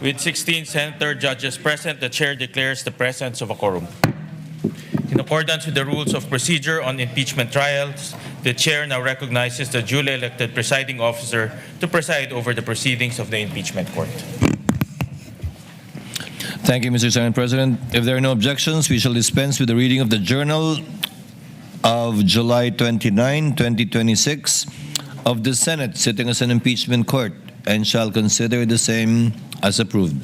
With 16 senator judges present, the chair declares the presence of a quorum. In accordance with the rules of procedure on impeachment trials, the chair now recognizes the duly elected presiding officer to preside over the proceedings of the impeachment court. Thank you, Mr. Senate President. If there are no objections, we shall dispense with the reading of the Journal of July 29, 2026 of the Senate sitting as an impeachment court and shall consider the same as approved.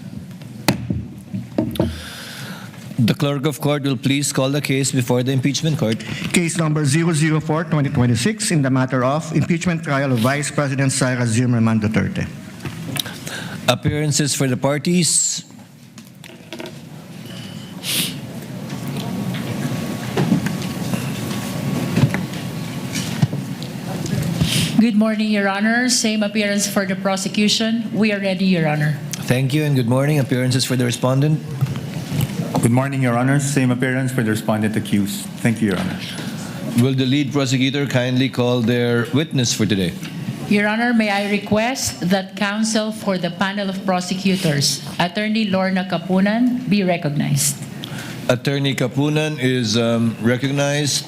The clerk of court will please call the case before the impeachment court. Case number 004-2026 in the matter of impeachment trial of Vice President Sara Duterte. Appearances for the parties. Good morning, Your Honor. Same appearance for the prosecution. We are ready, Your Honor. Thank you and good morning. Appearances for the respondent. Good morning, Your Honor. Same appearance for the respondent accused. Thank you, Your Honor. Will the lead prosecutor kindly call their witness for today? Your Honor, may I request that counsel for the panel of prosecutors, Attorney Lorna Kapunan, be recognized. Attorney Kapunan is recognized.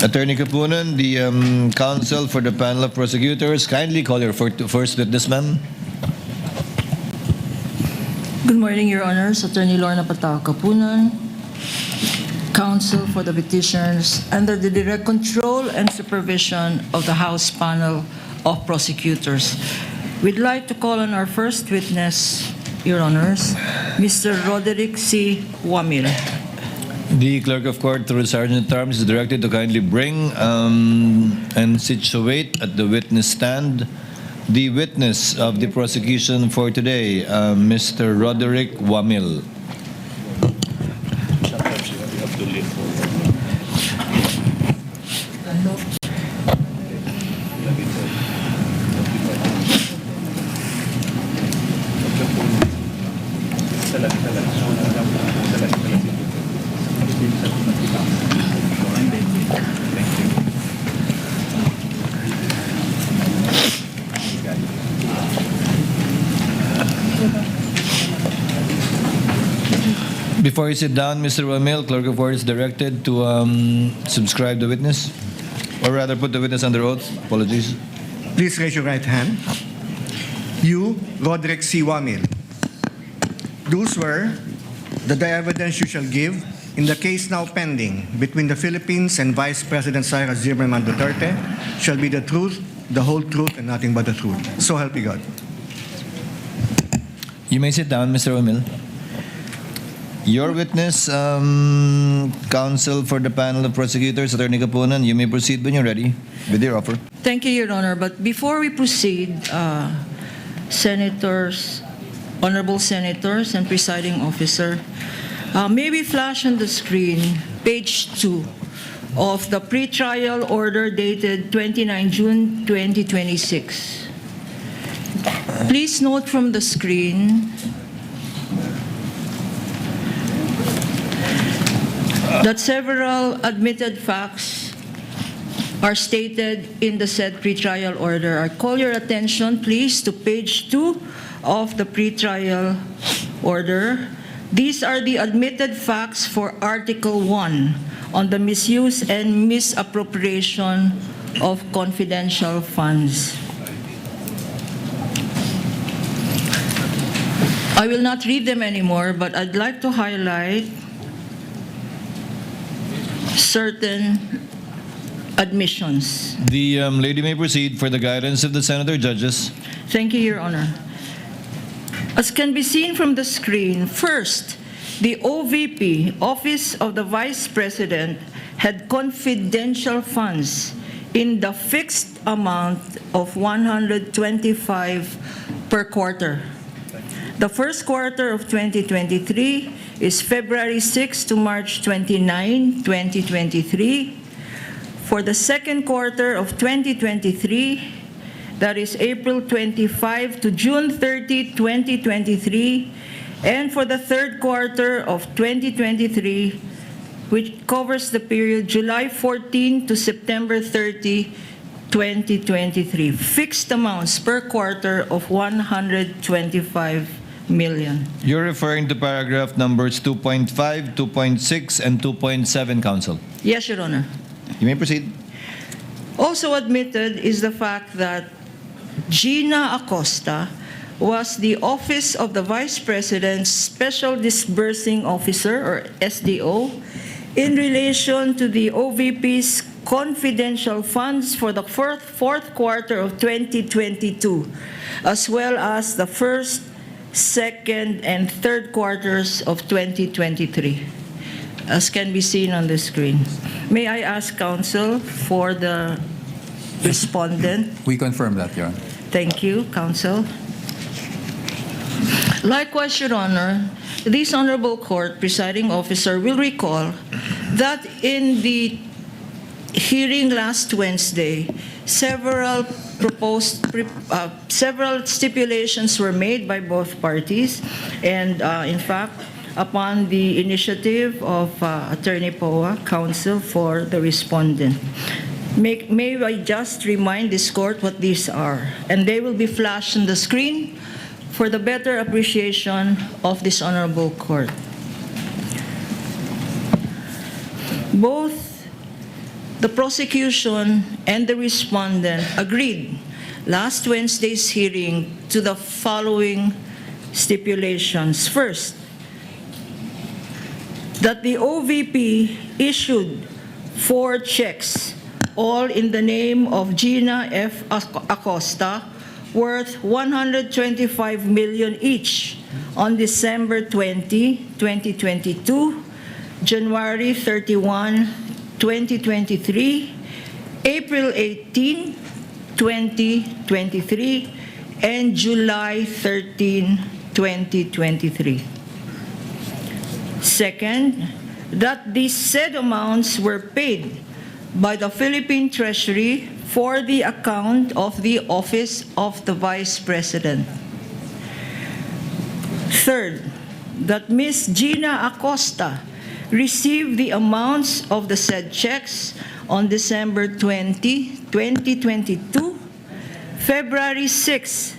Attorney Kapunan, the counsel for the panel of prosecutors, kindly call your first witness, ma'am. Good morning, Your Honors. Attorney Lorna Kapunan, counsel for the petitioners under the direct control and supervision of the House panel of prosecutors. We'd like to call on our first witness, Your Honors, Mr. Roderick Wamil. The clerk of court, through the Sergeant at Arms, is directed to kindly bring and situate at the witness stand the witness of the prosecution for today, Mr. Roderick Wamil. Before you sit down, Mr. Wamil, clerk of court is directed to subscribe the witness, or rather put the witness under oath. Apologies. Please raise your right hand. You, Roderick Wamil, do swear that the evidence you shall give in the case now pending between the Philippines and Vice President Sara Duterte shall be the truth, the whole truth, and nothing but the truth. So help you God. You may sit down, Mr. Wamil. Your witness, counsel for the panel of prosecutors, Attorney Kapunan, you may proceed when you're ready with your offer. Thank you, Your Honor. But before we proceed, senators, honorable senators, and presiding officer, may we flash on the screen page 2 of the pretrial order dated 29 June 2026. Please note from the screen that several admitted facts are stated in the said pretrial order. I call your attention, please, to page 2 of the pretrial order. These are the admitted facts for Article 1 on the misuse and misappropriation of confidential funds. I will not read them anymore, but I'd like to highlight certain admissions. The lady may proceed for the guidance of the senator judges. Thank you, Your Honor. As can be seen from the screen, first, the OVP, Office of the Vice President, had confidential funds in the fixed amount of 125 per quarter. The first quarter of 2023 is February 6 to March 29, 2023. For the second quarter of 2023, that is April 25 to June 30, 2023, and for the third quarter of 2023, which covers the period July 14 to September 30, 2023, fixed amounts per quarter of 125 million. You're referring to paragraph numbers 2.5, 2.6, and 2.7, Counsel. Yes, Your Honor. You may proceed. Also admitted is the fact that Gina Acosta was the Office of the Vice President's Special Disbursing Officer, or SDO, in relation to the OVP's confidential funds for the fourth quarter of 2022, as well as the first, second, and third quarters of 2023, as can be seen on the screen. May I ask counsel for the respondent? We confirm that, Your Honor. Thank you, counsel. Likewise, Your Honor, this honorable court presiding officer will recall that in the hearing last Wednesday, several stipulations were made by both parties, and in fact, upon the initiative of Attorney Poa, counsel for the respondent. May I just remind this court what these are, and they will be flashed on the screen for the better appreciation of this honorable court. Both the prosecution and the respondent agreed last Wednesday's hearing to the following stipulations. First, that the OVP issued 4 checks, all in the name of Gina F. Acosta, worth 125 million each on December 20, 2022, January 31, 2023, April 18, 2023, and July 13, 2023. Second, that these said amounts were paid by the Philippine Treasury for the account of the Office of the Vice President. Third, that Ms. Gina Acosta received the amounts of the said checks on December 20, 2022, February 6,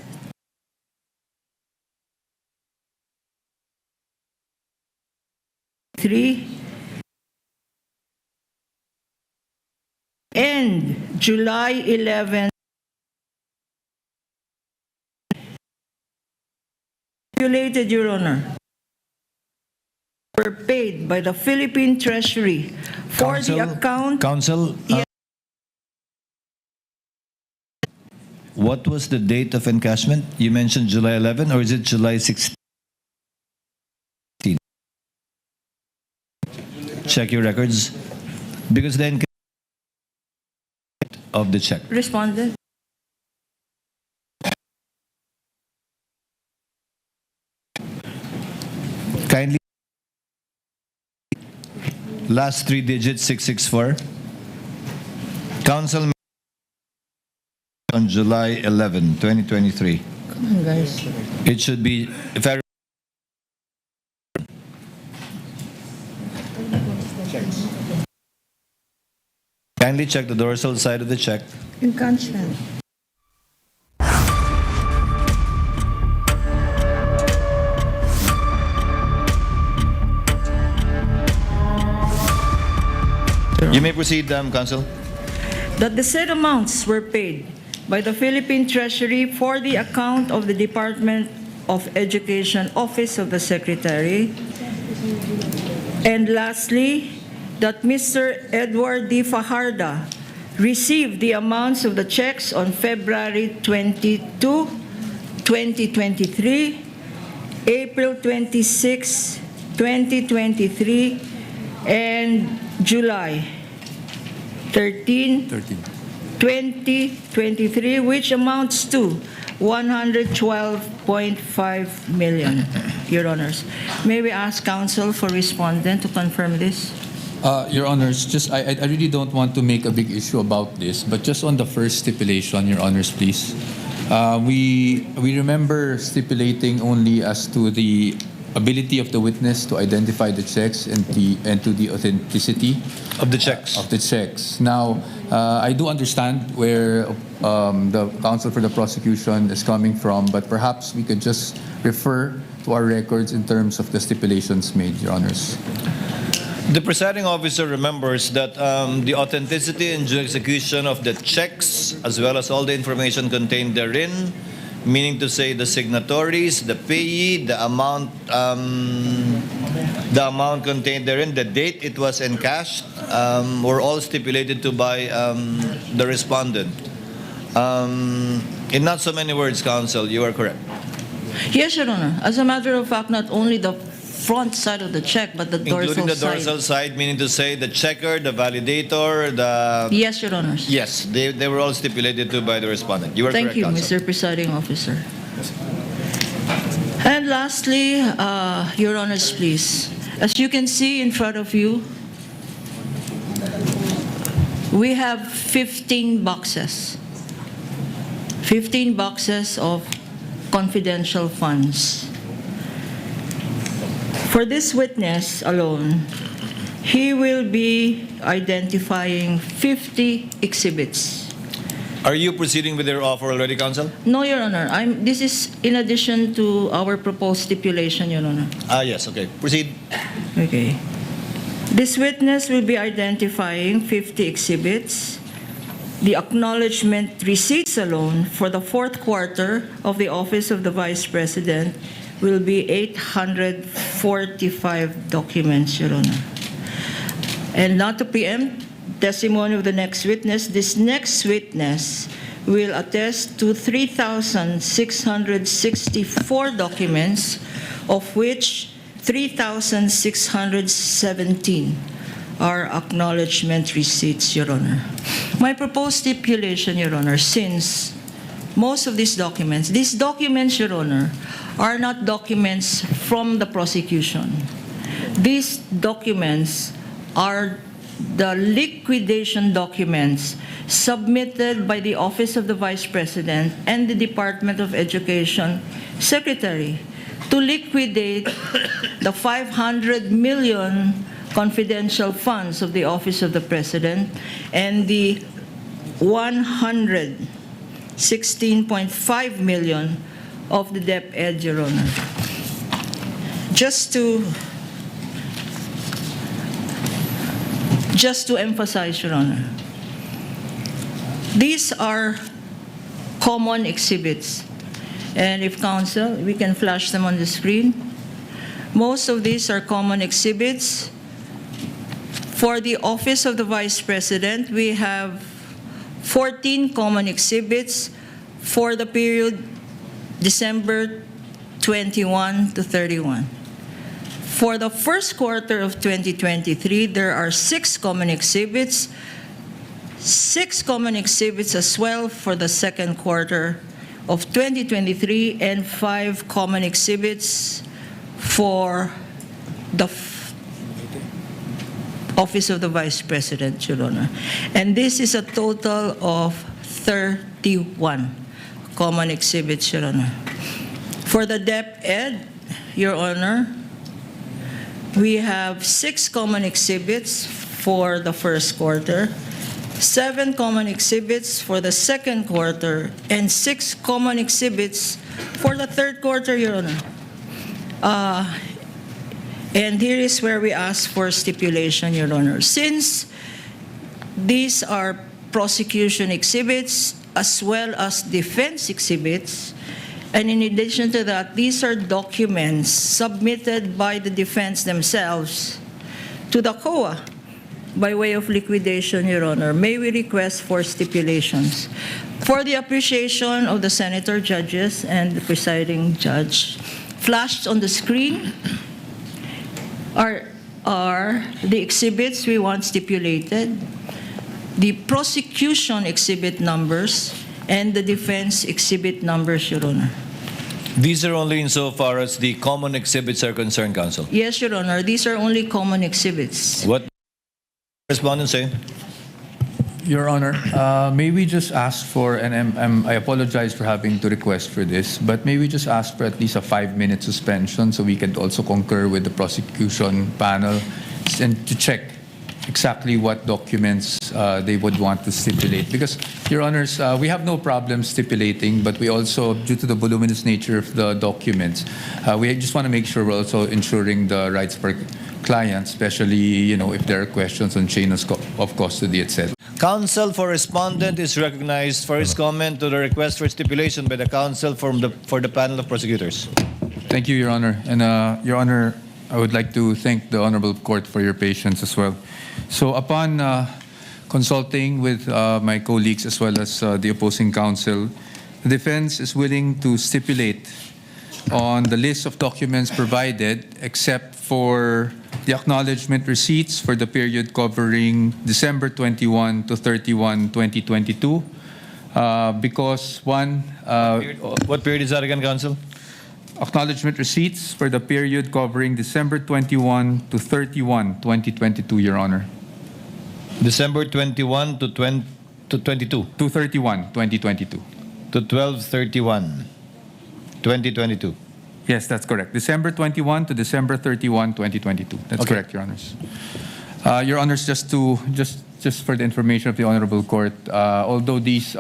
and July 11, stipulated, Your Honor, were paid by the Philippine Treasury for the account. Counsel, what was the date of encashment? You mentioned July 11, or is it July 16? Check your records, because then of the check. Respondent. Kindly, last 3 digits, 664. Counsel on July 11, 2023. Come on, guys. It should be, if I kindly check the dorsal side of the check. Encashment. You may proceed, Counsel. That the said amounts were paid by the Philippine Treasury for the account of the Department of Education Office of the Secretary. And lastly, that Mr. Edward D. Fajarda received the amounts of the checks on February 22, 2023, April 26, 2023, and July 13, 2023, which amounts to 112.5 million, Your Honors. May we ask counsel for respondent to confirm this? Your Honors, I really don't want to make a big issue about this, but just on the first stipulation, Your Honors, please. We remember stipulating only as to the ability of the witness to identify the checks and to the authenticity Of the checks. of the checks. Now, I do understand where the counsel for the prosecution is coming from, but perhaps we could just refer to our records in terms of the stipulations made, Your Honors. The presiding officer remembers that the authenticity and execution of the checks, as well as all the information contained therein, meaning to say the signatories, the payee, the amount contained therein, the date it was encashed, were all stipulated to by the respondent. In not so many words, counsel, you are correct. Yes, Your Honor. As a matter of fact, not only the front side of the check, but the dorsal Including the side. dorsal side, meaning to say the checker, the validator, the... Yes, Your Honors. Yes, they were all stipulated to by the respondent. You are Thank correct, you, counsel. Mr. Presiding Officer. And lastly, Your Honors, please. As you can see in front of you, we have 15 boxes. 15 boxes of confidential funds. For this witness alone, he will be identifying 50 exhibits. Are you proceeding with your offer already, counsel? No, Your Honor. This is in addition to our proposed stipulation, Your Honor. Yes, okay. Proceed. Okay. This witness will be identifying 50 exhibits. The acknowledgment receipts alone for the fourth quarter of the Office of the Vice President will be 845 documents, Your Honor. And not to preempt testimony of the next witness, this next witness will attest to 3,664 documents, of which 3,617 are acknowledgement receipts, Your Honor. My proposed stipulation, Your Honor, since most of these documents, Your Honor, are not documents from the prosecution. These documents are the liquidation documents submitted by the Office of the Vice President and the Department of Education Secretary to liquidate the 500 million confidential funds of the Office of the President and the 116.5 million of the DepEd, Your Honor. Just to emphasize, Your Honor, these are common exhibits. And if counsel, we can flash them on the screen. Most of these are common exhibits. For the Office of the Vice President, we have 14 common exhibits for the period December 21 to 31. For the first quarter of 2023, there are 6 common exhibits, 6 common exhibits as well for the second quarter of 2023, and 5 common exhibits for the Office of the Vice President, Your Honor. And this is a total of 31 common exhibits, Your Honor. For the DepEd, Your Honor, we have 6 common exhibits for the first quarter, 7 common exhibits for the second quarter, and 6 common exhibits for the third quarter, Your Honor. And here is where we ask for stipulation, Your Honor. Since these are prosecution exhibits as well as defense exhibits, and in addition to that, these are documents submitted by the defense themselves to the COA by way of liquidation, Your Honor, may we request for stipulations. For the appreciation of the senator judges and the presiding judge, flashed on the screen are the exhibits we want stipulated, the prosecution exhibit numbers, and the defense exhibit numbers, Your Honor. These are only insofar as the common exhibits are concerned, counsel. Yes, Your Honor. These are only common exhibits. What respondent say? Your Honor, may we just ask for, and I apologize for having to request for this, but may we just ask for at least a 5-minute suspension so we can also concur with the prosecution panel and to check exactly what documents they would want to stipulate. Because, Your Honors, we have no problem stipulating, but we also, due to the voluminous nature of the documents, we just want to make sure we're also ensuring the rights for clients, especially, if there are questions on chain of custody, etc. Counsel for respondent is recognized for his comment to the request for stipulation by the counsel for the panel of prosecutors. Thank you, Your Honor. And, Your Honor, I would like to thank the Honorable Court for your patience as well. So upon consulting with my colleagues as well as the opposing counsel, the defense is willing to stipulate on the list of documents provided except for the acknowledgment receipts for the period covering December 21 to 31, 2022. Because one... What period is that again, counsel? Acknowledgement receipts for the period covering December 21 to 31, 2022, Your Honor. December 21 to 22. To 31, 2022. To 12/31, 2022. Yes, that's correct. December 21 to December 31, 2022. That's Okay. correct, Your Honors. Your Honors, just for the information of the Honorable Court, although these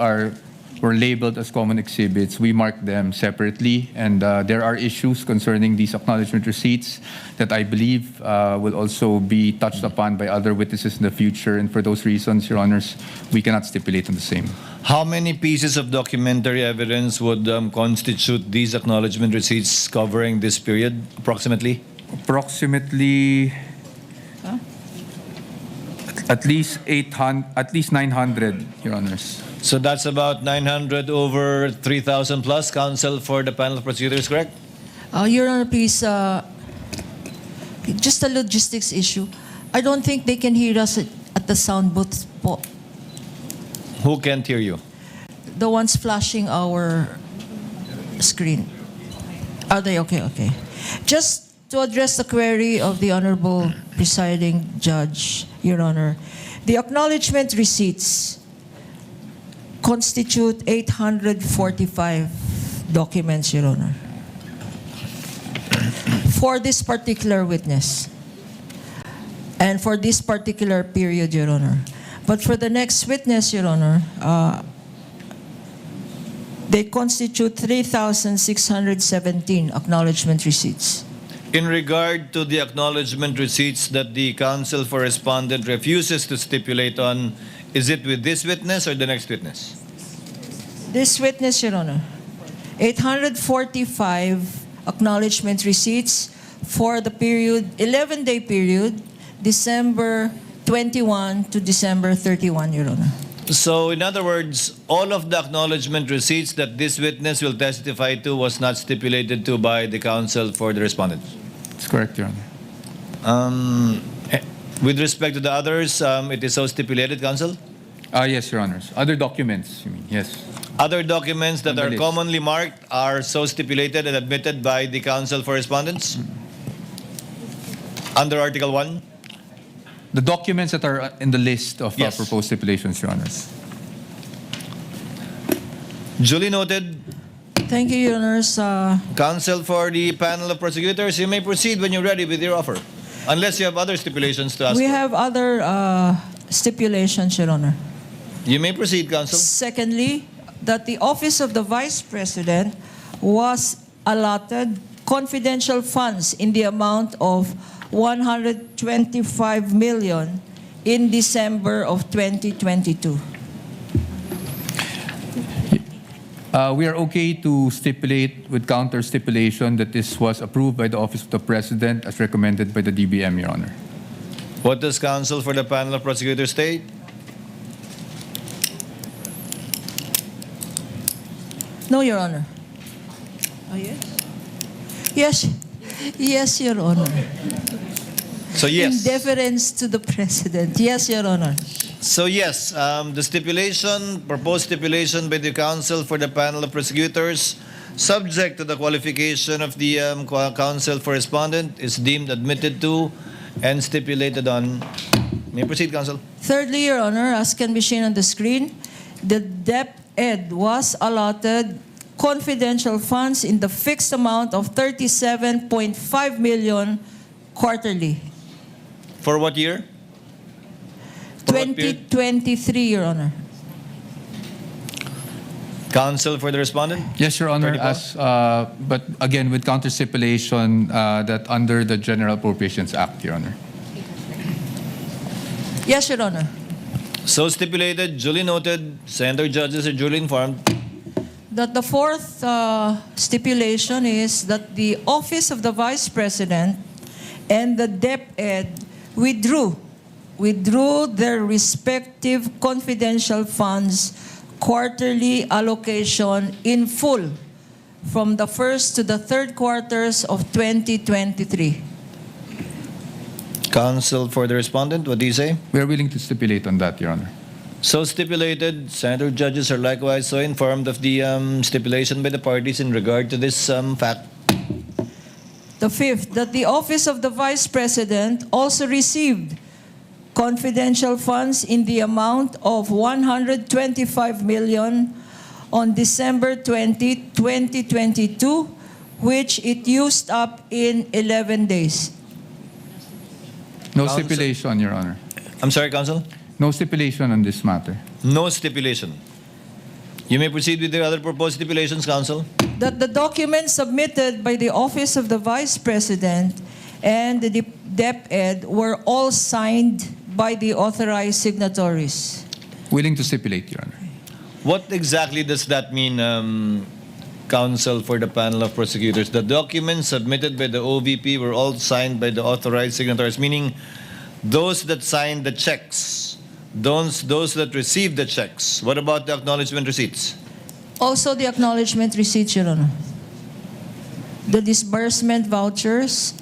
were labeled as common exhibits, we marked them separately, and there are issues concerning these acknowledgement receipts that I believe will also be touched upon by other witnesses in the future, and for those reasons, Your Honors, we cannot stipulate on the same. How many pieces of documentary evidence would constitute these acknowledgement receipts covering this period, approximately? Approximately at least 900, Your Honors. So that's about 900 over 3,000 plus. Counsel for the panel of prosecutors, correct? Your Honor, please, just a logistics issue. I don't think they can hear us at the sound booth po. Who can't hear you? The ones flashing our screen. Are they okay? Okay. Just to address the query of the Honorable Presiding Judge, Your Honor, the acknowledgement receipts constitute 845 documents, Your Honor, for this particular witness and for this particular period, Your Honor. But for the next witness, Your Honor, they constitute 3,617 acknowledgement receipts. In regard to the acknowledgement receipts that the counsel for respondent refuses to stipulate on, is it with this witness or the next witness? This witness, Your Honor, 845 acknowledgement receipts for the period, 11-day period, December 21 to December 31, Your Honor. So, in other words, all of the acknowledgement receipts that this witness will testify to was not stipulated to by the counsel for the respondent. That's correct, Your Honor. With respect to the others, it is so stipulated, counsel? Yes, Your Honors. Other documents, you mean? Yes. Other documents that On the are list. commonly marked are so stipulated and admitted by the counsel for respondents? Under Article 1? The documents that are in the list of Yes. proposed stipulations, Your Honors. Duly noted. Thank you, Your Honors. Counsel for the panel of prosecutors, you may proceed when you're ready with your offer. Unless you have other stipulations to ask We for. have other stipulations, Your Honor. You may proceed, counsel. Secondly, that the office of the Vice President was allotted confidential funds in the amount of 125 million in December of 2022. We are okay to stipulate with counter stipulation that this was approved by the Office of the President as recommended by the DBM, Your Honor. What does counsel for the panel of prosecutors state? No, Your Honor. Oh, yes? Yes. Yes, Your Honor. So yes. In deference to the President. Yes, Your Honor. So yes, the stipulation, proposed stipulation by the counsel for the panel of prosecutors, subject to the qualification of the counsel for respondent, is deemed admitted to and stipulated on. May proceed, counsel. Thirdly, Your Honor, as can be seen on the screen, the DepEd was allotted confidential funds in the fixed amount of 37.5 million quarterly. For what year? For what period? 2023, Your Honor. Counsel for the respondent? Yes, Your Honor. 34? But again, with counter stipulation that under the General Appropriations Act, Your Honor. Yes, Your Honor. So stipulated, duly noted, Senator judges are duly informed. That the fourth stipulation is that the Office of the Vice President and the DepEd withdrew their respective confidential funds quarterly allocation in full from the first to the third quarters of 2023. Counsel for the respondent, what do you say? We are willing to stipulate on that, Your Honor. So stipulated, Senator judges are likewise so informed of the stipulation by the parties in regard to this fact. The fifth, that the Office of the Vice President also received confidential funds in the amount of 125 million on December 20, 2022, which it used up in 11 days. No Counsel. stipulation, Your Honor. I'm sorry, counsel? No stipulation on this matter. No stipulation. You may proceed with the other proposed stipulations, counsel. That the documents submitted by the Office of the Vice President and the DepEd were all signed by the authorized signatories. Willing to stipulate, Your Honor. What exactly does that mean, counsel for the panel of prosecutors? The documents submitted by the OVP were all signed by the authorized signatories, meaning those that signed the checks, those that received the checks. What about the acknowledgement receipts? Also the acknowledgement receipts, Your Honor. The disbursement vouchers,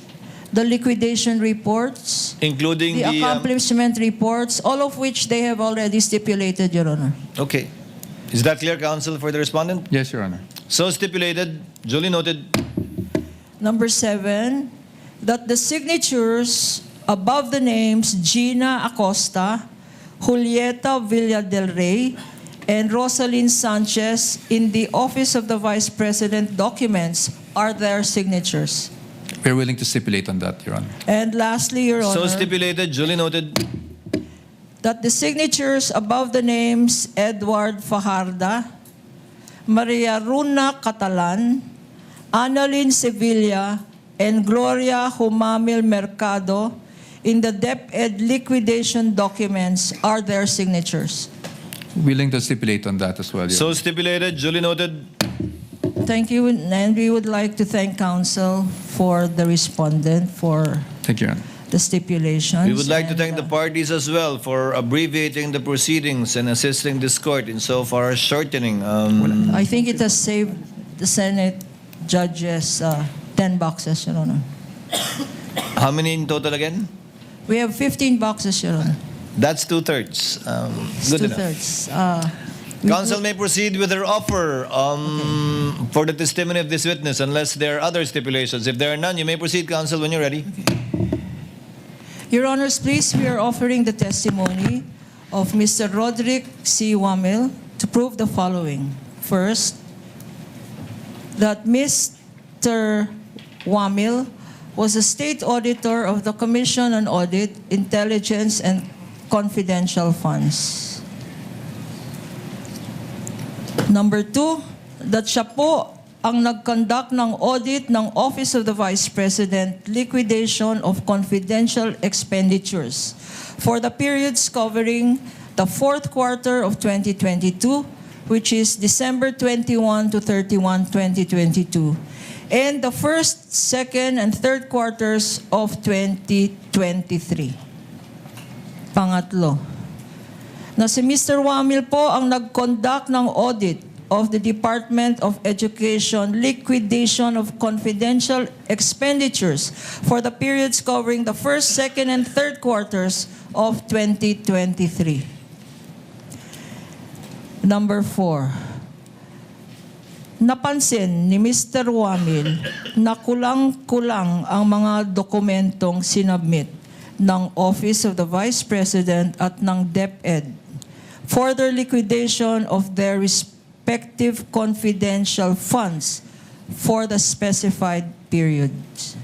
the liquidation reports, Including the accomplishment reports, all of which they have already stipulated, Your Honor. Okay. Is that clear, counsel for the respondent? Yes, Your Honor. So stipulated, duly noted. Number 7, that the signatures above the names Gina Acosta, Julieta Villa del Rey, and Rosalyn Sanchez in the Office of the Vice President documents are their signatures. We're willing to stipulate on that, Your Honor. And lastly, Your So Honor, stipulated, duly noted. that the signatures above the names Edward Fajarda, Maria Runa Catalan, Annalyn Sevilla, and Gloria Humamil Mercado in the DepEd liquidation documents are their signatures. Willing to stipulate on that as well, Your So Honor. stipulated, duly noted. Thank you, and we would like to thank counsel for the respondent for Thank you, Your Honor. the stipulations. We would like to and, thank the parties as well for abbreviating the proceedings and assisting this court in so far as shortening. I think it has saved the Senate judges 10 boxes, Your Honor. How many in total again? We have 15 boxes, Your Honor. That's 2/3. It's Good enough. 2/3. Counsel may proceed with their offer for the testimony of this witness unless there are other stipulations. If there are none, you may proceed, counsel, when you're ready. Your Honors, please, we are offering the testimony of Mr. Roderick Wamil to prove the following. First, that Mr. Wamil was a state auditor of the Commission on Audit, Intelligence, and Confidential Funds. Number 2, that siya po ang nag-conduct ng audit ng Office of the Vice President, liquidation of confidential expenditures for the periods covering the fourth quarter of 2022, which is December 21 to 31, 2022, and the first, second, and third quarters of 2023. Pangatlo, na si Mr. Wamil po ang nag-conduct ng audit of the Department of Education liquidation of confidential expenditures for the periods covering the first, second, and third quarters of 2023. Number 4, napansin ni Mr. Wamil na kulang-kulang ang mga dokumentong sinubmit ng Office of the Vice President at ng DepEd for their liquidation of their respective confidential funds for the specified periods.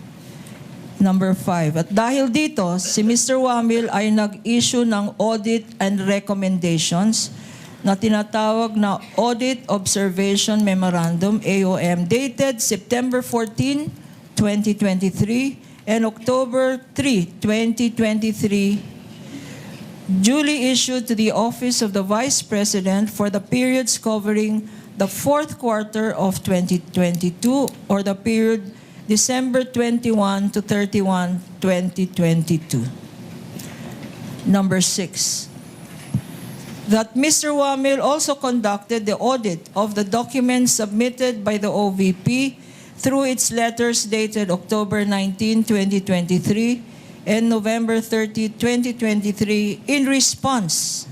Number 5. At dahil dito, si Mr. Wamil ay nag-issue ng audit and recommendations na tinatawag na Audit Observation Memorandum, AOM, dated September 14, 2023 and October 3, 2023, duly issued to the Office of the Vice President for the periods covering the fourth quarter of 2022 or the period December 21 to 31, 2022. Number 6. That Mr. Wamil also conducted the audit of the documents submitted by the OVP through its letters dated October 19, 2023 and November 30, 2023 in response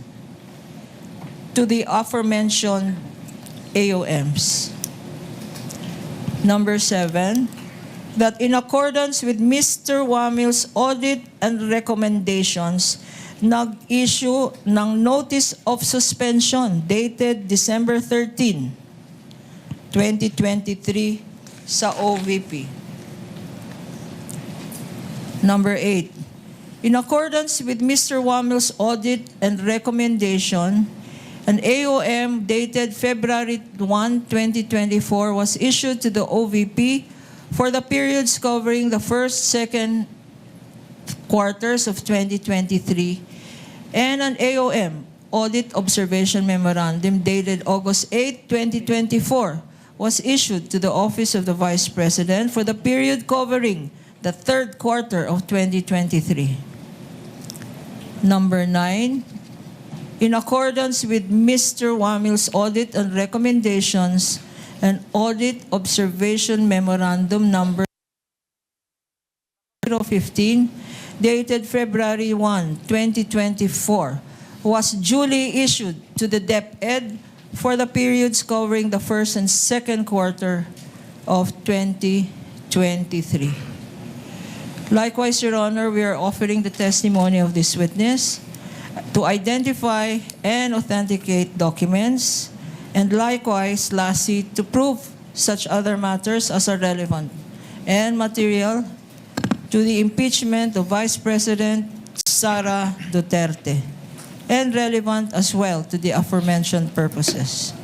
to the aforementioned AOMs. Number 7, that in accordance with Mr. Wamil's audit and recommendations, nag-issue ng Notice of Suspension dated December 13, 2023 sa OVP. Number 8, in accordance with Mr. Wamil's audit and recommendation, an AOM dated February 1, 2024 was issued to the OVP for the periods covering the first, second quarters of 2023, and an AOM, Audit Observation Memorandum, dated August 8, 2024, was issued to the Office of the Vice President for the period covering the third quarter of 2023. Number 9, in accordance with Mr. Wamil's audit and recommendations, an Audit Observation Memorandum number 015, dated February 1, 2024, was duly issued to the DepEd for the periods covering the first and second quarter of 2023. Likewise, Your Honor, we are offering the testimony of this witness to identify and authenticate documents, and likewise, lastly, to prove such other matters as are relevant and material to the impeachment of Vice President Sara Duterte, and relevant as well to the aforementioned purposes.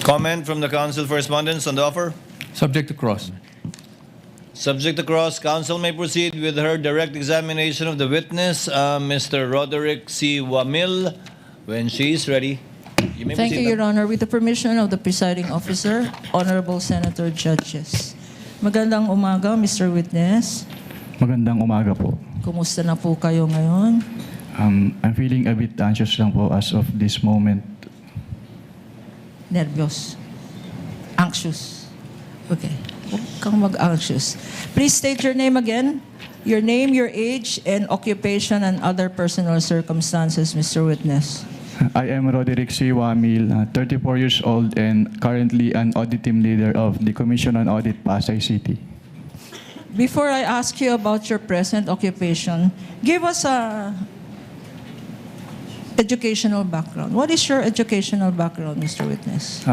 Comment from the counsel for respondents on the offer? Subject to cross. Subject to cross, counsel may proceed with her direct examination of the witness, Mr. Roderick C. Wamil, when she is ready. You may Thank you, proceed, Your Honor. With the permission of the presiding officer, Honorable Senator Judges. Magandang umaga, Mr. Witness. Magandang umaga po. Kumusta na po kayo ngayon? I'm feeling a bit anxious lang po as of this moment. Nervyos. Anxious. Okay. Huwag kang mag-anxious. Please state your name again. Your name, your age, and occupation and other personal circumstances, Mr. Witness. I am Roderick C. Wamil, 34 years old and currently an audit team leader of the Commission on Audit, Pasay City. Before I ask you about your present occupation, give us a educational background. What is your educational background, Mr. Witness?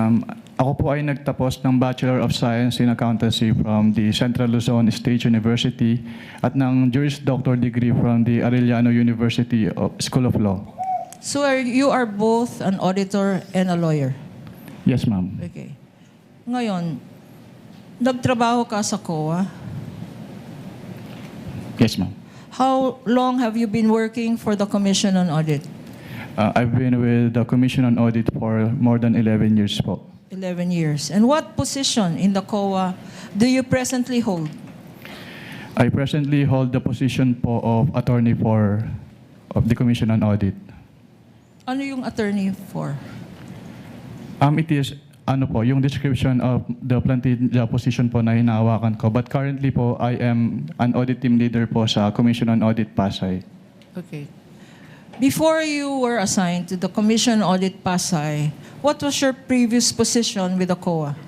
Ako po ay nagtapos ng Bachelor of Science in Accountancy from the Central Luzon State University at ng Juris Doctor degree from the Arellano University School of Law. So you are both an auditor and a lawyer? Yes, ma'am. Okay. Ngayon, nagtrabaho ka sa COA. Yes, ma'am. How long have you been working for the Commission on Audit? I've been with the Commission on Audit for more than 11 years po. 11 years. And what position in the COA do you presently hold? I presently hold the position po of attorney of the Commission on Audit. Ano yung attorney for? It is yung description of the plantilla position po na hinahawakan ko. But currently po, I am an audit team leader po sa Commission on Audit Pasay. Okay. Before you were assigned to the Commission on Audit Pasay, what was your previous position with the COA?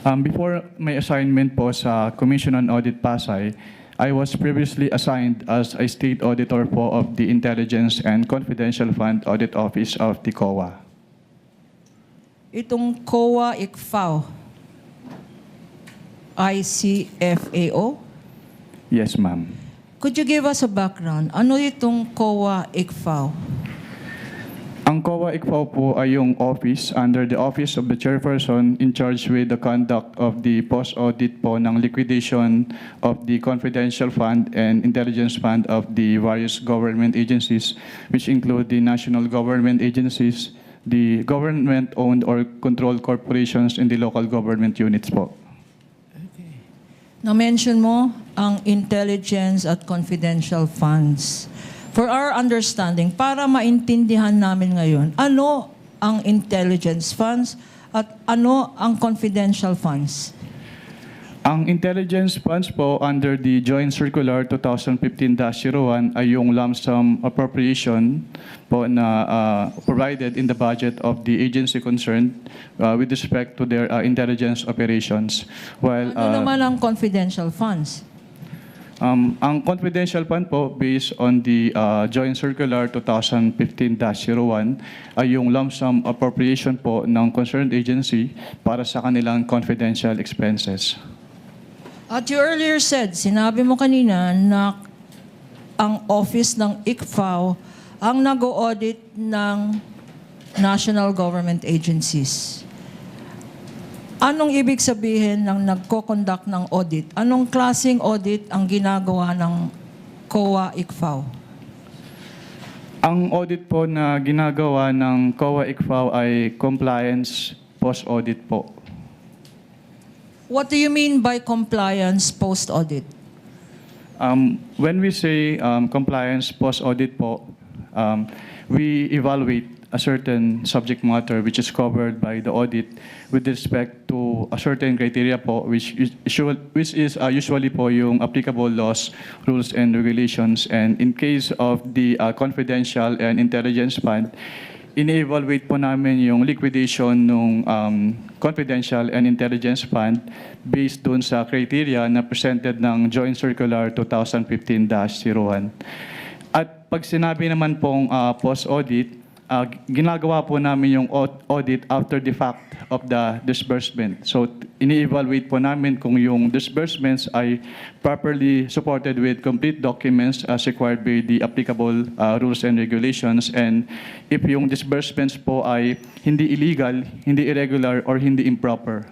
Before my assignment po sa Commission on Audit Pasay, I was previously assigned as a state auditor po of the Intelligence and Confidential Fund Audit Office of the COA. Itong COA ICFAO, ICFAO? Yes, ma'am. Could you give us a background? Ano itong COA ICFAO? Ang COA ICFAO po ay yung office under the Office of the Chairperson in charge with the conduct of the post-audit po ng liquidation of the confidential fund and intelligence fund of the various government agencies, which include the national government agencies, the government-owned or controlled corporations, and the local government units po. Na-mention mo ang intelligence at confidential funds. For our understanding, para maintindihan namin ngayon, ano ang intelligence funds at ano ang confidential funds? Ang intelligence funds po under the Joint Circular 2015-01 ay yung lump sum appropriation po na provided in the budget of the agency concerned with respect to their intelligence operations. While Ano naman ang confidential funds? ang confidential fund po based on the Joint Circular 2015-01 ay yung lump sum appropriation po ng concerned agency para sa kanilang confidential expenses. At you earlier said, sinabi mo kanina na ang office ng ICFAO ang nag-audit ng national government agencies. Anong ibig sabihin ng nagko-conduct ng audit? Anong klaseng audit ang ginagawa ng COA ICFAO? Ang audit po na ginagawa ng COA ICFAO ay compliance post-audit po. What do you mean by compliance post-audit? When we say compliance post-audit po, we evaluate a certain subject matter which is covered by the audit with respect to a certain criteria po which is usually po yung applicable laws, rules, and regulations. And in case of the confidential and intelligence fund, ini-evaluate po namin yung liquidation ng confidential and intelligence fund based dun sa criteria na presented ng Joint Circular 2015-01. At pag sinabi naman pong post-audit, ginagawa po namin yung audit after the fact of the disbursement. So, ini-evaluate po namin kung yung disbursements ay properly supported with complete documents as required by the applicable rules and regulations, and if yung disbursements po ay hindi illegal, hindi irregular, or hindi improper.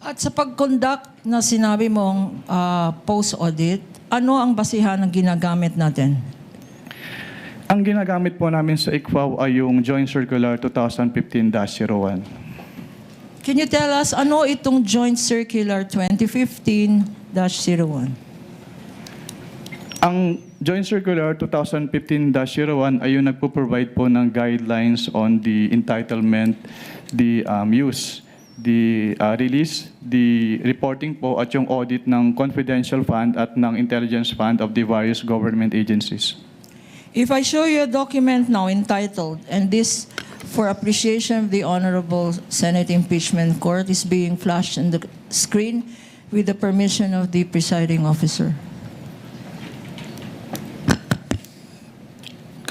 At sa pag-conduct na sinabi mong post-audit, ano ang basihan ng ginagamit natin? Ang ginagamit po namin sa ICFAO ay yung Joint Circular 2015-01. Can you tell us, ano itong Joint Circular 2015-01? Ang Joint Circular 2015-01 ay yung nagpo-provide po ng guidelines on the entitlement, the use, the release, the reporting po at yung audit ng confidential fund at ng intelligence fund of the various government agencies. If I show you a document now entitled, and this for appreciation of the Honorable Senate Impeachment Court is being flashed on the screen with the permission of the presiding officer.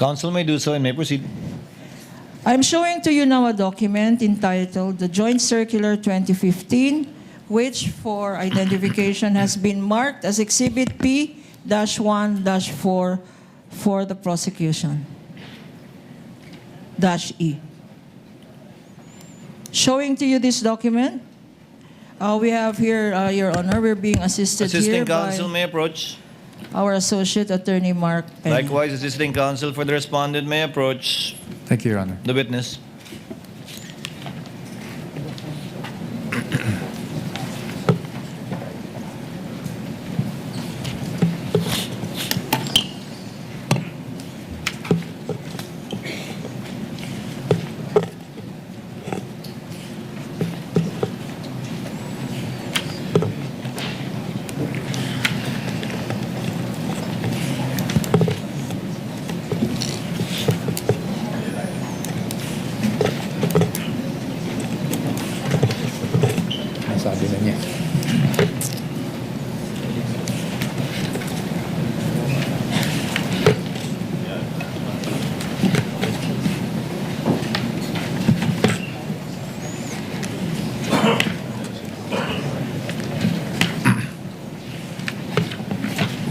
Counsel may do so and may proceed. I'm showing to you now a document entitled the Joint Circular 2015, which for identification has been marked as Exhibit P-1-4 for the prosecution. -E. Showing to you this document, we have here, Your Honor, we're being assisted Assisting here counsel by may approach. our Associate Attorney Mark Penny. Likewise, assisting counsel for the respondent may approach Thank you, Your Honor. the witness.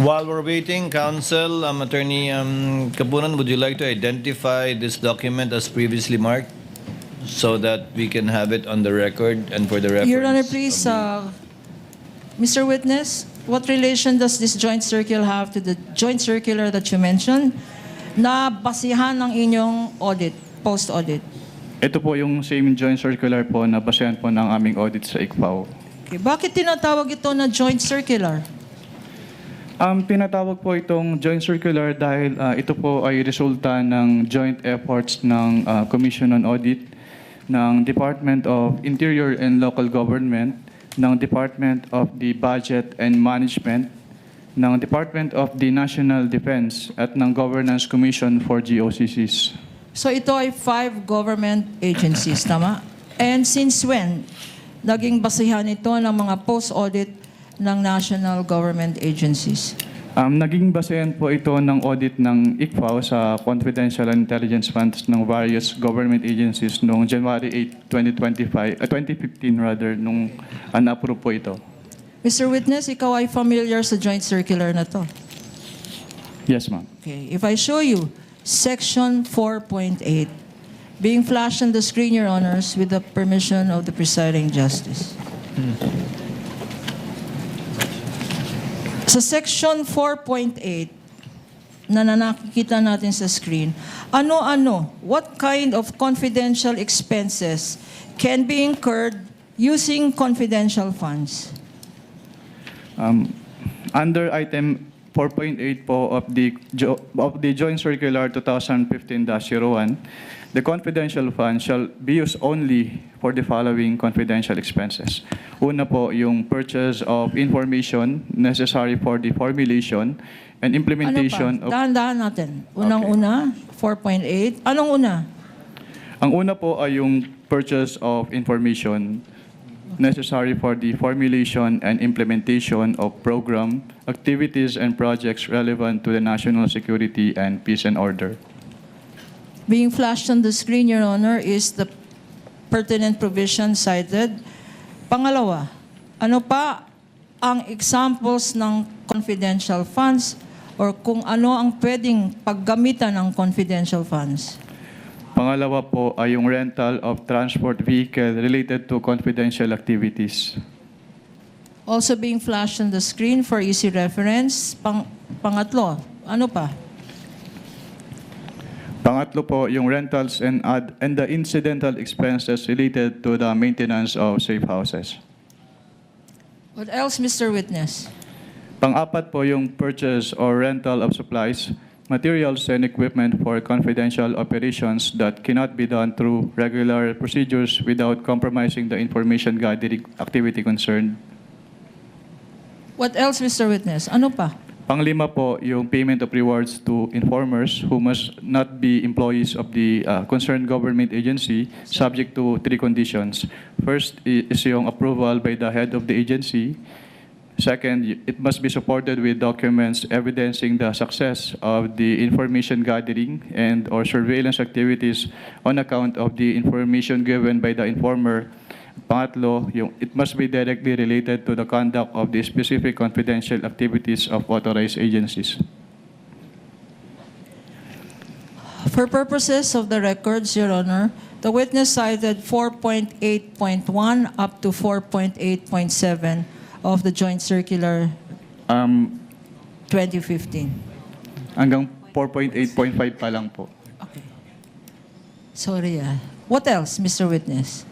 While we're waiting, Counsel, Attorney Kapunan, would you like to identify this document as previously marked so that we can have it on the record and for the reference? Your Honor, please, Mr. Witness, what relation does this joint circular have to the joint circular that you mentioned na basihan ng inyong audit, post-audit? Ito po yung same joint circular po na basehan po ng aming audit sa ICFAO. Okay. Bakit tinatawag ito na joint circular? Tinatawag po itong joint circular dahil ito po ay resulta ng joint efforts ng Commission on Audit, ng Department of Interior and Local Government, ng Department of the Budget and Management, ng Department of the National Defense at ng Governance Commission for GOCCs. So ito ay 5 government agencies, tama? And since when naging basihan ito ng mga post-audit ng national government agencies? Naging basehan po ito ng audit ng ICFAO sa confidential and intelligence funds ng various government agencies noong January 8, 2015 rather, nung na-approve po ito. Mr. Witness, ikaw ay familiar sa joint circular na to? Yes, ma'am. Okay. If I show you Section 4.8, being flashed on the screen, Your Honors, with the permission of the presiding justice. Sa Section 4.8 na nakikita natin sa screen, ano-ano, what kind of confidential expenses can be incurred using confidential funds? Under item 4.8 po of the Joint Circular 2015-01, the confidential fund shall be used only for the following confidential expenses. Una po, yung purchase of information necessary for the formulation and implementation Ano pa? Dahan-dahan natin. Unang-una, 4.8. Anong una? Ang una po ay yung purchase of information necessary for the formulation and implementation of program, activities, and projects relevant to the national security and peace and order. Being flashed on the screen, Your Honor, is the pertinent provision cited. Pangalawa, ano pa ang examples ng confidential funds or kung ano ang pwedeng paggamitan ng confidential funds? Pangalawa po ay yung rental of transport vehicle related to confidential activities. Also being flashed on the screen for easy reference. Pangatlo, ano pa? Pangatlo po, yung rentals and the incidental expenses related to the maintenance of safe houses. What else, Mr. Witness? Pang-apat po, yung purchase or rental of supplies, materials, and equipment for confidential operations that cannot be done through regular procedures without compromising the information gathering activity concerned. What else, Mr. Witness? Ano pa? Panglima po, yung payment of rewards to informers who must not be employees of the concerned government agency, subject to 3 conditions. First is yung approval by the head of the agency. Second, it must be supported with documents evidencing the success of the information gathering and or surveillance activities on account of the information given by the informer. Pangatlo, it must be directly related to the conduct of the specific confidential activities of authorized agencies. For purposes of the records, Your Honor, the witness cited 4.8.1 up to 4.8.7 of the Joint Circular 2015. Hanggang 4.8.5 pa lang po. Okay. Sorry. What else, Mr. Witness?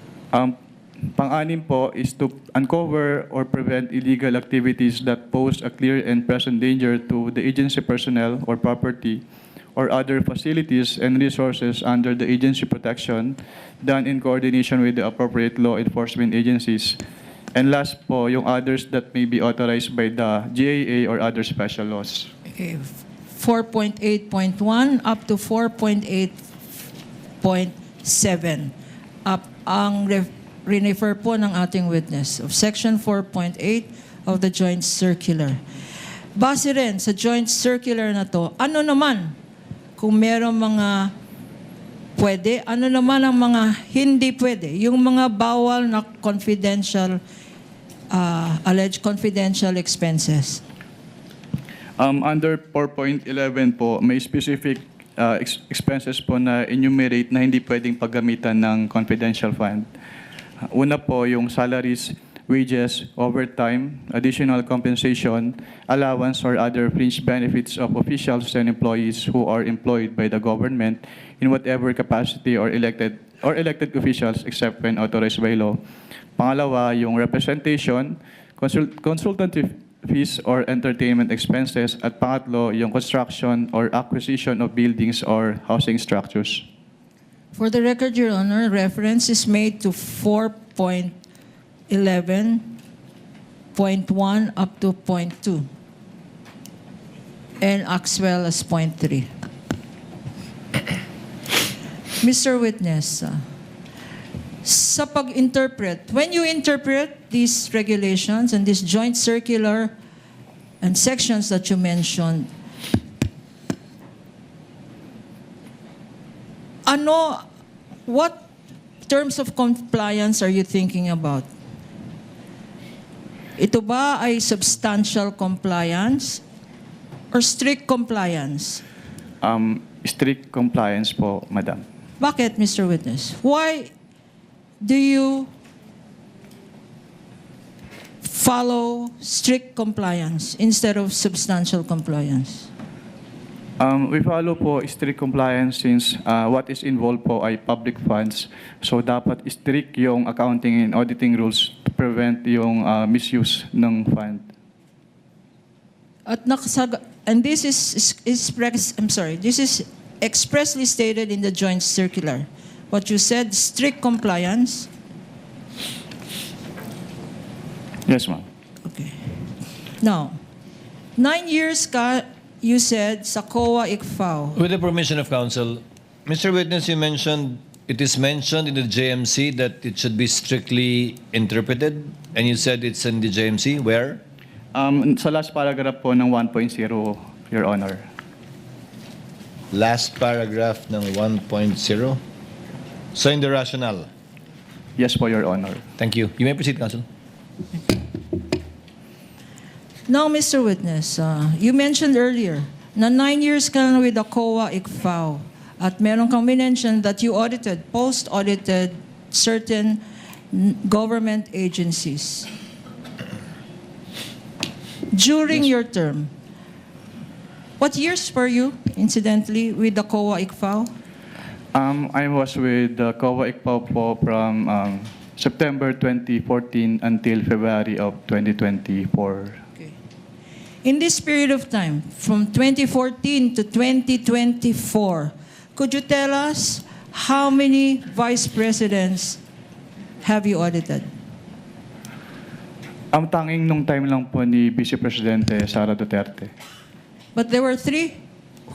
Pang-anim po is to uncover or prevent illegal activities that pose a clear and present danger to the agency personnel or property or other facilities and resources under the agency protection done in coordination with the appropriate law enforcement agencies. And last po, yung others that may be authorized by the GAA or other special laws. Okay. 4.8.1 up to 4.8.7 up ang refer po ng ating witness of Section 4.8 of the Joint Circular. Base rin sa Joint Circular na to, ano naman kung merong mga pwede, ano naman ang mga hindi pwede, yung mga bawal na confidential, alleged confidential expenses? Under 4.11 po, may specific expenses po na enumerate na hindi pwedeng paggamitan ng confidential fund. Una po, yung salaries, wages, overtime, additional compensation, allowance, or other fringe benefits of officials and employees who are employed by the government in whatever capacity or elected officials except when authorized by law. Pangalawa, yung representation, consultative fees or entertainment expenses. At pangatlo, yung construction or acquisition of buildings or housing structures. For the record, Your Honor, reference is made to 4.11.1 up to .2 and as well as .3. Mr. Witness, sa pag-interpret, when you interpret these regulations and this joint circular and sections that you mentioned, what terms of compliance are you thinking about? Ito ba ay substantial compliance or strict compliance? Strict compliance po, Madam. Bakit, Mr. Witness? Why do you follow strict compliance instead of substantial compliance? We follow po strict compliance since what is involved po ay public funds. So dapat strict yung accounting and auditing rules to prevent yung misuse ng fund. And this is expressly stated in the joint circular. What you said, strict compliance. Yes, ma'am. Okay. Now, 9 years ka, you said, sa COA ICFAO. With the permission of counsel, Mr. Witness, it is mentioned in the JMC that it should be strictly interpreted, and you said it's in the JMC. Where? Sa last paragraph po ng 1.0, Your Honor. Last paragraph ng 1.0. So in the rationale. Yes po, Your Honor. Thank you. You may proceed, counsel. Now, Mr. Witness, you mentioned earlier na 9 years ka na with the COA ICFAO at meron kang mention that you post-audited certain government agencies. During your term, what years were you, incidentally, with the COA ICFAO? I was with the COA ICFAO po from September 2014 until February of 2024. Okay. In this period of time, from 2014 to 2024, could you tell us how many vice presidents have you audited? Ang tanging nung time lang po ni Vice Presidente Sara Duterte. But there were 3.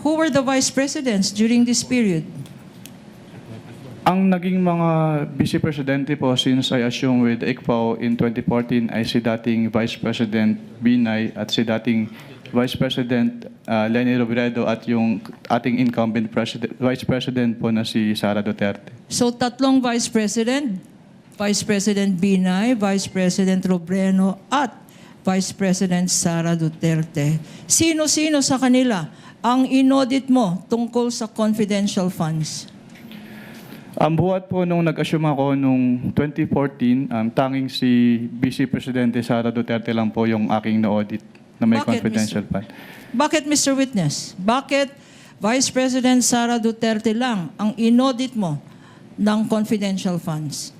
Who were the vice presidents during this period? Ang naging mga Vice Presidente po since I assumed with ICFAO in 2014 ay si dating Vice President Binay at si dating Vice President Leni Robredo at yung ating incumbent Vice President po na si Sara Duterte. So 3 vice president, Vice President Binay, Vice President Robredo at Vice President Sara Duterte. Sino-sino sa kanila ang inaudit mo tungkol sa confidential funds? Ang buhat po nung nag-assume ako nung 2014, tanging si Vice Presidente Sara Duterte lang po yung aking na-audit na may confidential fund. Bakit, Mr. Witness? Bakit Vice President Sara Duterte lang ang inaudit mo ng confidential funds?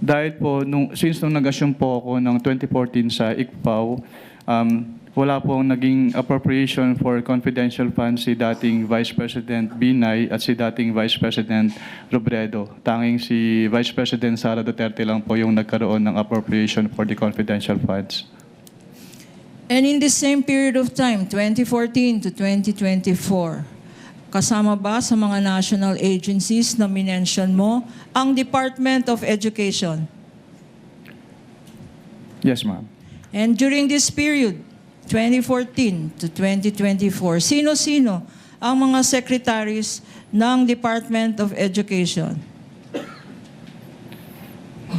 Dahil po, since nung nag-assume po ako ng 2014 sa ICFAO, wala pong naging appropriation for confidential funds si dating Vice President Binay at si dating Vice President Robredo. Tanging si Vice President Sara Duterte lang po yung nagkaroon ng appropriation for the confidential funds. And in the same period of time, 2014 to 2024, kasama ba sa mga national agencies na minention mo ang Department of Education? Yes, ma'am. And during this period, 2014 to 2024, sino-sino ang mga secretaries ng Department of Education?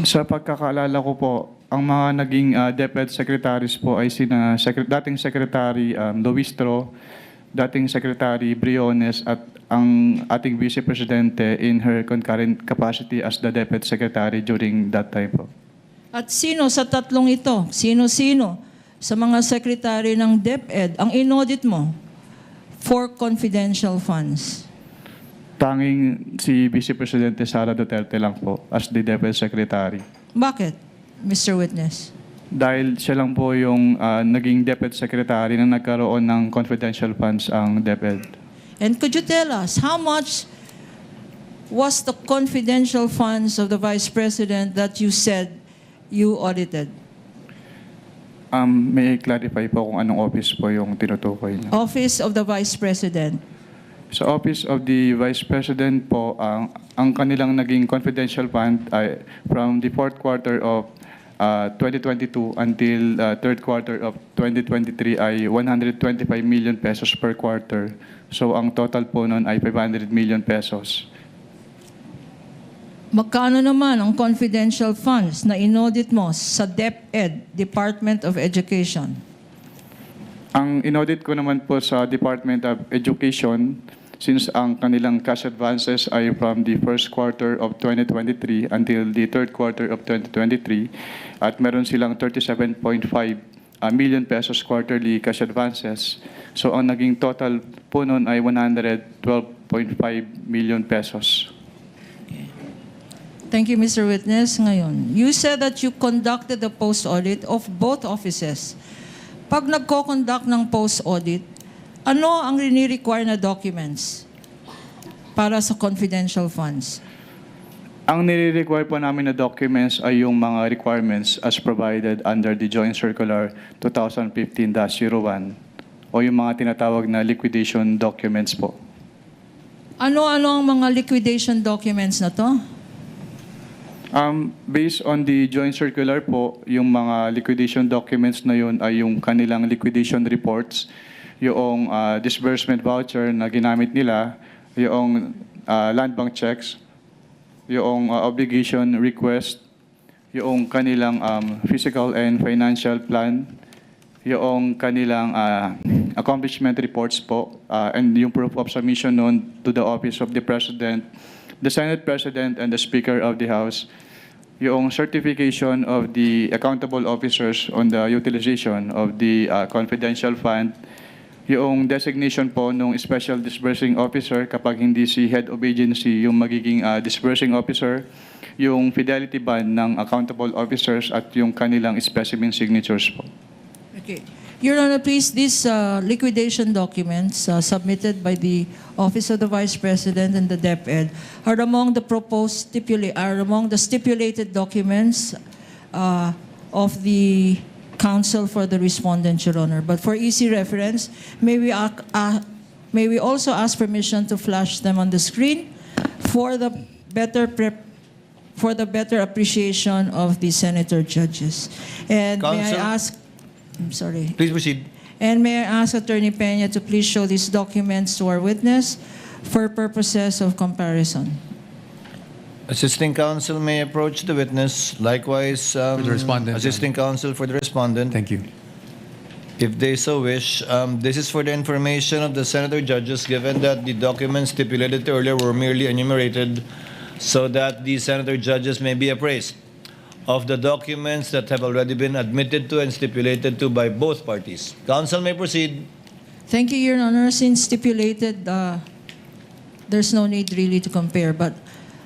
Sa pagkakaalala ko po, ang mga naging DepEd secretaries po ay sina dating Secretary Luistro, dating Secretary Briones at ang ating Vice Presidente in her concurrent capacity as the DepEd Secretary during that time po. At sino sa tatlong ito, sino-sino sa mga secretary ng DepEd ang inaudit mo for confidential funds? Tanging si Vice Presidente Sara Duterte lang po as the DepEd Secretary. Bakit, Mr. Witness? Dahil siya lang po yung naging DepEd Secretary na nagkaroon ng confidential funds ang DepEd. And could you tell us how much was the confidential funds of the Vice President that you said you audited? May I-clarify po kung anong office po yung tinutukoy niyo. Office of the Vice President. Sa Office of the Vice President po, ang kanilang naging confidential fund ay from the fourth quarter of 2022 until third quarter of 2023 ay 125 million pesos per quarter. So ang total po nun ay 500 million pesos. Magkano naman ang confidential funds na inaudit mo sa DepEd, Department of Education? Ang inaudit ko naman po sa Department of Education, since ang kanilang cash advances ay from the first quarter of 2023 until the third quarter of 2023, at meron silang 37.5 million pesos quarterly cash advances. So ang naging total po nun ay 112.5 million pesos. Thank you, Mr. Witness. Ngayon, you said that you conducted the post-audit of both offices. Pag nagko-conduct ng post-audit, ano ang rini-require na documents para sa confidential funds? Ang nire-require po namin na documents ay yung mga requirements as provided under the Joint Circular 2015-01 o yung mga tinatawag na liquidation documents po. Ano-ano ang mga liquidation documents na to? Based on the Joint Circular po, yung mga liquidation documents na yun ay yung kanilang liquidation reports, yung disbursement voucher na ginamit nila, yung land bank checks, yung obligation request, yung kanilang physical and financial plan, yung kanilang accomplishment reports po, and yung proof of submission known to the Office of the President, the Senate President, and the Speaker of the House, yung certification of the accountable officers on the utilization of the confidential fund, yung designation po ng special disbursing officer kapag hindi si head of agency yung magiging disbursing officer, yung fidelity bond ng accountable officers at yung kanilang specimen signatures po. Okay. Your Honor, please, these liquidation documents submitted by the Office of the Vice President and the DepEd are among the stipulated documents of the counsel for the respondent, Your Honor. But for easy reference, may we also ask permission to flash them on the screen for the better appreciation of the senator judges. And may I Counsel? ask, I'm sorry. Please proceed. And may I ask Attorney Peña to please show these documents to our witness for purposes of comparison. Assisting counsel may approach the witness. Likewise, the respondent, assisting counsel for the respondent. Thank you. If they so wish, this is for the information of the senator judges, given that the documents stipulated earlier were merely enumerated so that the senator judges may be appraised of the documents that have already been admitted to and stipulated to by both parties. Counsel may proceed. Thank you, Your Honor. Since stipulated, there's no need really to compare. But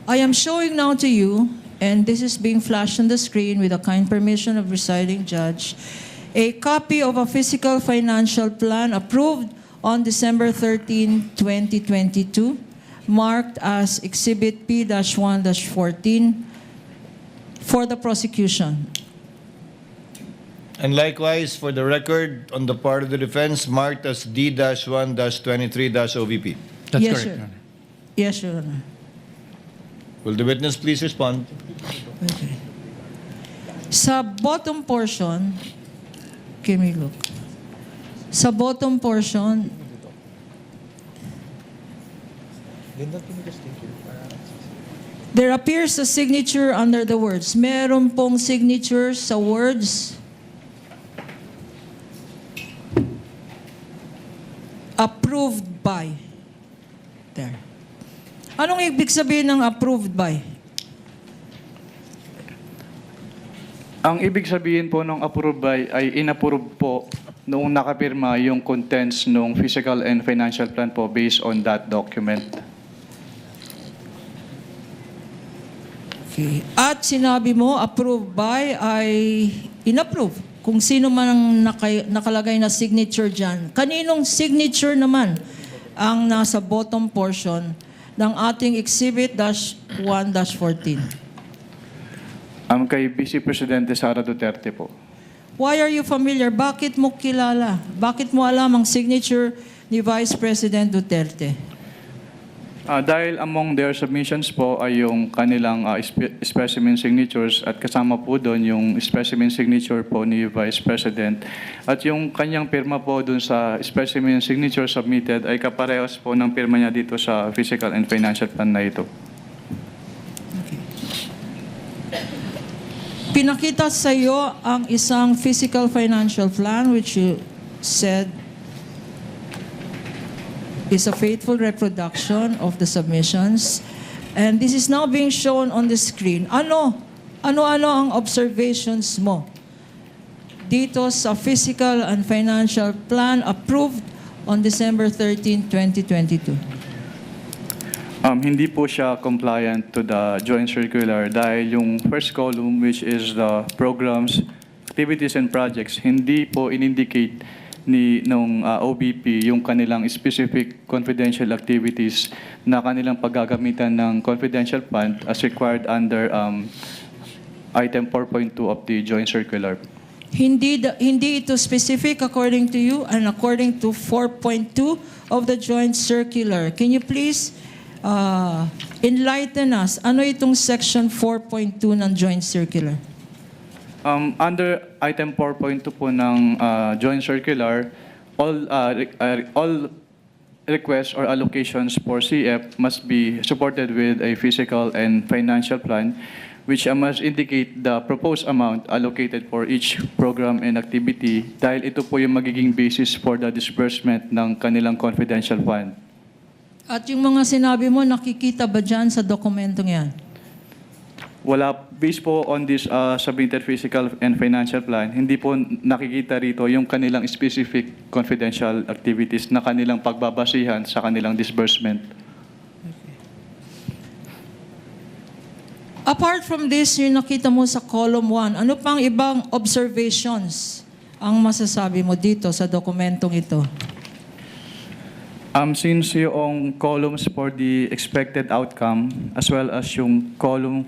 I am showing now to you, and this is being flashed on the screen with the kind permission of presiding judge, a copy of a fiscal financial plan approved on December 13, 2022, marked as Exhibit P-1-14 for the prosecution. And likewise, for the record, on the part of the defense, marked as D-1-23-OVP. That's Yes, correct, sir. Your Honor. Yes, Your Honor. Will the witness please respond? Okay. Sa bottom portion, give me a look. Sa bottom portion, There appears a signature under the words. Meron pong signature sa words. Approved by. There. Anong ibig sabihin ng approved by? Ang ibig sabihin po ng approve by ay inapprove po noong nakapirma yung contents ng physical and financial plan po based on that document. Okay. At sinabi mo, approved by ay inapprove. Kung sino man ang nakalagay na signature dyan. Kaninong signature naman ang nasa bottom portion ng ating Exhibit -1-14? Kay Vice President Sara Duterte po. Why are you familiar? Bakit mo kilala? Bakit mo alam ang signature ni Vice President Duterte? Dahil among their submissions po ay yung kanilang specimen signatures at kasama po doon yung specimen signature po ni Vice President. At yung kanyang pirma po doon sa specimen signature submitted ay kaparehas po ng pirma niya dito sa physical and financial plan na ito. Pinakita sa iyo ang isang physical financial plan which you said is a faithful reproduction of the submissions. And this is now being shown on the screen. Ano ang observations mo dito sa physical and financial plan approved on December 13, 2022? Hindi po siya compliant to the joint circular dahil yung first column, which is the programs, activities, and projects, hindi po in-indicate nung OBP yung kanilang specific confidential activities na kanilang paggagamitan ng confidential fund as required under item 4.2 of the joint circular. Hindi ito specific according to you and according to 4.2 of the joint circular. Can you please enlighten us? Ano itong section 4.2 ng joint circular? Under item 4.2 po ng joint circular, all requests or allocations for CF must be supported with a physical and financial plan which must indicate the proposed amount allocated for each program and activity dahil ito po yung magiging basis for the disbursement ng kanilang confidential fund. At yung mga sinabi mo, nakikita ba dyan sa dokumentong yan? Wala, based po on this submitted physical and financial plan, hindi po nakikita rito yung kanilang specific confidential activities na kanilang pagbabasihan sa kanilang disbursement. Apart from this, yung nakita mo sa column 1, ano pang ibang observations ang masasabi mo dito sa dokumentong ito? Since yung columns for the expected outcome as well as yung column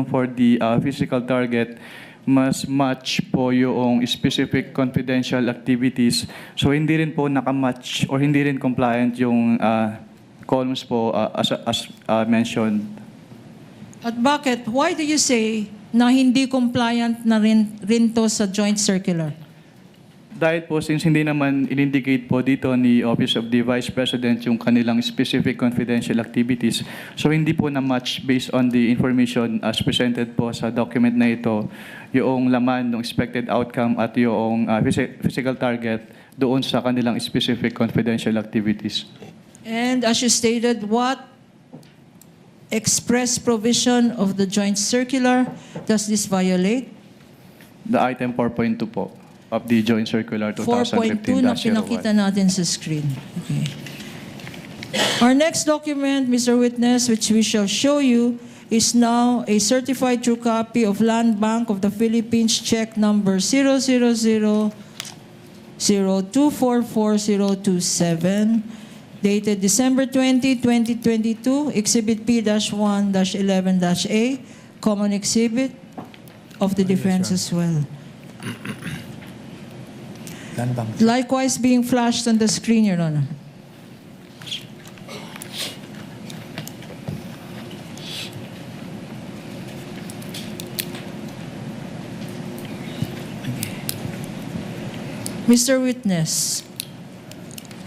for the physical target mas match po yung specific confidential activities. So hindi rin po nakamatch or hindi rin compliant yung columns po as mentioned. At bakit? Why do you say na hindi compliant na rin to sa joint circular? Dahil po since hindi naman in-indicate po dito ni Office of the Vice President yung kanilang specific confidential activities, so hindi po na-match based on the information as presented po sa document na ito, yung laman ng expected outcome at yung physical target doon sa kanilang specific confidential activities. And as you stated, what express provision of the joint circular does this violate? The item 4.2 po of the joint circular 4.2 na 2015-01. pinakita natin sa screen. Okay. Our next document, Mr. Witness, which we shall show you, is now a certified true copy of Land Bank of the Philippines check number 00002444027, dated December 20, 2022, Exhibit P-1-11-A, common exhibit of the defense as well. Likewise being flashed on the screen, Your Honor. Mr. Witness,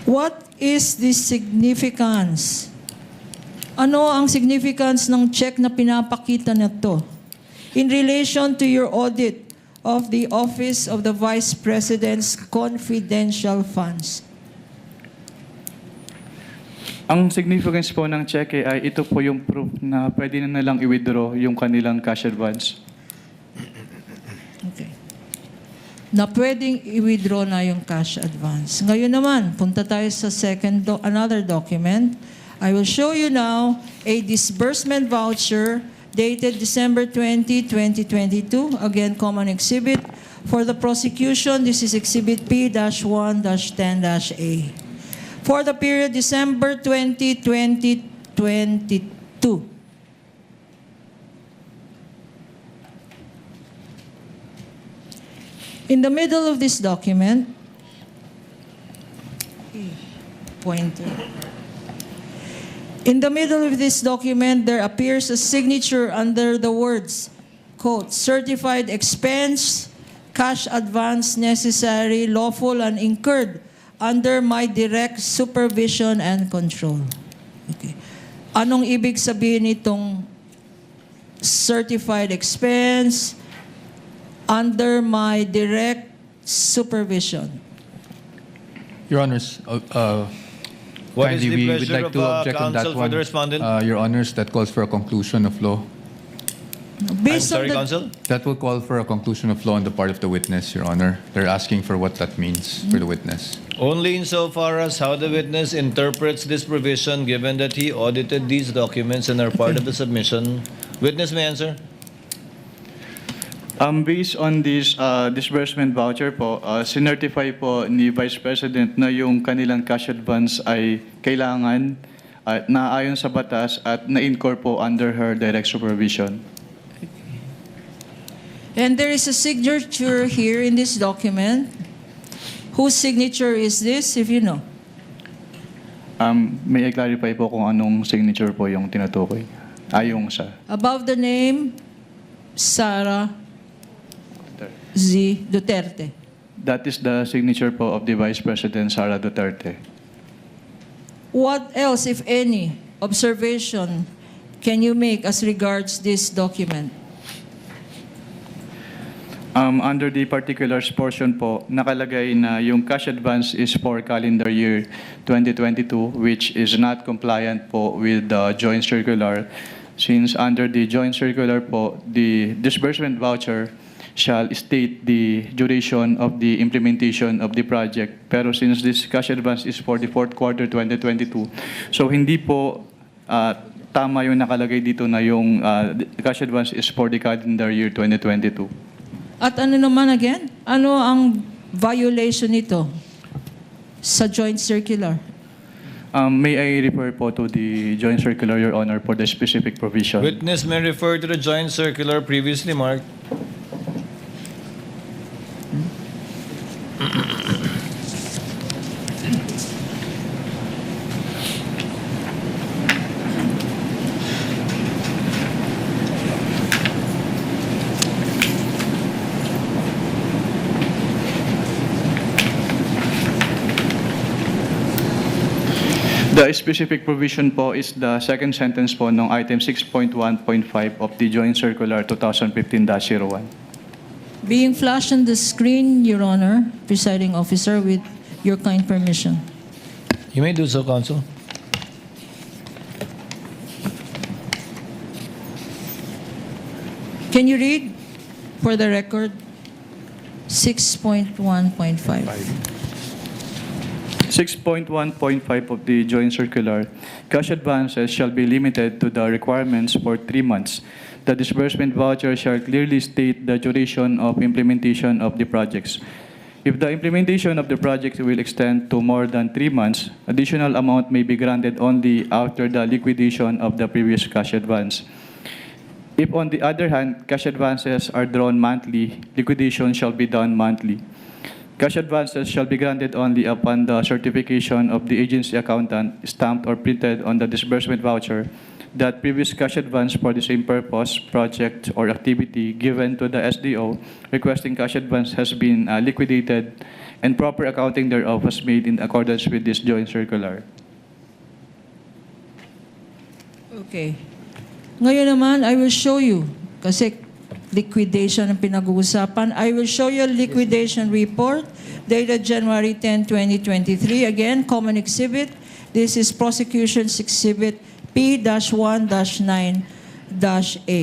what is the significance Ano ang significance ng check na pinapakita na to in relation to your audit of the Office of the Vice President's confidential funds? Ang significance po ng cheque ay ito po yung proof na pwede na nilang i-withdraw yung kanilang cash advance. Okay. Na pwedeng i-withdraw na yung cash advance. Ngayon naman, punta tayo sa another document. I will show you now a disbursement voucher dated December 20, 2022. Again, common exhibit. For the prosecution, this is Exhibit P-1-10-A. For the period December 20, 2022. In the middle of this document, pointer. In the middle of this document, there appears a signature under the words, quote, certified expense, cash advance necessary, lawful, and incurred under my direct supervision and control. Okay. Anong ibig sabihin nitong certified expense under my direct supervision? Your Honors, What is kindly, the we would pleasure like of to object on that counsel for one. the respondent? Your Honors, that calls for a conclusion of law. I'm Based sorry, on the, counsel? That will call for a conclusion of law on the part of the witness, Your Honor. They're asking for what that means for the witness. Only insofar as how the witness interprets this provision, given that he audited these documents and are part of the submission. Witness may answer. Based on this disbursement voucher po, sinertify po ni Vice President na yung kanilang cash advance ay kailangan at naayon sa batas at na-incur po under her direct supervision. and there is a signature here in this document. Whose signature is this, if you know? May i-clarify po kung anong signature po yung tinutukoy. Ayong sa Above the name, Sara Z. Duterte. That is the signature po of the Vice President Sara Duterte. What else, if any, observation can you make as regards this document? Under the particulars portion po, nakalagay na yung cash advance is for calendar year 2022, which is not compliant po with the joint circular. Since under the joint circular po, the disbursement voucher shall state the duration of the implementation of the project. Pero since this cash advance is for the fourth quarter 2022, so hindi po tama yung nakalagay dito na yung cash advance is for the calendar year 2022. At ano naman again? Ano ang violation nito sa joint circular? May I refer po to the joint circular, Your Honor, for the specific provision. Witness may refer to the joint circular previously marked. The specific provision po is the second sentence po ng item 6.1.5 of the joint circular 2015-01. Being flashed on the screen, Your Honor, presiding officer, with your kind permission. You may do so, counsel. Can you read for the record 6.1.5? 6.1.5 of the joint circular, cash advances shall be limited to the requirements for 3 months. The disbursement voucher shall clearly state the duration of implementation of the projects. If the implementation of the project will extend to more than 3 months, additional amount may be granted only after the liquidation of the previous cash advance. If, on the other hand, cash advances are drawn monthly, liquidation shall be done monthly. Cash advances shall be granted only upon the certification of the agency accountant stamped or printed on the disbursement voucher that previous cash advance for the same purpose, project, or activity given to the SDO requesting cash advance has been liquidated and proper accounting thereof was made in accordance with this joint circular. Okay. Ngayon naman, I will show you. Kasi liquidation ang pinag-uusapan. I will show you a liquidation report dated January 10, 2023. Again, common exhibit. This is Prosecution's Exhibit P-1-9-A.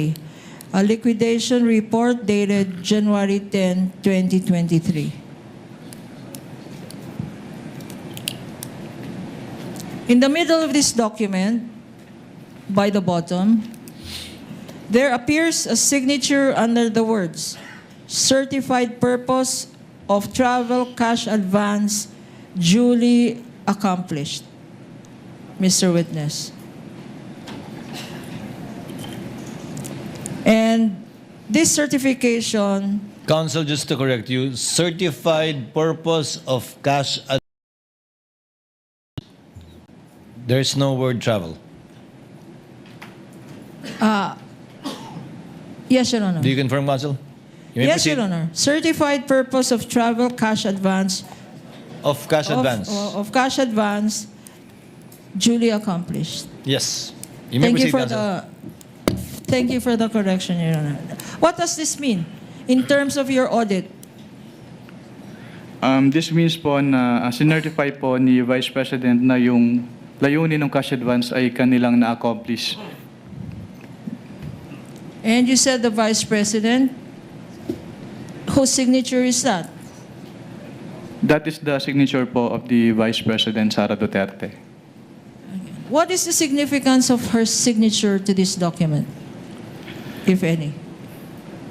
A liquidation report dated January 10, 2023. In the middle of this document, by the bottom, there appears a signature under the words, certified purpose of travel cash advance duly accomplished. Mr. Witness. And this certification, Counsel, just to correct you, certified purpose of cash. There's no word travel. yes, Your Honor. Do you confirm, Counsel? You may Yes, proceed. Your Honor. Certified purpose of travel cash advance Of cash advance. of cash advance duly accomplished. Yes. You may proceed, Counsel. Thank you for the correction, Your Honor. What does this mean in terms of your audit? This means po na sinertify po ni Vice President na yung layunin ng cash advance ay kanilang na-accomplish. And you said the Vice President, whose signature is that? That is the signature po of the Vice President Sara Duterte. What is the significance of her signature to this document, if any?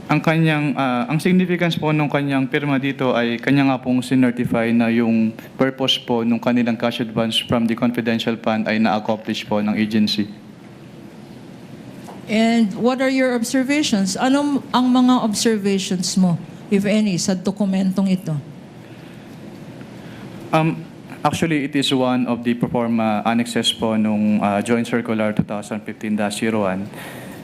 Ang significance po nung kanyang pirma dito ay kanya nga pong sinertify na yung purpose po nung kanilang cash advance from the confidential fund ay na-accomplish po ng agency. And what are your observations? Ano ang mga observations mo, if any, sa dokumentong ito? Actually, it is one of the proforma annexes po nung Joint Circular 2015-01.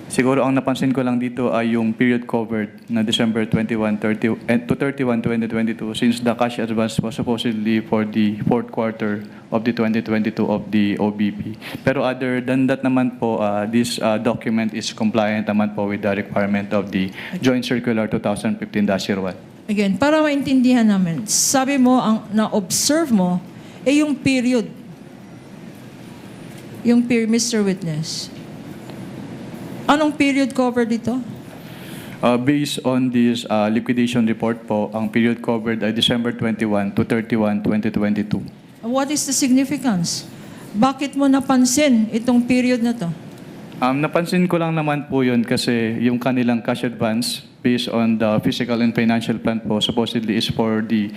Siguro ang napansin ko lang dito ay yung period covered na December 21 to 31, 2022 since the cash advance was supposedly for the fourth quarter of the 2022 of the OBP. Pero other than that naman po, this document is compliant naman po with the requirement of the Joint Circular 2015-01. Again, para maintindihan namin, sabi mo, ang na-observe mo, yung period. Yung period, Mr. Witness. Anong period covered dito? Based on this liquidation report po, ang period covered ay December 21 to 31, 2022. What is the significance? Bakit mo napansin itong period na to? Napansin ko lang naman po yun kasi yung kanilang cash advance based on the physical and financial plan po supposedly is for the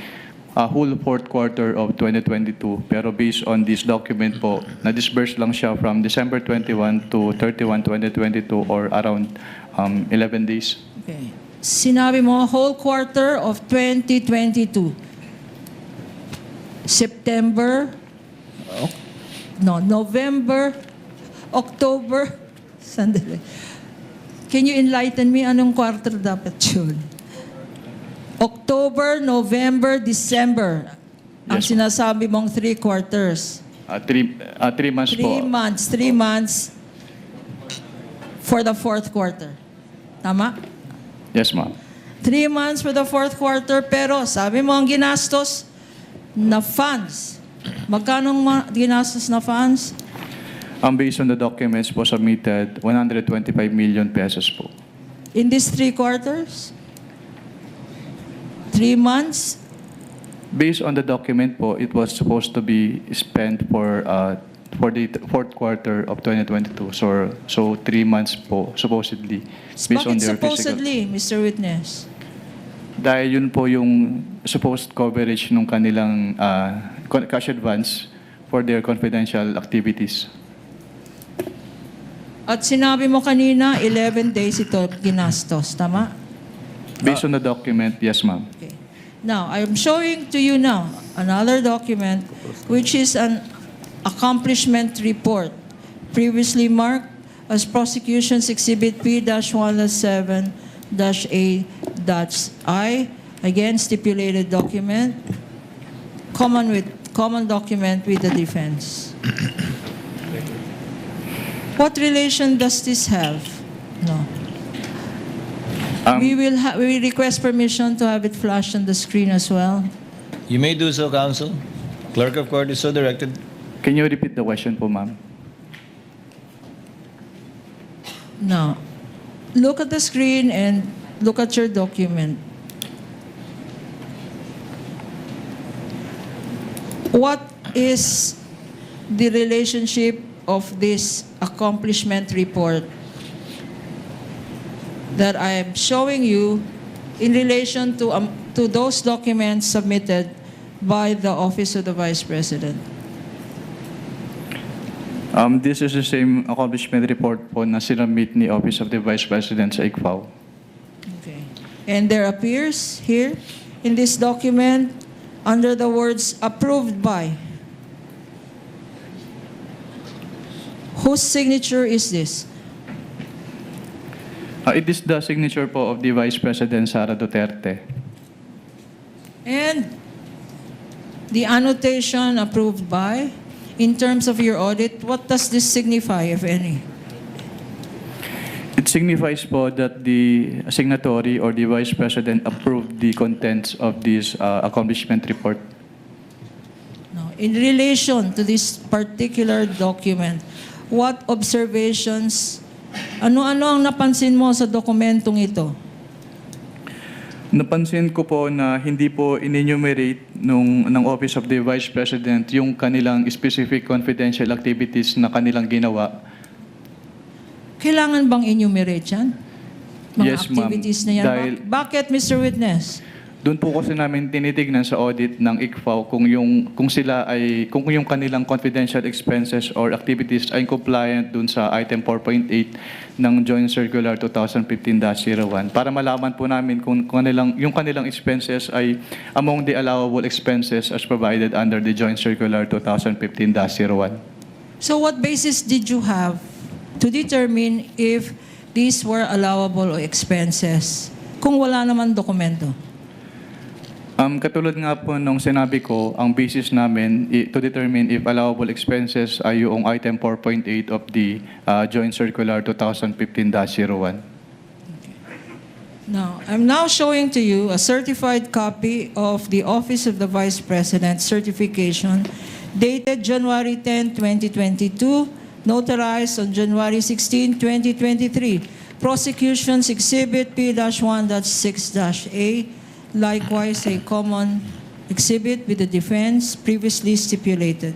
whole fourth quarter of 2022. Pero based on this document po, na-disburse lang siya from December 21 to 31, 2022 or around 11 days. Okay. Sinabi mo, whole quarter of 2022. September, November, October, sandali. Can you enlighten me anong quarter dapat yun? October, November, December. Ang Yes, sinasabi mong 3 quarters. 3 months po. 3 months for the fourth quarter. Tama? Yes, ma'am. 3 months for the fourth quarter, pero sabi mo ang ginastos na funds. Magkano ang ginastos na funds? Based on the documents po submitted, 125 million pesos po. In these 3 quarters? 3 months? Based on the document po, it was supposed to be spent for the fourth quarter of 2022. So 3 months po, supposedly. Based on Bakit their supposedly, Mr. Witness? Dahil yun po yung supposed coverage ng kanilang cash advance for their confidential activities. At sinabi mo kanina, 11 days ito ginastos. Tama? Based on the document, yes, ma'am. Okay. Now, I'm showing to you now another document which is an accomplishment report previously marked as Prosecution's Exhibit P-1-7-A-I. Again, stipulated document. Common document with the defense. What relation does this have? No. We will request permission to have it flashed on the screen as well. You may do so, counsel. Clerk of court is so directed. Can you repeat the question po, ma'am? Now, look at the screen and look at your document. What is the relationship of this accomplishment report that I am showing you in relation to those documents submitted by the Office of the Vice President? This is the same accomplishment report po na sinubmit ni Office of the Vice President sa ICFAO. Okay. And there appears here in this document under the words approved by. Whose signature is this? It is the signature po of the Vice President Sara Duterte. And the annotation approved by, in terms of your audit, what does this signify, if any? It signifies po that the signatory or the Vice President approved the contents of this accomplishment report. No. In relation to this particular document, what observations, ano-ano ang napansin mo sa dokumentong ito? Napansin ko po na hindi po in-enumerate ng Office of the Vice President yung kanilang specific confidential activities na kanilang ginawa. Kailangan bang enumerate yan? Mga Yes, ma'am. activities na yan? Dahil- Bakit, Mr. Witness? Doon po kasi namin tinitignan sa audit ng ICFAO kung yung kanilang confidential expenses or activities ay compliant doon sa item 4.8 ng Joint Circular 2015-01 para malaman po namin kung yung kanilang expenses ay among the allowable expenses as provided under the Joint Circular 2015-01. So what basis did you have to determine if these were allowable expenses kung wala naman dokumento? Katulad nga po nung sinabi ko, ang basis namin to determine if allowable expenses ay yung item 4.8 of the Joint Circular 2015-01. Now, I'm now showing to you a certified copy of the Office of the Vice President certification dated January 10, 2022, notarized on January 16, 2023. Prosecution's Exhibit P-1.6-A, likewise a common exhibit with the defense previously stipulated,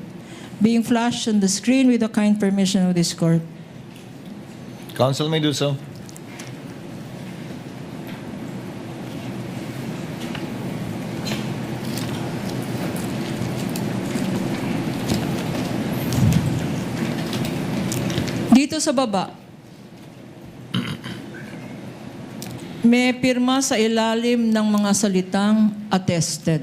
being flashed on the screen with the kind permission of this court. Counsel may do so. Dito sa baba, may pirma sa ilalim ng mga salitang attested.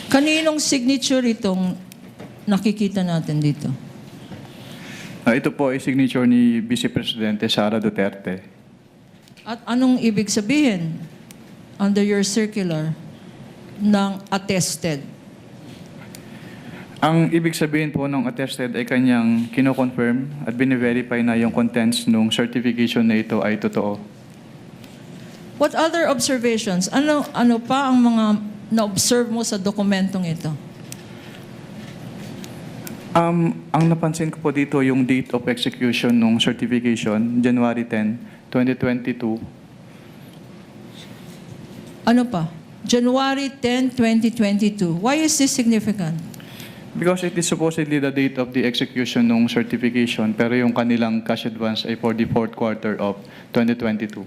Kaninong signature itong nakikita natin dito? Ito po ay signature ni Vice President Sara Duterte. At anong ibig sabihin under your circular ng attested? Ang ibig sabihin po ng attested ay kanyang kino-confirm at bine-verify na yung contents ng certification na ito ay totoo. What other observations? Ano pa ang mga na-observe mo sa dokumentong ito? Ang napansin ko po dito yung date of execution ng certification, January 10, 2022. Ano pa? January 10, 2022. Why is this significant? Because it is supposedly the date of the execution ng certification, pero yung kanilang cash advance ay for the fourth quarter of 2022.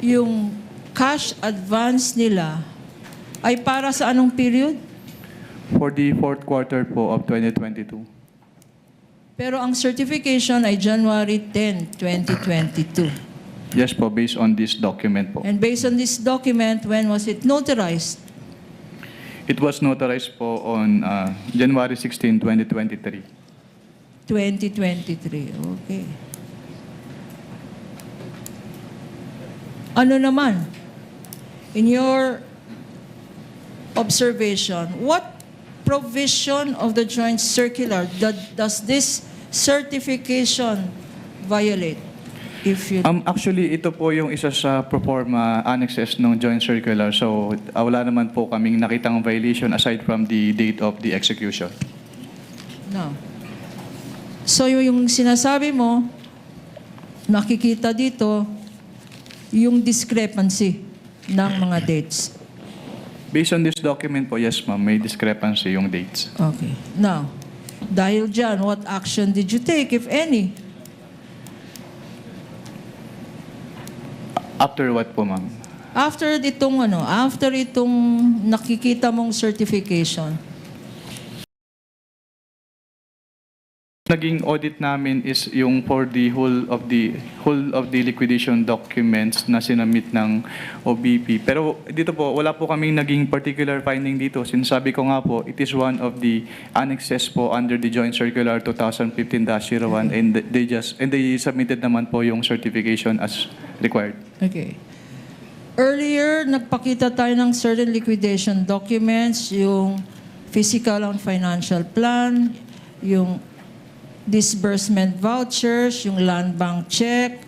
Yung cash advance nila ay para sa anong period? For the fourth quarter po of 2022. Pero ang certification ay January 10, 2022. Yes po, based on this document po. And based on this document, when was it notarized? It was notarized po on January 16, 2023. 2023. Okay. Ano naman? In your observation, what provision of the joint circular, does this certification violate? If you Actually, ito po yung isa sa proforma annexes ng joint circular. So, wala naman po kaming nakitang violation aside from the date of the execution. No. So yung sinasabi mo, nakikita dito, yung discrepancy ng mga dates. Based on this document po, yes ma'am, may discrepancy yung dates. Okay. Now, dahil dyan, what action did you take, if any? After what po ma'am? After itong nakikita mong certification. Naging audit namin is yung for the whole of the liquidation documents na sinamit ng OBP. Pero dito po, wala po kaming naging particular finding dito. Sinasabi ko nga po, it is one of the annexes po under the Joint Circular 2015-01 and they submitted naman po yung certification as required. Okay. Earlier, nagpakita tayo ng certain liquidation documents, yung physical and financial plan, yung disbursement vouchers, yung land bank check,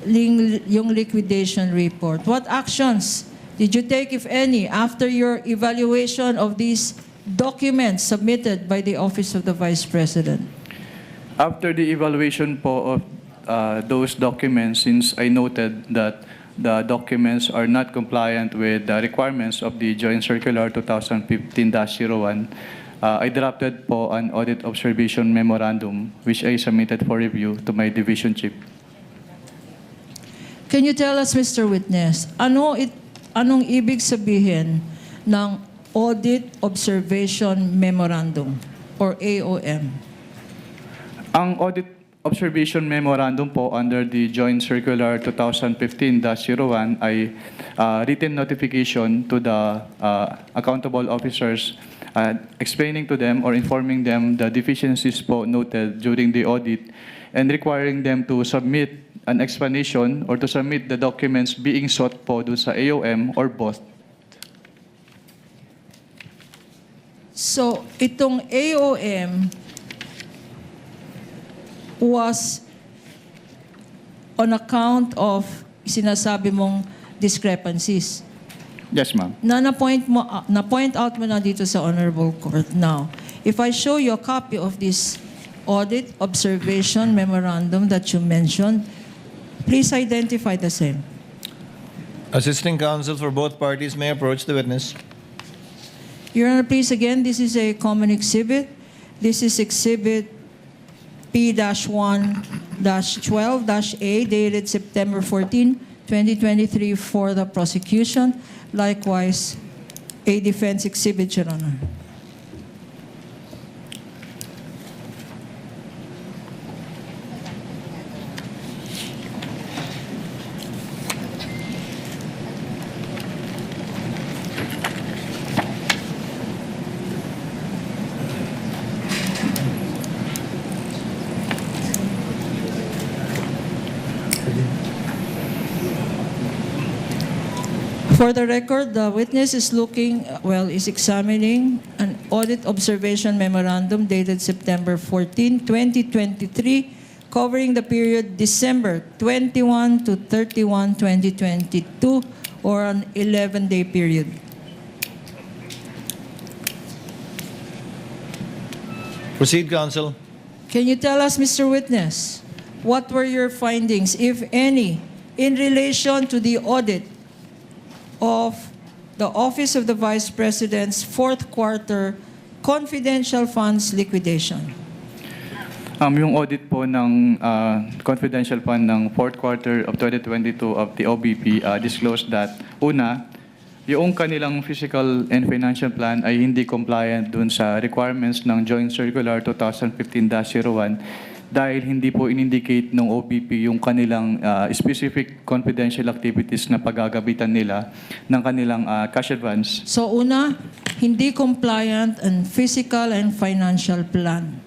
yung liquidation report. What actions did you take, if any, after your evaluation of these documents submitted by the Office of the Vice President? After the evaluation po of those documents, since I noted that the documents are not compliant with the requirements of the Joint Circular 2015-01, I drafted po an audit observation memorandum which I submitted for review to my division chief. Can you tell us, Mr. Witness, anong ibig sabihin ng Audit Observation Memorandum or AOM? Ang audit observation memorandum po under the Joint Circular 2015-01 ay written notification to the accountable officers explaining to them or informing them the deficiencies po noted during the audit and requiring them to submit an explanation or to submit the documents being sought po dun sa AOM or both. So, itong AOM was on account of sinasabi mong discrepancies. Yes, ma'am. Na-point out mo na dito sa Honorable Court. Now, if I show you a copy of this audit observation memorandum that you mentioned, please identify the same. Assisting counsel for both parties may approach the witness. Your Honor, please again, this is a common exhibit. This is exhibit P-1-12-A dated September 14, 2023 for the prosecution. Likewise, a defense exhibit, Your Honor. For the record, the witness is examining an audit observation memorandum dated September 14, 2023, covering the period December 21 to 31, 2022, or an 11-day period. Proceed, counsel. Can you tell us, Mr. Witness, what were your findings, if any, in relation to the audit of the Office of the Vice President's fourth quarter confidential funds liquidation? Yung audit po ng confidential fund ng fourth quarter of 2022 of the OBP disclosed that, una, yung kanilang physical and financial plan ay hindi compliant dun sa requirements ng Joint Circular 2015-01 dahil hindi po in-indicate ng OBP yung kanilang specific confidential activities na paggagabitan nila ng kanilang cash advance. So una, hindi compliant ang physical and financial plan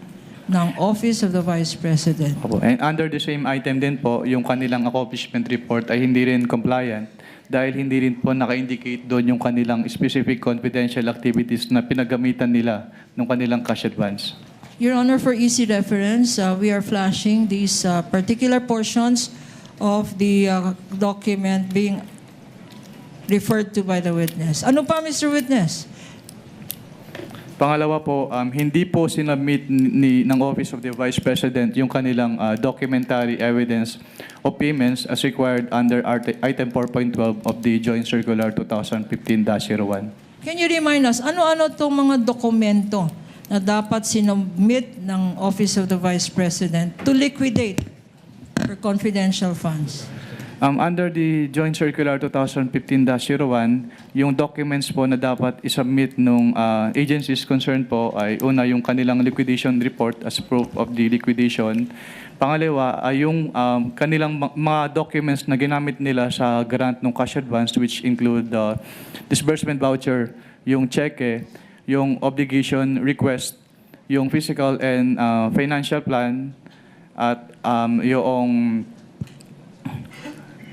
ng Office of the Vice President. And under the same item din po, yung kanilang accomplishment report ay hindi rin compliant dahil hindi rin po naka-indicate doon yung kanilang specific confidential activities na pinagamitan nila ng kanilang cash advance. Your Honor, for easy reference, we are flashing these particular portions of the document being referred to by the witness. Ano pa, Mr. Witness? Pangalawa po, hindi po sinubmit ng Office of the Vice President yung kanilang documentary evidence of payments as required under Item 4.12 of the Joint Circular 2015-01. Can you remind us, ano-ano itong mga dokumento na dapat sinubmit ng Office of the Vice President to liquidate for confidential funds? Under the Joint Circular 2015-01, yung documents po na dapat isubmit ng agencies concerned po ay una yung kanilang liquidation report as proof of the liquidation. Pangalawa ay yung kanilang mga documents na ginamit nila sa grant ng cash advance, which include disbursement voucher, yung cheque, yung obligation request, yung physical and financial plan, at yung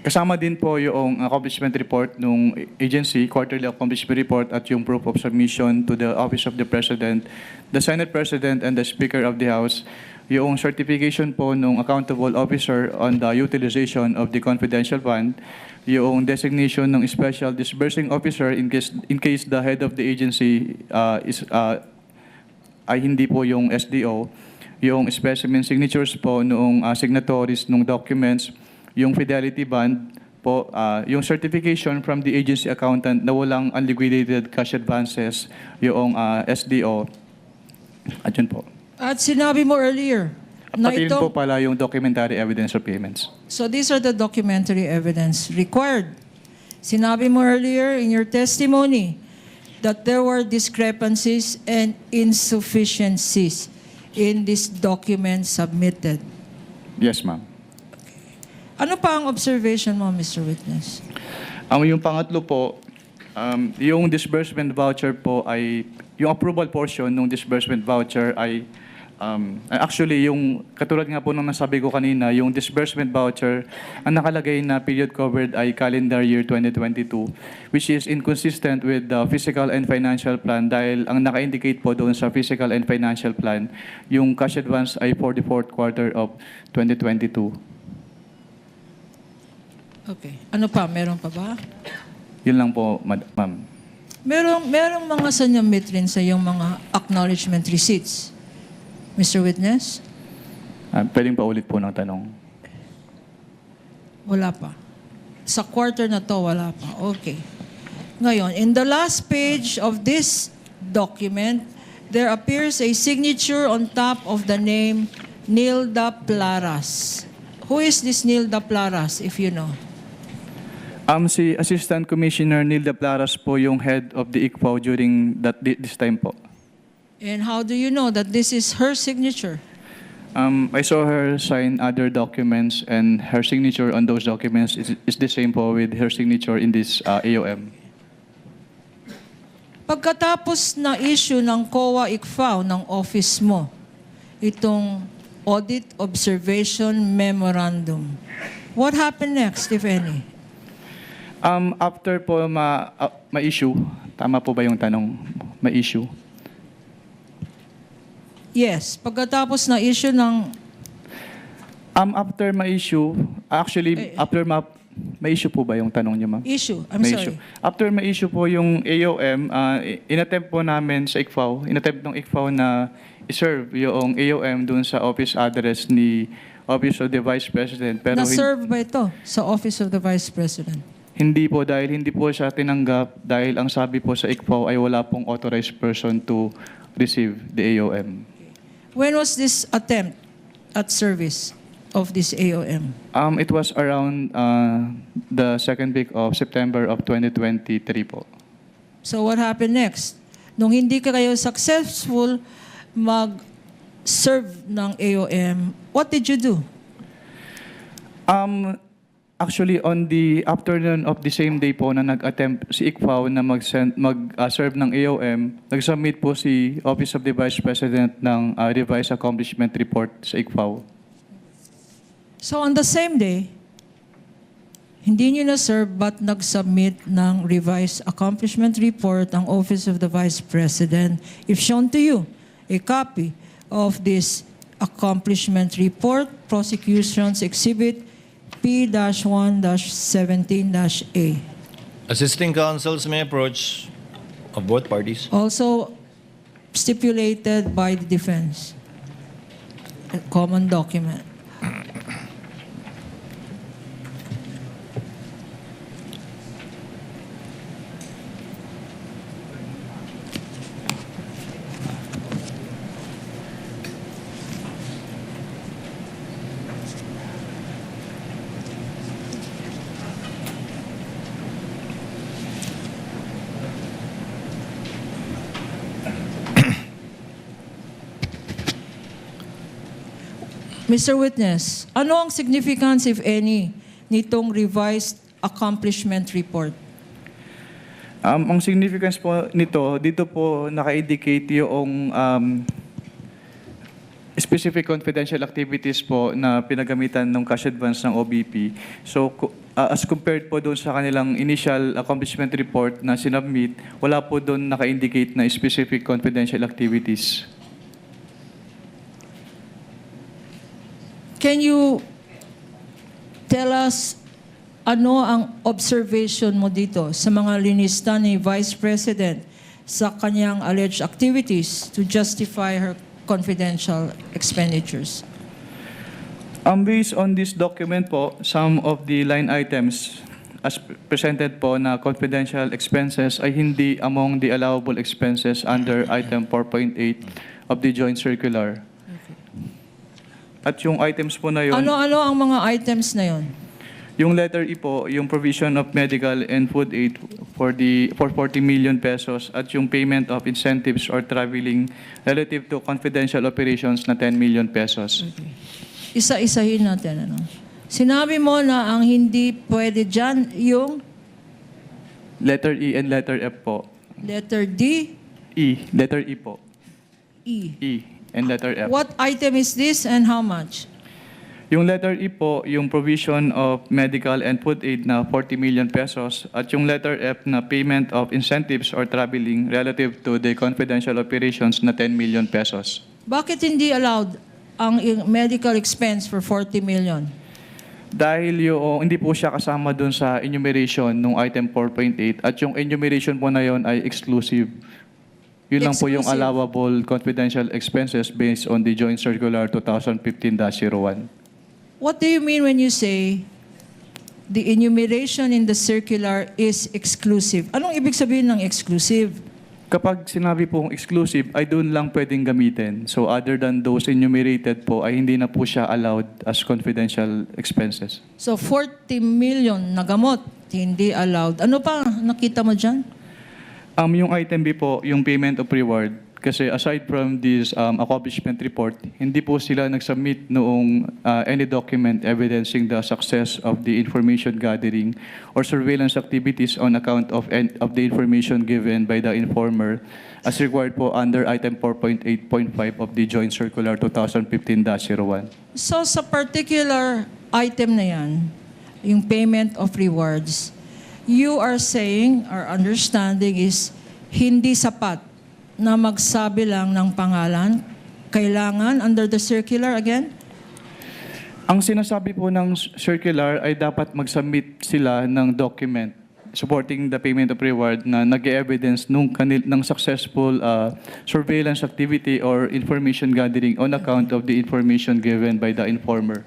kasama din po yung accomplishment report ng agency, quarterly accomplishment report, at yung proof of submission to the Office of the President, the Senate President, and the Speaker of the House, yung certification po ng accountable officer on the utilization of the confidential fund, yung designation ng special disbursing officer in case the head of the agency ay hindi po yung SDO, yung specimen signatures po noong signatories ng documents, yung fidelity bond po, yung certification from the agency accountant na walang unliquidated cash advances, yung SDO. At yun po. At sinabi mo earlier na Pati rin ito, po pala yung documentary evidence of payments. so these are the documentary evidence required. Sinabi mo earlier in your testimony that there were discrepancies and insufficiencies in this document submitted. Yes, ma'am. Ano pa ang observation mo, Mr. Witness? Yung pangatlo po, yung disbursement voucher po ay, yung approval portion ng disbursement voucher ay, actually, yung katulad nga po nung nasabi ko kanina, yung disbursement voucher, ang nakalagay na period covered ay calendar year 2022, which is inconsistent with the physical and financial plan dahil ang naka-indicate po doon sa physical and financial plan, yung cash advance ay for the fourth quarter of 2022. Okay. Ano pa? Meron pa ba? Yun lang po, ma'am. Merong mga sanyamit rin sa yung mga acknowledgement receipts. Mr. Witness? Pwedeng pa ulit po ng tanong. Wala pa. Sa quarter na to, wala pa. Okay. Ngayon, in the last page of this document, there appears a signature on top of the name Nilda Plaras. Who is this Nilda Plaras, if you know? Si Assistant Commissioner Nilda Plaras po yung head of the ICFO during this time po. And how do you know that this is her signature? I saw her sign other documents and her signature on those documents is the same po with her signature in this AOM. Pagkatapos na issue ng COA ICFAO ng office mo, itong Audit Observation Memorandum, what happened next, if any? After po ma-issue, tama po ba yung tanong? Ma-issue? Yes, pagkatapos na issue ng... After ma-issue, actually, after ma-issue po ba yung tanong niyo, ma'am? Issue, I'm May sorry. issue. After ma-issue po yung AOM, inattempt po namin sa ICFAO, inattempt ng ICFAO na iserve yung AOM dun sa office address ni Office of the Vice President. Pero Na-serve ba ito sa Office of the Vice President? hindi po, dahil hindi po siya tinanggap dahil ang sabi po sa ICFAO ay wala pong authorized person to receive the AOM. When was this attempt at service of this AOM? It was around the second week of September of 2023 po. So what happened next? Nung hindi ka kayo successful mag-serve ng AOM, what did you do? Actually, on the afternoon of the same day po na nag-attempt si ICFAO na mag-serve ng AOM, nag-submit po si Office of the Vice President ng revised accomplishment report sa ICFAO. So on the same day, Hindi nyo na-serve but nag-submit ng revised accomplishment report ang Office of the Vice President. If shown to you a copy of this accomplishment report, Prosecution's Exhibit P-1-17-A. Assisting counsels may approach of both parties. Also stipulated by the defense. A common document. Mr. Witness, ano ang significance, if any, nitong revised accomplishment report? Ang significance po nito, dito po naka-indicate yung specific confidential activities po na pinagamitan ng cash advance ng OBP. So, as compared po doon sa kanilang initial accomplishment report na sinubmit, wala po doon naka-indicate na specific confidential activities. Can you tell us ano ang observation mo dito sa mga linista ni Vice President sa kanyang alleged activities to justify her confidential expenditures? Based on this document po, some of the line items as presented po na confidential expenses ay hindi among the allowable expenses under item 4.8 of the joint circular. At yung items po na yun, Ano-ano ang mga items na yon? yung letter E po, yung provision of medical and food aid for 40 million pesos at yung payment of incentives or traveling relative to confidential operations na 10 million pesos. Isa-isahin natin. Ano? Sinabi mo na ang hindi pwede dyan yung Letter E and letter F po. letter D, Letter E po. E. E and letter F. What item is this and how much? Yung letter E po, yung provision of medical and food aid na 40 million pesos at yung letter F na payment of incentives or traveling relative to the confidential operations na 10 million pesos. Bakit hindi allowed ang medical expense for 40 million? Dahil yung hindi po siya kasama dun sa enumeration nung item 4.8 at yung enumeration po na yon ay exclusive. Yun lang po yung Exclusive. allowable confidential expenses based on the Joint Circular 2015-01. What do you mean when you say the enumeration in the circular is exclusive? Anong ibig sabihin ng exclusive? Kapag sinabi pong exclusive, ay doon lang pwedeng gamitin. So other than those enumerated po, ay hindi na po siya allowed as confidential expenses. So 40 million na gamot, hindi allowed. Ano pa nakita mo dyan? Yung item B po, yung payment of reward. Kasi aside from this accomplishment report, hindi po sila nag-submit noong any document evidencing the success of the information gathering or surveillance activities on account of the information given by the informer as required po under item 4.8.5 of the Joint Circular 2015-01. So sa particular item na yan, yung payment of rewards, you are saying, our understanding is, hindi sapat na magsabi lang ng pangalan. Kailangan, under the circular again? Ang sinasabi po ng circular ay dapat mag-submit sila ng document supporting the payment of reward na nag-evidence ng successful surveillance activity or information gathering on account of the information given by the informer.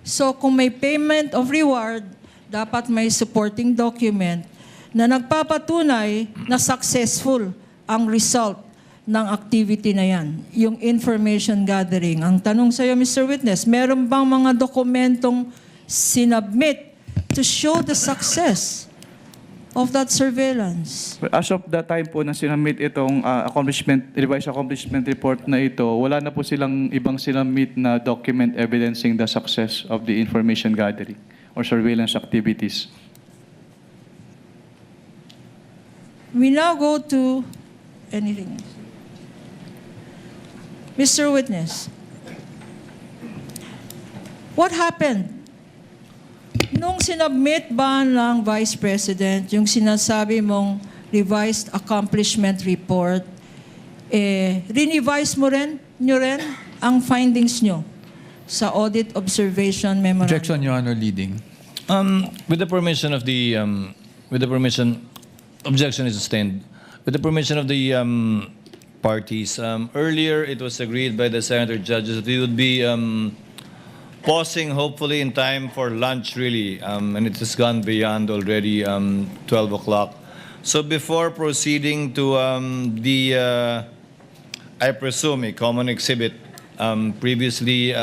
So kung may payment of reward, dapat may supporting document na nagpapatunay na successful ang result ng activity na yan, yung information gathering. Ang tanong sa iyo, Mr. Witness, meron bang mga dokumentong sinubmit to show the success of that surveillance? As of the time po na sinamit itong revised accomplishment report na ito, wala na po silang ibang sinamit na document evidencing the success of the information gathering or surveillance activities. We now go to anything else. Mr. Witness, what happened Nung sinubmit ba ng Vice President yung sinasabi mong revised accomplishment report, rinevise nyo rin ang findings nyo sa audit observation memorandum? Objection, Your Honor, leading. With the permission of the, objection is sustained. With the permission of the parties, earlier it was agreed by the senator judges that we would be pausing hopefully in time for lunch really, and it has gone beyond already 12 o'clock. So before proceeding to I presume, a common exhibit previously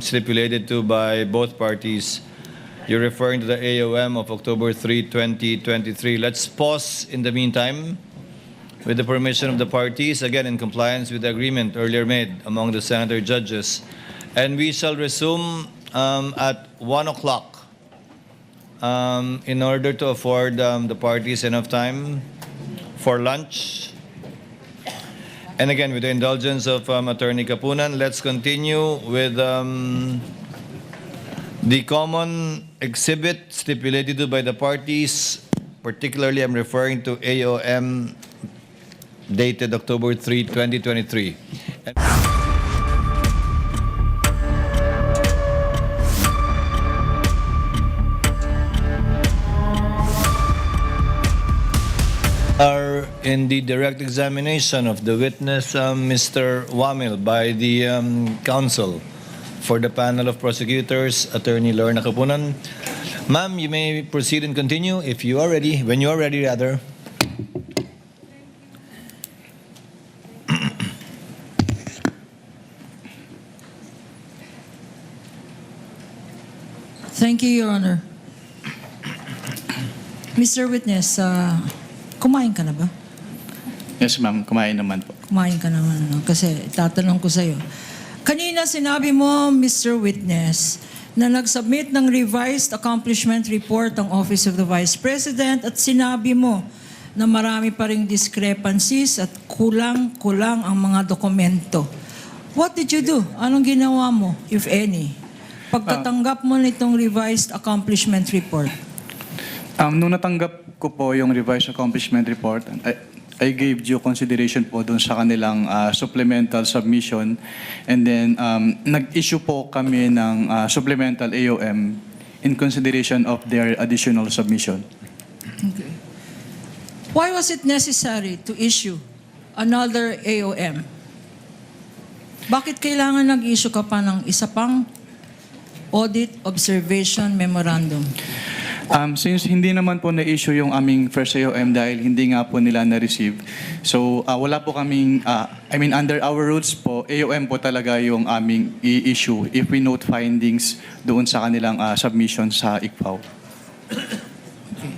stipulated to by both parties, you're referring to the AOM of October 3, 2023. Let's pause in the meantime with the permission of the parties, again in compliance with the agreement earlier made among the senator judges. And we shall resume at 1 o'clock in order to afford the parties enough time for lunch. And again, with the indulgence of Attorney Kapunan, let's continue with the common exhibit stipulated to by the parties. Particularly, I'm referring to AOM dated October 3, 2023. Are in the direct examination of the witness, Mr. Wamil, by the counsel for the panel of prosecutors, Attorney Lorna Kapunan. Ma'am, you may proceed and continue if you are ready, when you are ready rather. Thank you, Your Honor. Mr. Witness, kumain ka na ba? Yes, ma'am. Kumain naman po. Kumain ka naman, no? Kasi tatanong ko sa'yo. Kanina sinabi mo, Mr. Witness, na nag-submit ng revised accomplishment report ang Office of the Vice President at sinabi mo na marami pa ring discrepancies at kulang-kulang ang mga dokumento. What did you do? Anong ginawa mo, if any, pagkatanggap mo nitong revised accomplishment report? Nung natanggap ko po yung revised accomplishment report, I gave due consideration po doon sa kanilang supplemental submission, and then nag-issue po kami ng supplemental AOM in consideration of their additional submission. Okay. Why was it necessary to issue another AOM? Bakit kailangan nag-issue ka pa ng isa pang audit observation memorandum? Since hindi naman po na-issue yung aming first AOM dahil hindi nga po nila na-receive, so wala po kaming, under our rules po, AOM po talaga yung aming i-issue if we note findings doon sa kanilang submission sa ICFAO. Okay.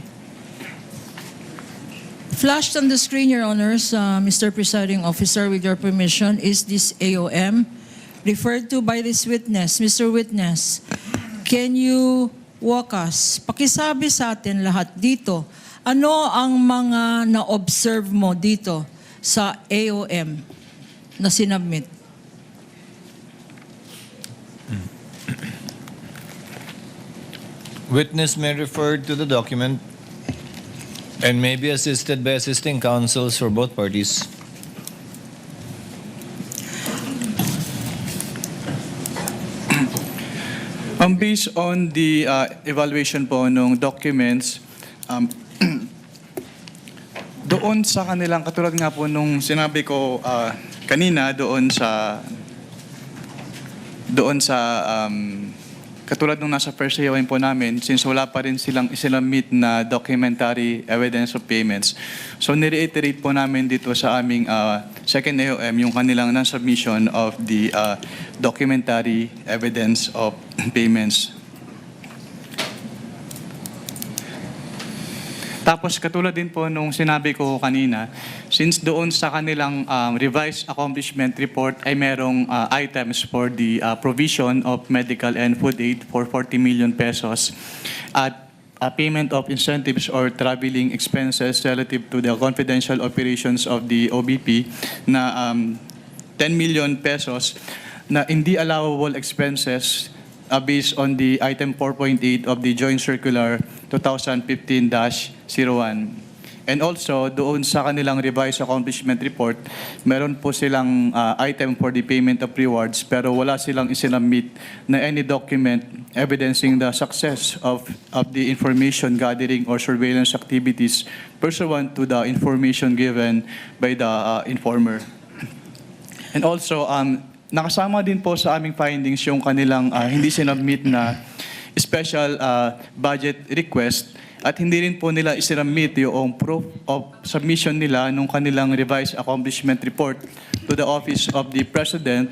Flashed on the screen, Your Honors, Mr. Presiding Officer, with your permission, is this AOM referred to by this witness. Mr. Witness, can you walk us, pakisabi sa atin lahat dito, ano ang mga na-observe mo dito sa AOM na sinubmit? Witness may refer to the document and may be assisted by assisting counsels for both parties. Based on the evaluation po ng documents, doon sa kanilang, katulad nga po nung sinabi ko kanina, doon sa katulad nung nasa first AOM po namin, since wala pa rin silang isinamit na documentary evidence of payments, so nireiterate po namin dito sa aming second AOM yung kanilang non-submission of the documentary evidence of payments. Tapos katulad din po nung sinabi ko kanina, since doon sa kanilang revised accomplishment report ay merong items for the provision of medical and food aid for 40 million pesos at payment of incentives or traveling expenses relative to the confidential operations of the OBP na 10 million pesos na hindi allowable expenses based on the item 4.8 of the Joint Circular 2015-01. And also, doon sa kanilang revised accomplishment report, meron po silang item for the payment of rewards, pero wala silang isinamit na any document evidencing the success of the information gathering or surveillance activities pursuant to the information given by the informer. And also, nakasama din po sa aming findings yung kanilang hindi sinabmit na special budget request at hindi rin po nila isinabmit yung proof of submission nila nung kanilang revised accomplishment report to the Office of the President,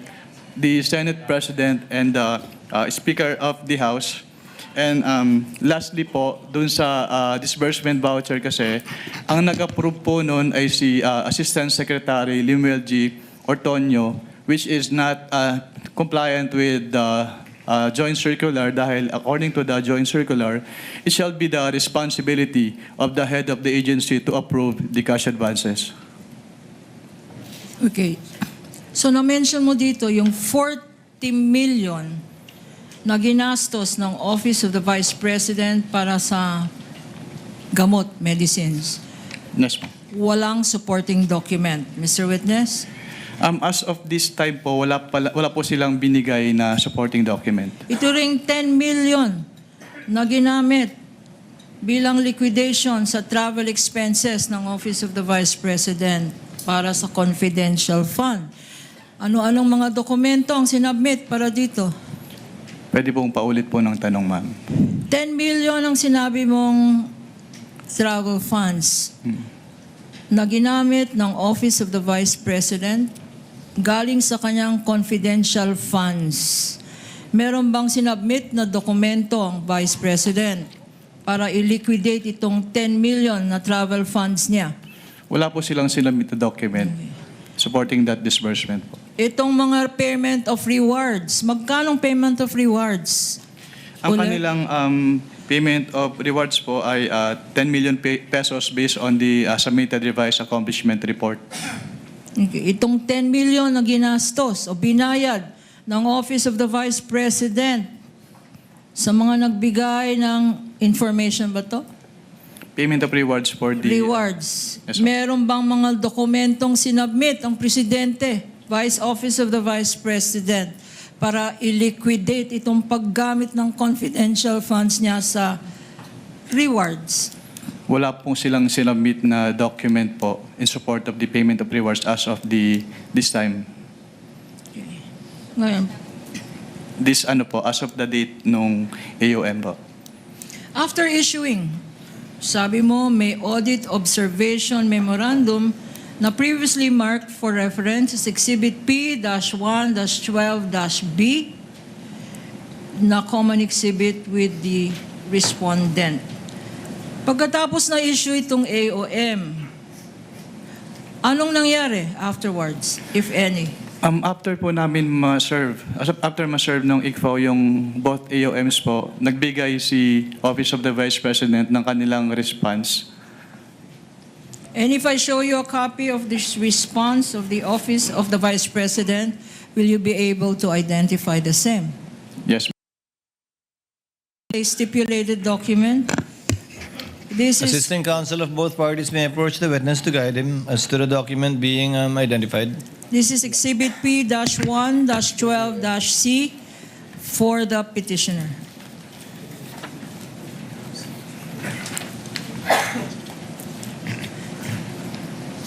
the Senate President, and the Speaker of the House. And lastly po, dun sa disbursement voucher kasi, ang nag-approve po nun ay si Assistant Secretary Limuel G. Ortonio, which is not compliant with the Joint Circular dahil according to the Joint Circular, it shall be the responsibility of the head of the agency to approve the cash advances. Okay. So na-mention mo dito yung 40 million na ginastos ng Office of the Vice President para sa gamot, medicines. Yes, ma'am. Walang supporting document. Mr. Witness? As of this time po, wala po silang binigay na supporting document. Ito ring 10 million na ginamit bilang liquidation sa travel expenses ng Office of the Vice President para sa confidential fund. Ano-anong mga dokumento ang sinabmit para dito? Pwede pong paulit po ng tanong, ma'am. 10 million ang sinabi mong travel funds na ginamit ng Office of the Vice President galing sa kanyang confidential funds. Meron bang sinabmit na dokumento ang Vice President para i-liquidate itong 10 million na travel funds niya? Wala po silang sinabmit na document supporting that disbursement po. Itong mga payment of rewards, magkanong payment of rewards? Ang Ulit? kanilang payment of rewards po ay 10 million pesos based on the submitted revised accomplishment report. Okay. Itong 10 million na ginastos o binayad ng Office of the Vice President sa mga nagbigay ng information ba to? Payment of rewards for the... Rewards. Yes, ma'am. Meron bang mga dokumentong sinabmit ang Presidente, Vice Office of the Vice President, para i-liquidate itong paggamit ng confidential funds niya sa rewards? Wala pong silang sinabmit na document po in support of the payment of rewards as of this time. Ngayon, As of the date nung AOM po. after issuing, sabi mo may audit observation memorandum na previously marked for reference as Exhibit P-1-12-B na common exhibit with the respondent. Pagkatapos na issue itong AOM, anong nangyari afterwards, if any? After po namin after ma-serve ng ICFO yung both AOMs po, nagbigay si Office of the Vice President ng kanilang response. And if I show you a copy of this response of the Office of the Vice President, will you be able to identify the same? Yes. A stipulated document? This is Assistant counsel of both parties may approach the witness to guide him as to the document being identified. this is Exhibit P-1-12-C for the petitioner.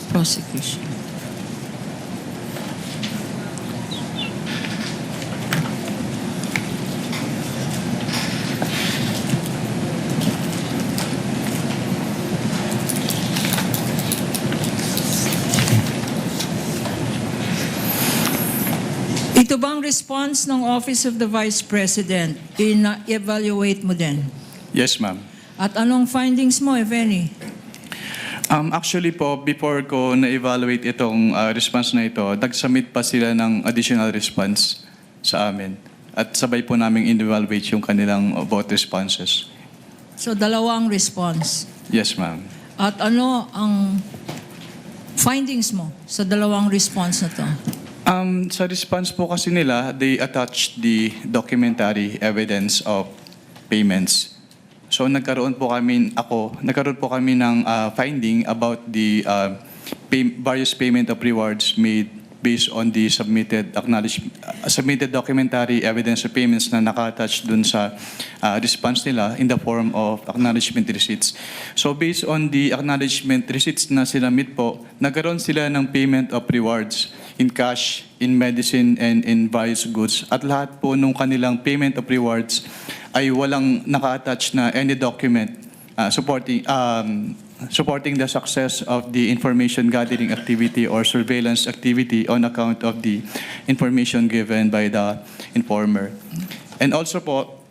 Prosecution. Ito bang response ng Office of the Vice President? In-evaluate mo din? Yes, ma'am. At anong findings mo, if any? Actually po, before ko na-evaluate itong response na ito, nag-submit pa sila ng additional response sa amin. At sabay po namin in-evaluate yung kanilang both responses. So, dalawang response. Yes, ma'am. At ano ang findings mo sa dalawang response na to? Sa response po kasi nila, they attached the documentary evidence of payments. So nagkaroon po kami ng finding about the various payment of rewards made based on the submitted documentary evidence of payments na naka-attach dun sa response nila in the form of acknowledgment receipts. So based on the acknowledgement receipts na sinamit po, nagkaroon sila ng payment of rewards in cash, in medicine, and in various goods. At lahat po nung kanilang payment of rewards ay walang naka-attach na any document supporting the success of the information gathering activity or surveillance activity on account of the information given by the informer. And also po,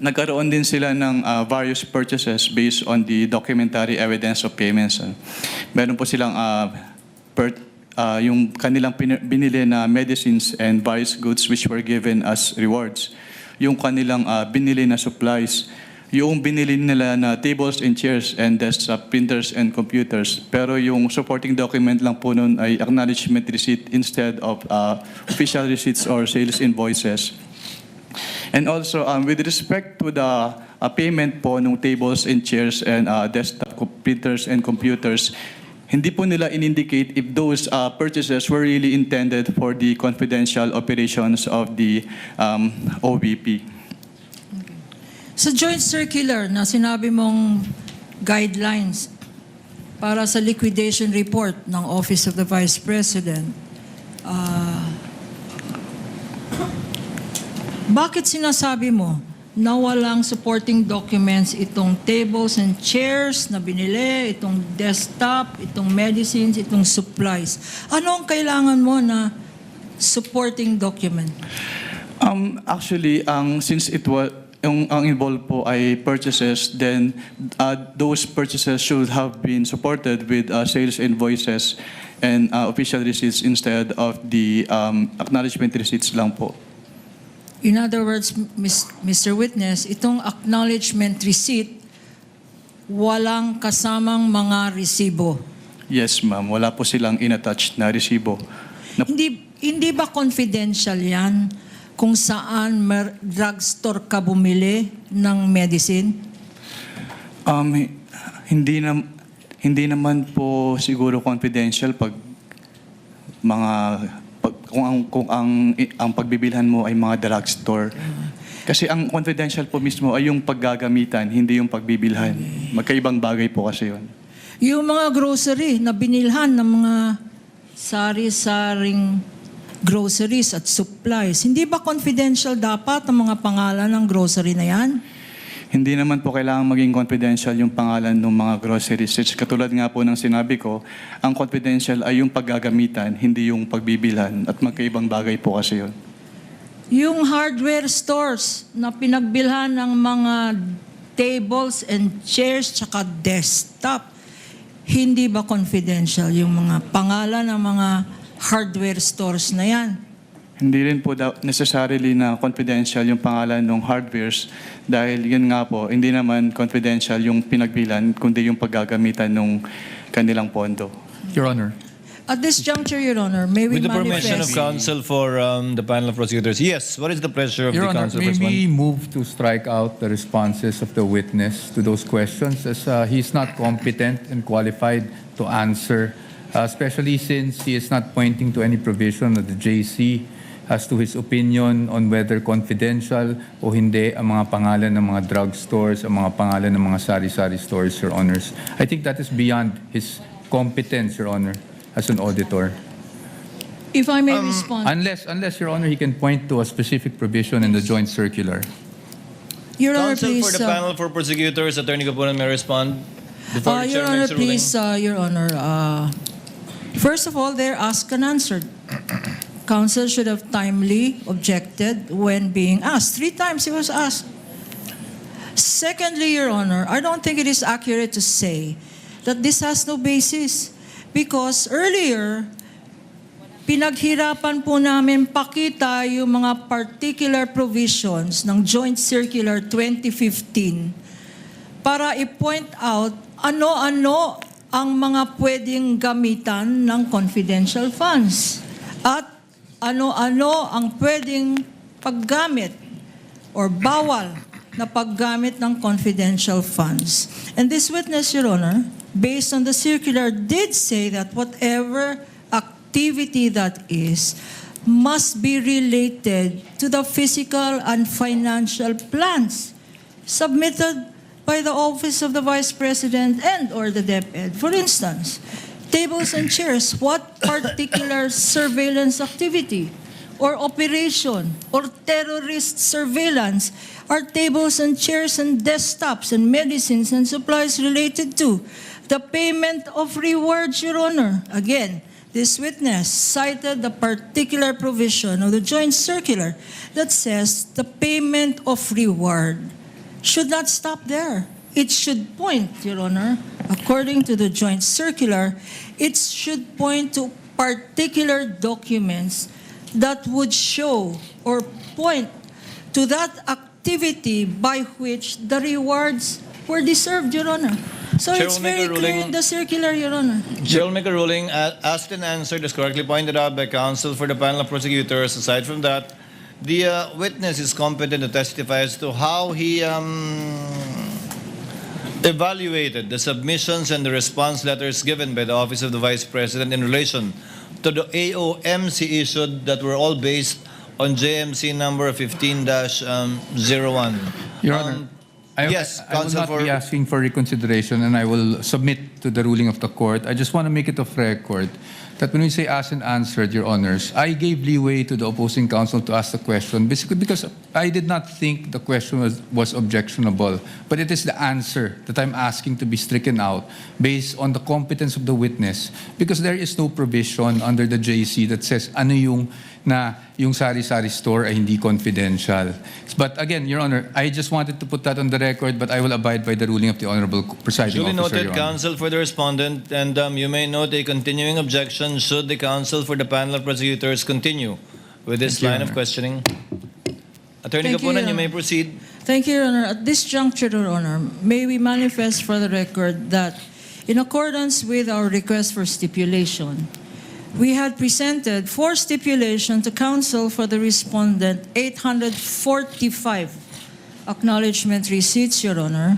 nagkaroon din sila ng various purchases based on the documentary evidence of payments. Meron po silang yung kanilang binili na medicines and various goods which were given as rewards. Yung kanilang binili na supplies, yung binili nila na tables and chairs and desktop printers and computers. Pero yung supporting document lang po nun ay acknowledgement receipt instead of official receipts or sales invoices. And also, with respect to the payment po ng tables and chairs and desktop printers and computers, hindi po nila in-indicate if those purchases were really intended for the confidential operations of the OVP. Sa joint circular na sinabi mong guidelines para sa liquidation report ng Office of the Vice President, bakit sinasabi mo na walang supporting documents itong tables and chairs na binili, itong desktop, itong medicines, itong supplies? Ano ang kailangan mo na supporting document? Actually, since it was ang involved po ay purchases, then those purchases should have been supported with sales invoices and official receipts instead of the acknowledgement receipts lang po. In other words, Mr. Witness, itong acknowledgement receipt, walang kasamang mga resibo. Yes, ma'am. Wala po silang inattached na resibo. Hindi ba confidential yan kung saan drugstore ka bumili ng medicine? Hindi naman po siguro confidential pag kung ang pagbibilhan mo ay mga drugstore. Kasi ang confidential po mismo ay yung paggagamitan, hindi yung pagbibilhan. Magkaibang bagay po kasi yun. Yung mga grocery na binilhan ng mga sari-saring groceries at supplies, hindi ba confidential dapat ang mga pangalan ng grocery na yan? Hindi naman po kailangan maging confidential yung pangalan ng mga groceries. Katulad nga po ng sinabi ko, ang confidential ay yung paggagamitan, hindi yung pagbibilhan. At magkaibang bagay po kasi yun. Yung hardware stores na pinagbilhan ng mga tables and chairs tsaka desktop, hindi ba confidential yung mga pangalan ng mga hardware stores na yan? Hindi rin po necessarily na confidential yung pangalan ng hardwares dahil yun nga po, hindi naman confidential yung pinagbilan kundi yung paggagamitan ng kanilang pondo. Your Honor. At this juncture, Your Honor, may we With the permission of manifest? counsel for the panel of prosecutors. Yes, what is the pleasure of Your the Honor, counsel? may First one? we move to strike out the responses of the witness to those questions as he's not competent and qualified to answer, especially since he is not pointing to any provision of the JC as to his opinion on whether confidential o hindi ang mga pangalan ng mga drugstores, ang mga pangalan ng mga sari-sari stores, Your Honors. I think that is beyond his competence, Your Honor, as an auditor. If I may respond. Unless, Your Honor, he can point to a specific provision in the joint circular. Your Honor, Counsel please. for the panel for prosecutors, Attorney Kapunan may respond before the Your chair Honor, makes a ruling. please, Your Honor. First of all, they're asked and answered. Counsel should have timely objected when being asked. 3 times he was asked. Secondly, Your Honor, I don't think it is accurate to say that this has no basis because earlier, pinaghirapan po namin pakita yung mga particular provisions ng Joint Circular 2015 para i-point out ano-ano ang mga pwedeng gamitan ng confidential funds. At ano-ano ang pwedeng paggamit or bawal na paggamit ng confidential funds. And this witness, Your Honor, based on the circular, did say that whatever activity that is must be related to the physical and financial plans submitted by the Office of the Vice President and or the DepEd. For instance, tables and chairs, what particular surveillance activity or operation or terrorist surveillance are tables and chairs and desktops and medicines and supplies related to? The payment of rewards, Your Honor. Again, this witness cited the particular provision of the joint circular that says the payment of reward should not stop there. It should point, Your Honor, according to the joint circular, it should point to particular documents that would show or point to that activity by which the rewards were deserved, Your Honor. So Chair it's will make very a clear ruling. in the circular, Your Honor. Chair will make a ruling. Asked and answered is correctly pointed out by counsel for the panel of prosecutors. Aside from that, the witness is competent to testify as to how he evaluated the submissions and the response letters given by the Office of the Vice President in relation to the AOMC issued that were all based on JMC number 15-01. Your Honor, yes, I will counsel not for... be asking for reconsideration, and I will submit to the ruling of the court. I just want to make it of record that when we say asked and answered, Your Honors, I gave leeway to the opposing counsel to ask the question, basically because I did not think the question was objectionable, but it is the answer that I'm asking to be stricken out based on the competence of the witness, because there is no provision under the JC that says ano yung sari-sari store ay hindi confidential. But again, Your Honor, I just wanted to put that on the record, but I will abide by the ruling of the Honorable Presiding Duly Officer, noted, Your Honor. counsel for the respondent, and you may note a continuing objection should the counsel for the panel of prosecutors continue with this Thank you, line Your of Honor. questioning. Attorney Thank you, Kapunan, Your you may Honor. proceed. Thank you, Your Honor. At this juncture, Your Honor, may we manifest for the record that in accordance with our request for stipulation, we had presented for stipulation to counsel for the respondent 845 acknowledgement receipts, Your Honor,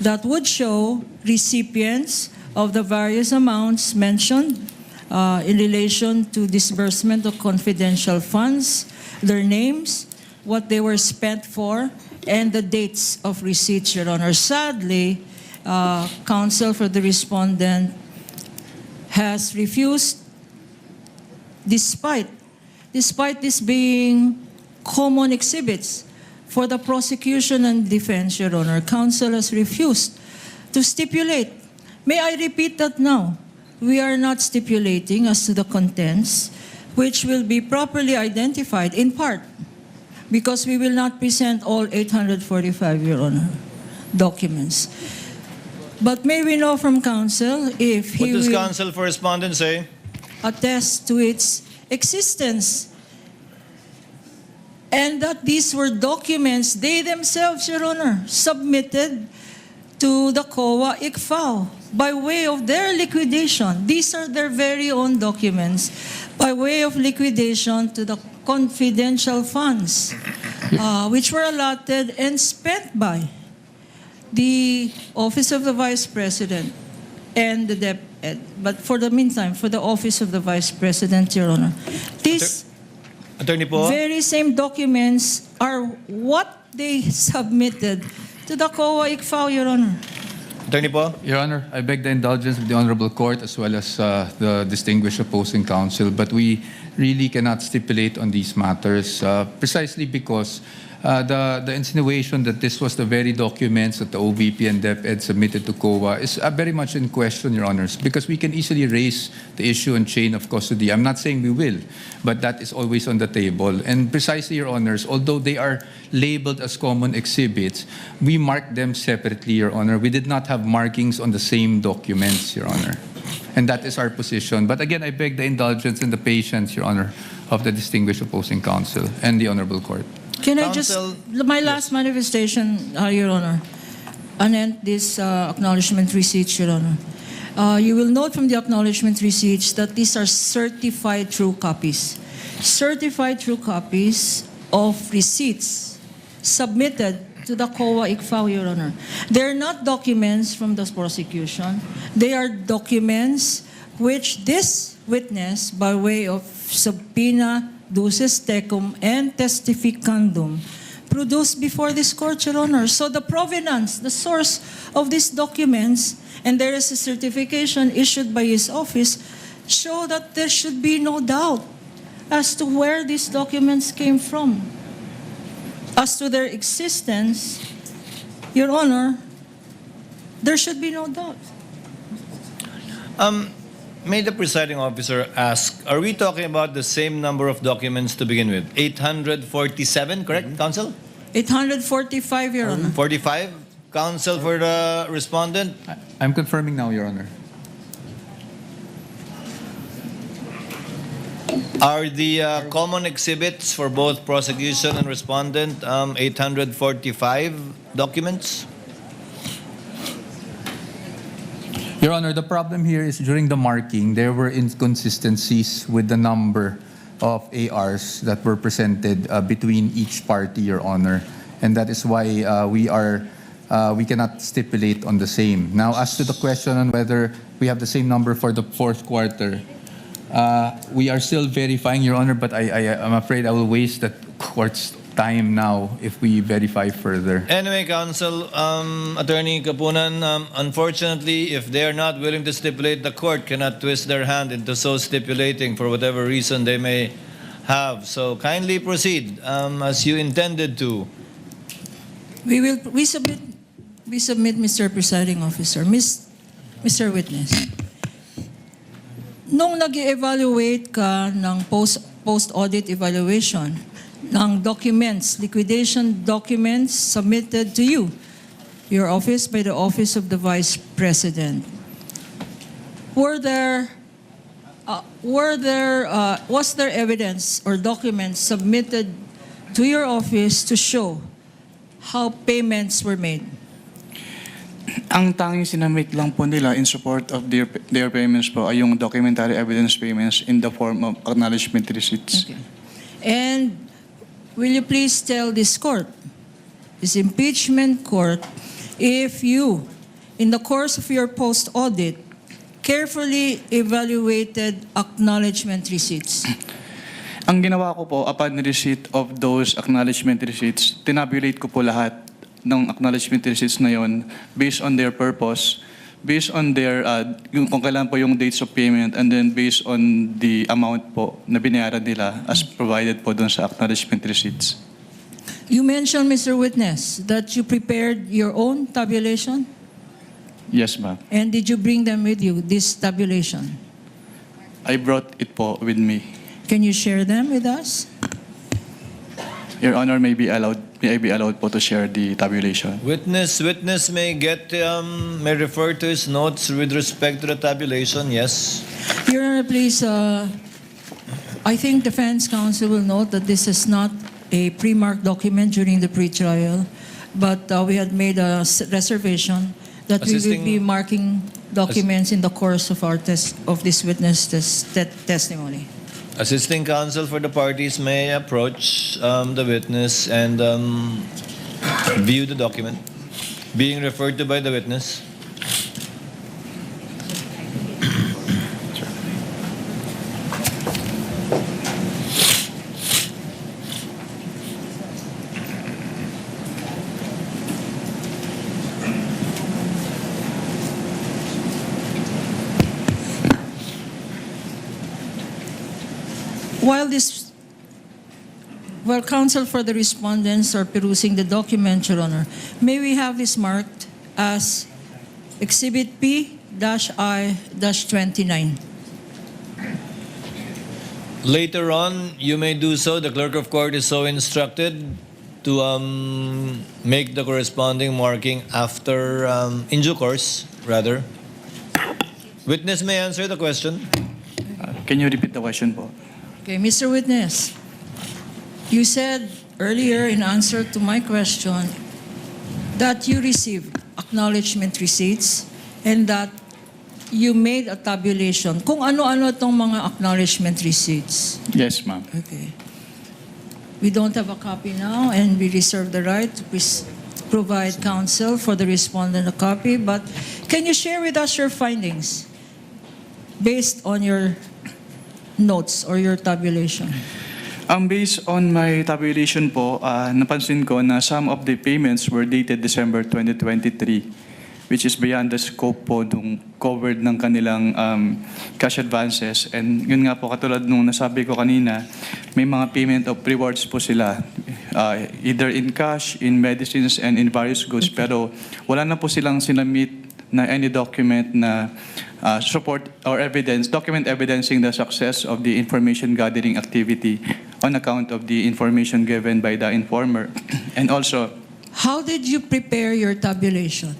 that would show recipients of the various amounts mentioned in relation to disbursement of confidential funds, their names, what they were spent for, and the dates of receipts, Your Honor. Sadly, counsel for the respondent has refused, despite this being common exhibits for the prosecution and defense, Your Honor, counsel has refused to stipulate. May I repeat that now? We are not stipulating as to the contents, which will be properly identified in part, because we will not present all 845, Your Honor, documents. But may we know from counsel if What he does will counsel for respondent say? attest to its existence, and that these were documents they themselves, Your Honor, submitted to the COA ICFAO by way of their liquidation. These are their very own documents by way of liquidation to the confidential funds, which were allotted and spent by the Office of the Vice President and the DepEd. But for the meantime, for the Office of the Vice President, Your Honor, these Attorney po? very same documents are what they submitted to the COA ICFAO, Your Honor. Attorney po? Your Honor, I beg the indulgence of the Honorable Court as well as the distinguished opposing counsel, but we really cannot stipulate on these matters precisely because the insinuation that this was the very documents that the OVP and DepEd submitted to COA is very much in question, Your Honors, because we can easily raise the issue and chain of custody. I'm not saying we will, but that is always on the table. And precisely, Your Honors, although they are labeled as common exhibits, we marked them separately, Your Honor. We did not have markings on the same documents, Your Honor. And that is our position. But again, I beg the indulgence and the patience, Your Honor, of the distinguished opposing counsel and the Honorable Court. Can I just, Counsel, my last manifestation, Your Honor, anent this acknowledgement receipts, Your Honor. You will note from the acknowledgement receipts that these are certified true copies. certified true copies of receipts submitted to the COA ICFAO, Your Honor. They're not documents from the prosecution. They are documents which this witness, by way of subpoena, duces tecum, and testificandum, produced before this court, Your Honor. So the provenance, the source of these documents, and there is a certification issued by his office, show that there should be no doubt as to where these documents came from. As to their existence, Your Honor, there should be no doubt. May the presiding officer ask, are we talking about the same number of documents to begin with? 847, correct, counsel? 845, Your Honor. 45? Counsel for the respondent? I'm confirming now, Your Honor. Are the common exhibits for both prosecution and respondent 845 documents? Your Honor, the problem here is during the marking, there were inconsistencies with the number of ARs that were presented between each party, Your Honor. And that is why we cannot stipulate on the same. Now, as to the question on whether we have the same number for the fourth quarter, we are still verifying, Your Honor, but I'm afraid I will waste the court's time now if we verify further. Anyway, counsel, Attorney Kapunan, unfortunately, if they are not willing to stipulate, the court cannot twist their hand into so stipulating for whatever reason they may have. So kindly proceed as you intended to. We submit, Mr. Presiding Officer, Mr. Witness. Nung nag-evaluate ka ng post-audit evaluation ng documents, liquidation documents submitted to you, your office, by the Office of the Vice President, was there evidence or documents submitted to your office to show how payments were made? Ang tanging sinamit lang po nila in support of their payments po ay yung documentary evidence payments in the form of acknowledgment receipts. Okay. And will you please tell this court, this impeachment court, if you, in the course of your post-audit, carefully evaluated acknowledgement receipts? Ang ginawa ko po, upon receipt of those acknowledgement receipts, tinabulate ko po lahat ng acknowledgement receipts na yon based on their purpose, based on their, kung kailan po yung dates of payment, and then based on the amount po na binayaran nila as provided po dun sa acknowledgement receipts. You mentioned, Mr. Witness, that you prepared your own tabulation? Yes, ma'am. And did you bring them with you, this tabulation? I brought it po with me. Can you share them with us? Your Honor, may I be allowed po to share the tabulation? Witness may refer to his notes with respect to the tabulation, yes. Your Honor, please, I think defense counsel will note that this is not a pre-marked document during the pre-trial, but we had made a reservation that we will be marking documents in the course of our of this witness testimony. Assisting counsel for the parties may approach the witness and view the document being referred to by the witness. While counsel for the respondents are perusing the document, Your Honor, may we have this marked as Exhibit P-I-29? Later on, you may do so. The clerk of court is so instructed to make the corresponding marking after, in due course, rather. Witness may answer the question. Can you repeat the question po? Okay, Mr. Witness, you said earlier in answer to my question that you received acknowledgement receipts and that you made a tabulation kung ano-ano itong mga acknowledgement receipts. Yes, ma'am. Okay. We don't have a copy now, and we reserve the right to provide counsel for the respondent a copy, but can you share with us your findings based on your notes or your tabulation? Based on my tabulation po, napansin ko na some of the payments were dated December 2023, which is beyond the scope po nung covered ng kanilang cash advances. And yun nga po, katulad nung nasabi ko kanina, may mga payment of rewards po sila, either in cash, in medicines, and in various goods. Pero wala na po silang sinamit na any document na support or evidence, document evidencing the success of the information gathering activity on account of the information given by the informer. And also, How did you prepare your tabulation?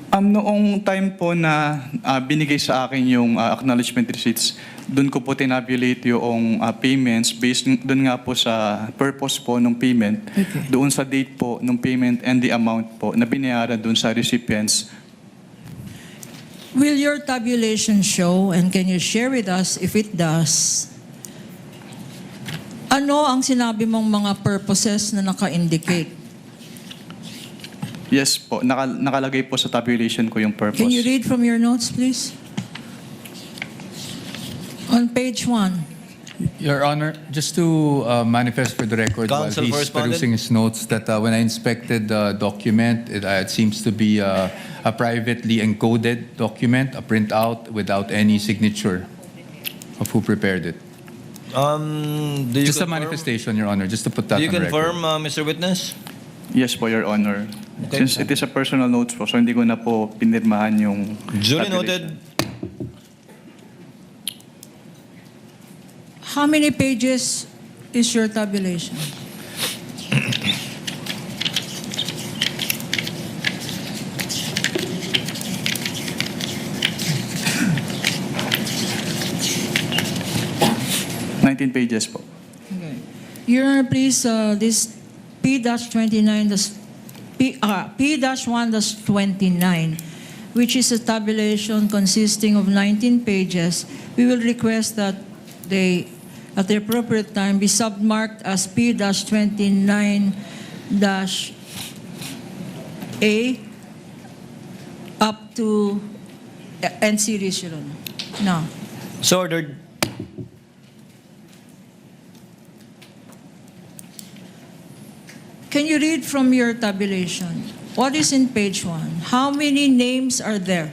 noong time po na binigay sa akin yung acknowledgement receipts, doon ko po tinabulate yung payments based doon nga po sa purpose po ng payment, Okay. doon sa date po ng payment and the amount po na binayaran doon sa recipients. Will your tabulation show, and can you share with us if it does, ano ang sinabi mong mga purposes na naka-indicate? Yes po, nakalagay po sa tabulation ko yung purpose. Can you read from your notes, please? On page 1. Your Honor, just to manifest for the record while Counsel he's for respondent. perusing his notes that when I inspected the document, it seems to be a privately encoded document, a printout without any signature of who prepared it. Do you Just a confirm? manifestation, Your Honor, just to put that Do you on record. confirm, Mr. Witness? Yes po, Your Honor. Okay. Since it is a personal notes po, so hindi ko na po pinirmahan yung Duly tabulation. noted. How many pages is your tabulation? $19 pages po. Okay. Your Honor, please, this P-29, P-1-29, which is a tabulation consisting of 19 pages, we will request that they, at the appropriate time, be submarked as P-29-A up to end series, Your Honor. Now, So ordered. can you read from your tabulation? What is in page 1? How many names are there?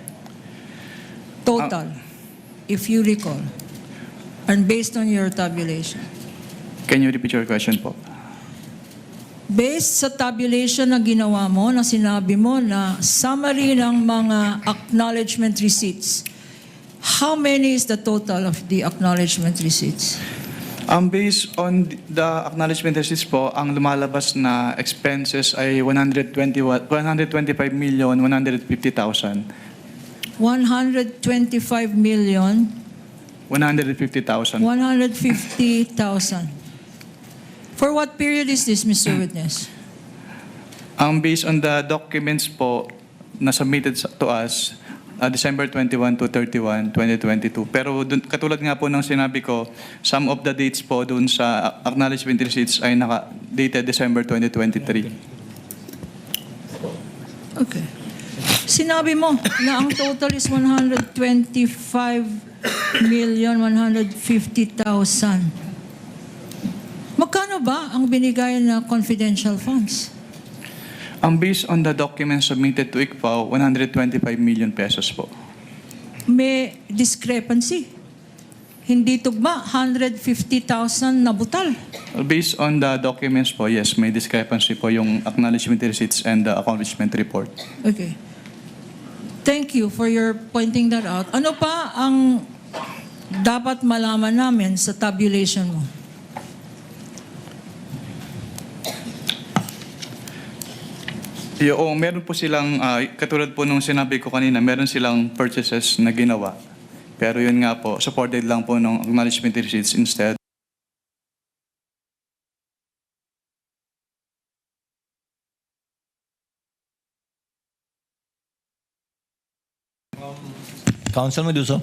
Total, if you recall. And based on your tabulation. Can you repeat your question po? Based sa tabulation na ginawa mo, na sinabi mo na summary ng mga acknowledgement receipts, how many is the total of the acknowledgement receipts? Based on the acknowledgement receipts po, ang lumalabas na expenses ay 125,150,000. 125,150,000. 150,000. For what period is this, Mr. Witness? Based on the documents po na submitted to us, December 21 to 31, 2022. Pero katulad nga po ng sinabi ko, some of the dates po dun sa acknowledgement receipts ay dated December 2023. Okay. Sinabi mo na ang total is 125,150,000. Magkano ba ang binigay na confidential funds? Based on the documents submitted to ICFAO, 125 million pesos po. May discrepancy. Hindi tugma, 150,000 na butal. Based on the documents po, yes, may discrepancy po yung acknowledgement receipts and the accomplishment report. Okay. Thank you for your pointing that out. Ano pa ang dapat malaman namin sa tabulation mo? Yung meron po silang, katulad po nung sinabi ko kanina, meron silang purchases na ginawa. Pero yun nga po, supported lang po ng acknowledgement receipts instead. Counsel Meduso.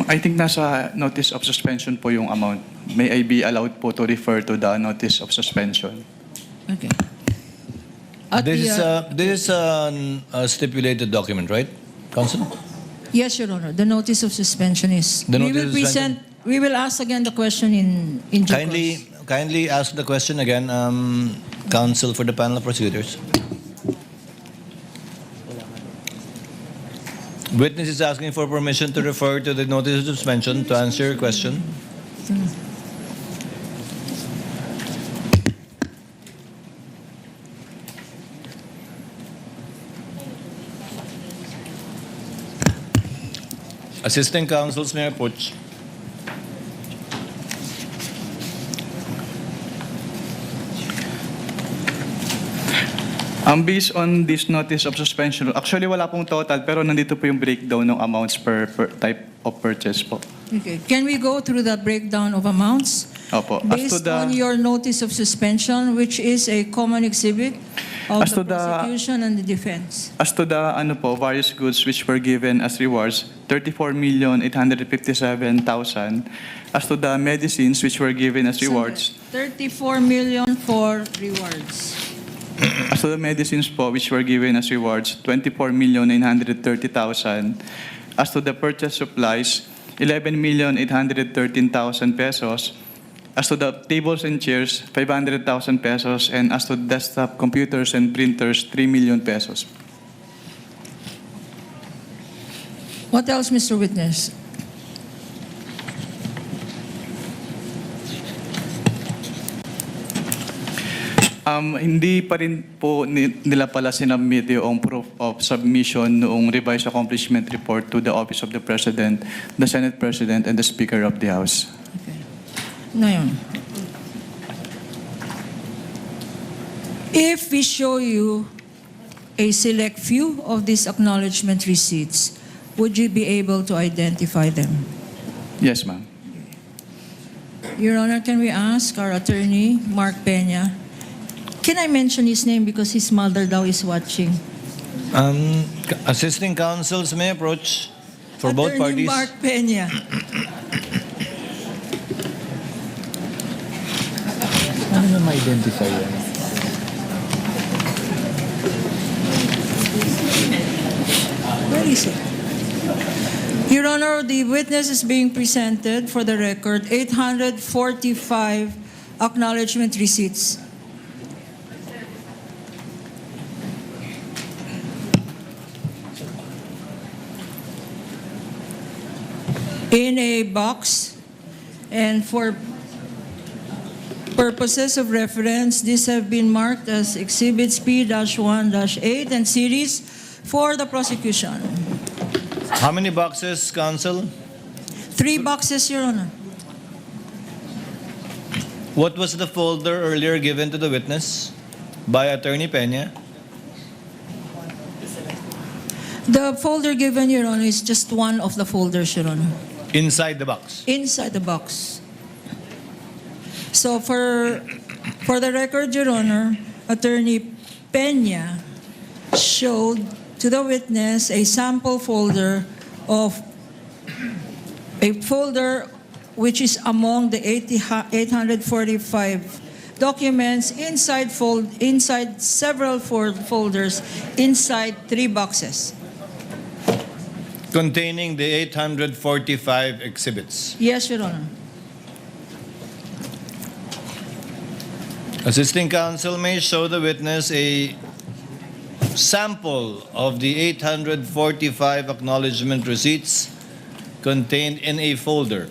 I think nasa notice of suspension po yung amount. May I be allowed po to refer to the notice of suspension? Okay. At This the, is a stipulated document, right, Counsel? yes, Your Honor. The notice of suspension is. The We notice will of present. We will ask again the question in due course. Kindly ask the question again, Counsel for the panel of prosecutors. Witness is asking for permission to refer to the notice of suspension to answer your question. Assistant counsels may approach. Based on this notice of suspension, actually wala pong total pero nandito po yung breakdown ng amounts per type of purchase po. Okay. Can we go through the breakdown of amounts? Opo. Based on your notice of suspension, which is a common exhibit of As the to the- prosecution and the defense. As to the various goods which were given as rewards, 34,857,000. As to the medicines which were given as rewards, 34 million for rewards. as to the medicines po which were given as rewards, 24,930,000. As to the purchase supplies, 11,813,000 pesos. As to the tables and chairs, 500,000 pesos. And as to desktop computers and printers, 3 million pesos. What else, Mr. Witness? Hindi pa rin po nila pala sinubmit yung proof of submission noong revised accomplishment report to the Office of the President, the Senate President, and the Speaker of the House. Ngayon, if we show you a select few of these acknowledgement receipts, would you be able to identify them? Yes, ma'am. Your Honor, can we ask our attorney, Mark Peña? Can I mention his name because his mother daw is watching? Assisting counsels may approach for both Attorney parties. Mark Peña. Ano na ma-identify yan? Where is it? Your Honor, the witness is being presented for the record 845 acknowledgement receipts. In a box, and for purposes of reference, these have been marked as Exhibits P-1-8 and series for the prosecution. How many boxes, counsel? 3 boxes, Your Honor. What was the folder earlier given to the witness by Attorney Peña? The folder given, Your Honor, is just one of the folders, Your Honor. Inside the box. Inside the box. So for the record, Your Honor, Attorney Peña showed to the witness a sample folder of a folder which is among the 845 documents inside several folders inside 3 boxes. Containing the 845 exhibits. Yes, Your Honor. Assisting counsel may show the witness a sample of the 845 acknowledgement receipts contained in a folder.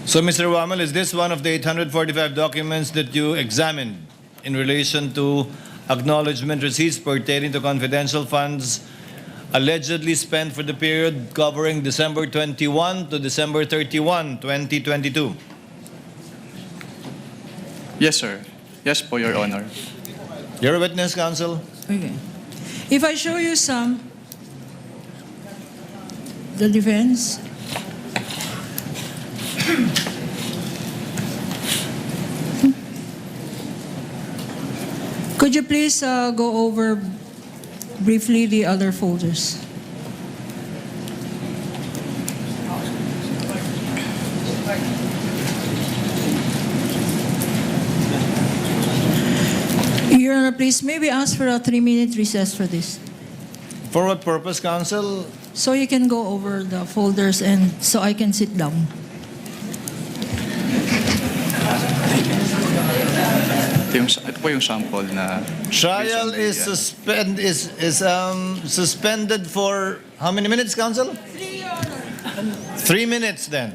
So, Mr. Wamil, is this one of the 845 documents that you examined in relation to acknowledgement receipts pertaining to confidential funds allegedly spent for the period covering December 21 to December 31, 2022? Yes, sir. Yes po, Your Honor. You're a witness, counsel. Okay. If I show you some, the defense. Could you please go over briefly the other folders? Your Honor, please, may we ask for a 3-minute recess for this? For what purpose, counsel? So you can go over the folders and so I can sit down. Ito po yung sample na... Trial is suspended for how many minutes, counsel? 3 minutes then.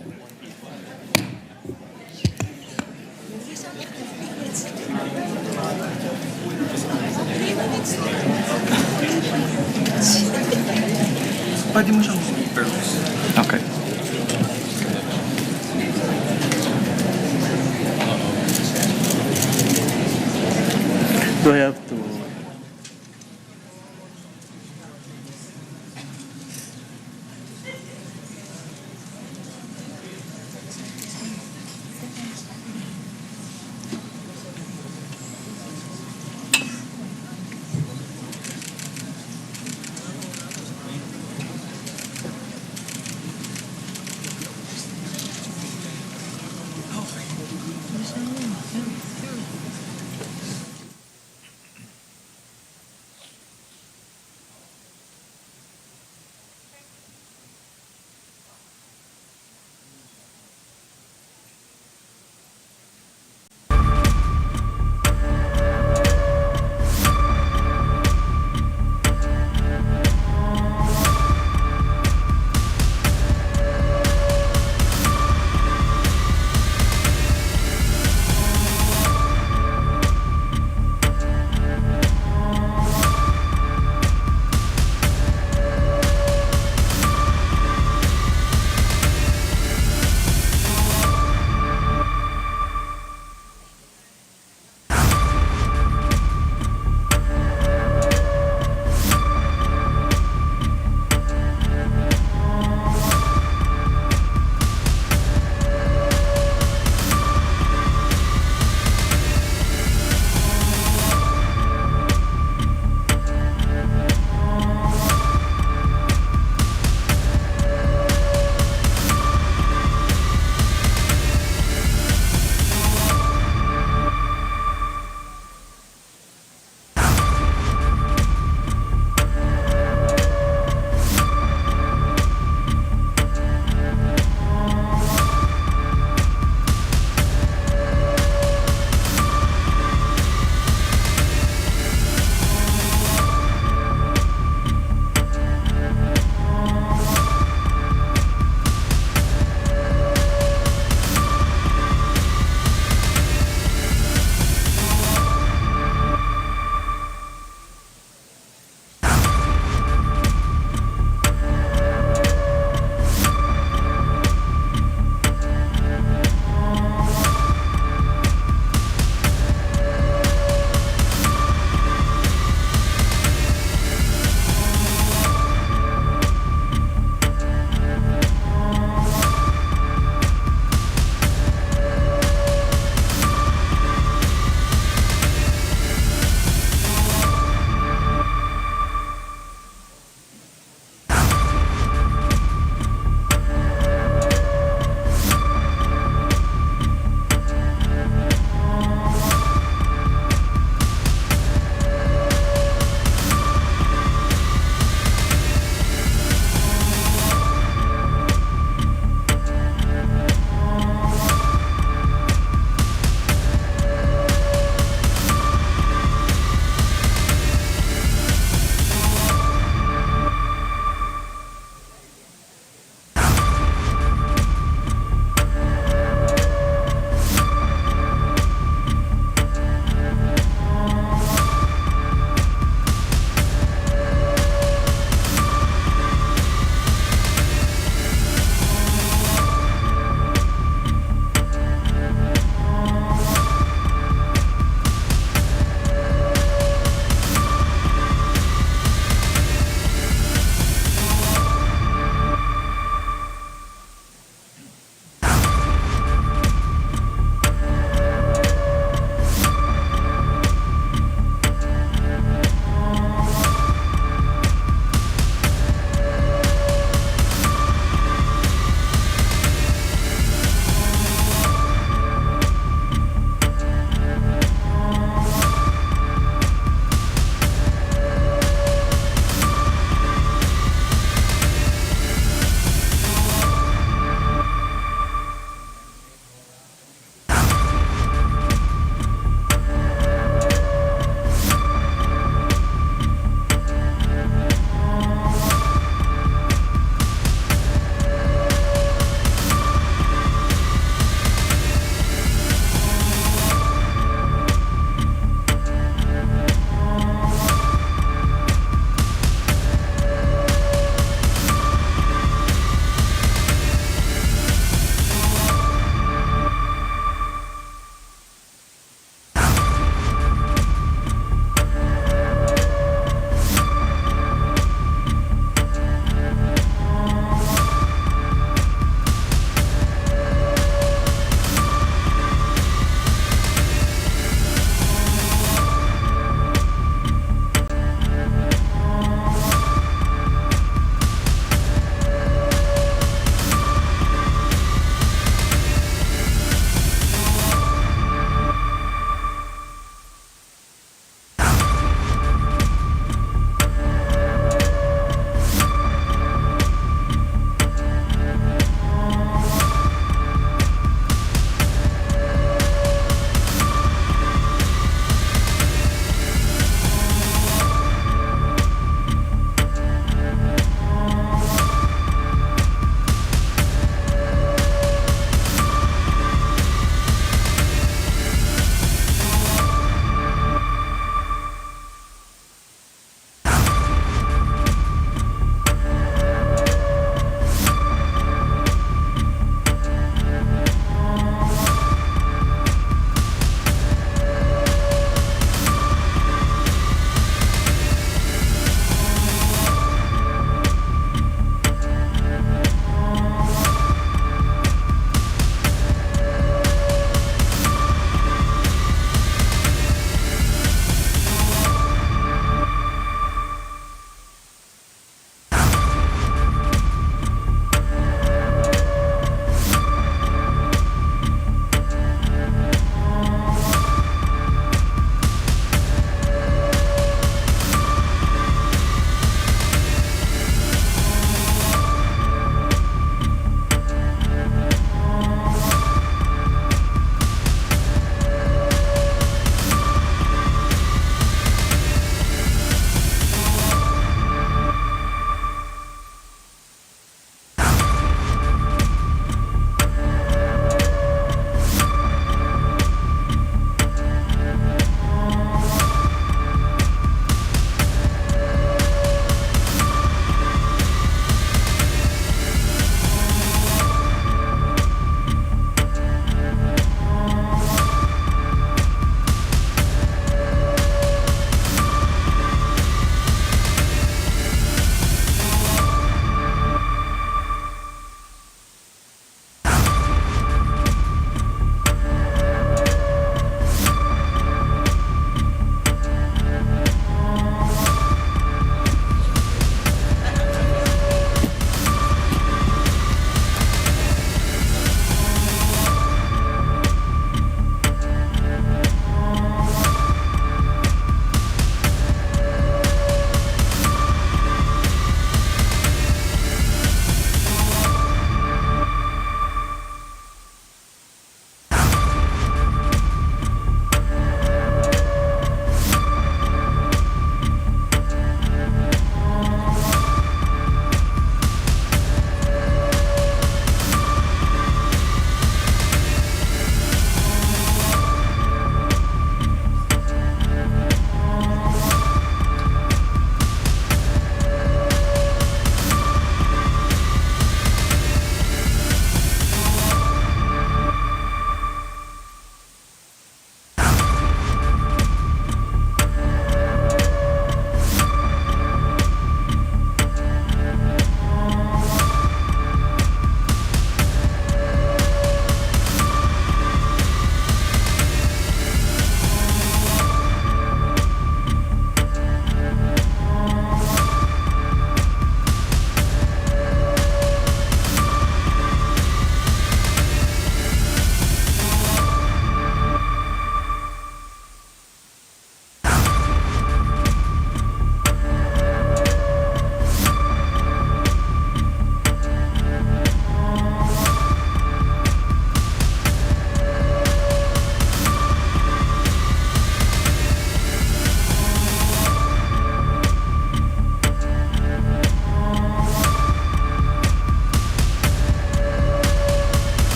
Pwede mo siyang peruse. Okay. Do I have to?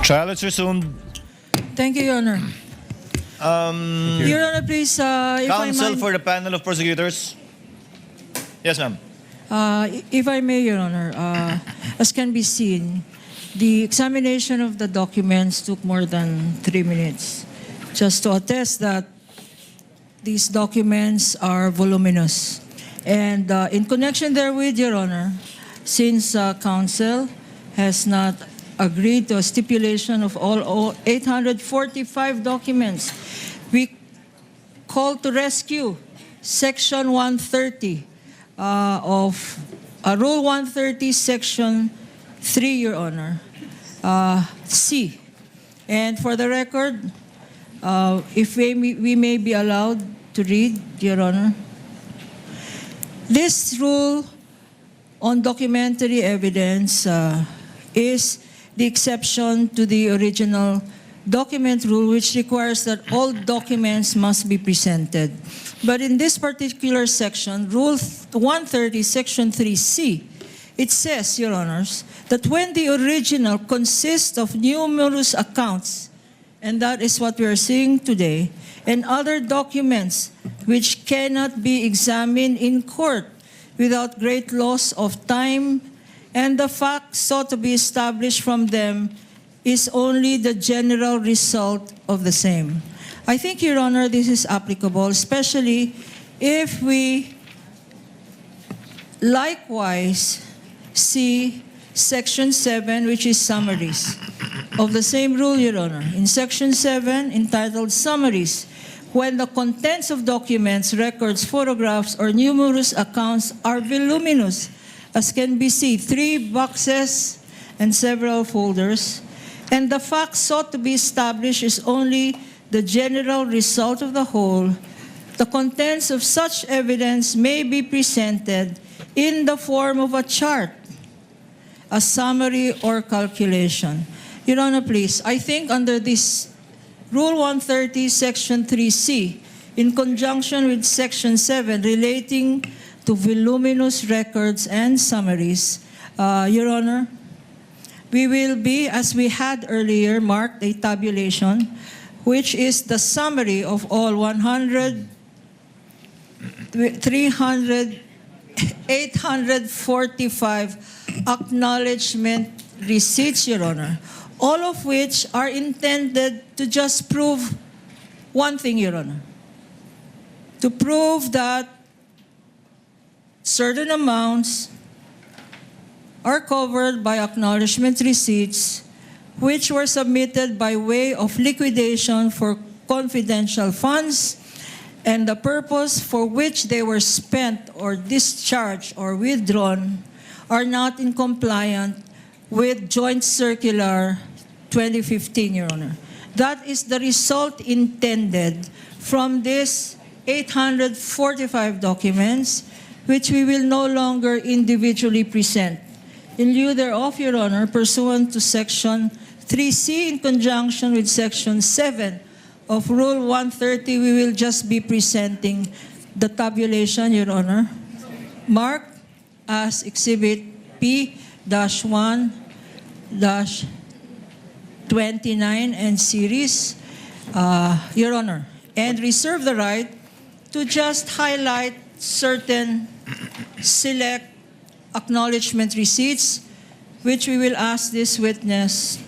Trial is resumed. Thank you, Your Honor. Your Honor, please, if I Counsel might, for the panel of prosecutors. Yes, ma'am. if I may, Your Honor, as can be seen, the examination of the documents took more than 3 minutes, just to attest that these documents are voluminous. And in connection therewith, Your Honor, since counsel has not agreed to a stipulation of all 845 documents, we call to rescue Section 130 of Rule 130, Section 3, Your Honor, C. And for the record, if we may be allowed to read, Your Honor. This rule on documentary evidence is the exception to the original document rule, which requires that all documents must be presented. But in this particular section, Rule 130, Section 3C, it says, Your Honors, that when the original consists of numerous accounts, and that is what we are seeing today, and other documents which cannot be examined in court without great loss of time, and the facts sought to be established from them is only the general result of the same. I think, Your Honor, this is applicable, especially if we likewise see Section 7, which is summaries of the same rule, Your Honor. In Section 7, entitled Summaries, when the contents of documents, records, photographs, or numerous accounts are voluminous, as can be seen, 3 boxes and several folders, and the facts sought to be established is only the general result of the whole, the contents of such evidence may be presented in the form of a chart, a summary, or calculation. Your Honor, please, I think under this Rule 130, Section 3C, in conjunction with Section 7 relating to voluminous records and summaries, Your Honor, we will be, as we had earlier, marked a tabulation, which is the summary of all 845 acknowledgment receipts, Your Honor, all of which are intended to just prove one thing, Your Honor, to prove that certain amounts are covered by acknowledgment receipts which were submitted by way of liquidation for confidential funds, and the purpose for which they were spent or discharged or withdrawn are not in compliance with Joint Circular 2015, Your Honor. That is the result intended from this 845 documents, which we will no longer individually present. In lieu thereof, Your Honor, pursuant to Section 3C in conjunction with Section 7 of Rule 130, we will just be presenting the tabulation, Your Honor, marked as Exhibit P-1-29 and series, Your Honor, and reserve the right to just highlight certain select acknowledgement receipts, which we will ask this witness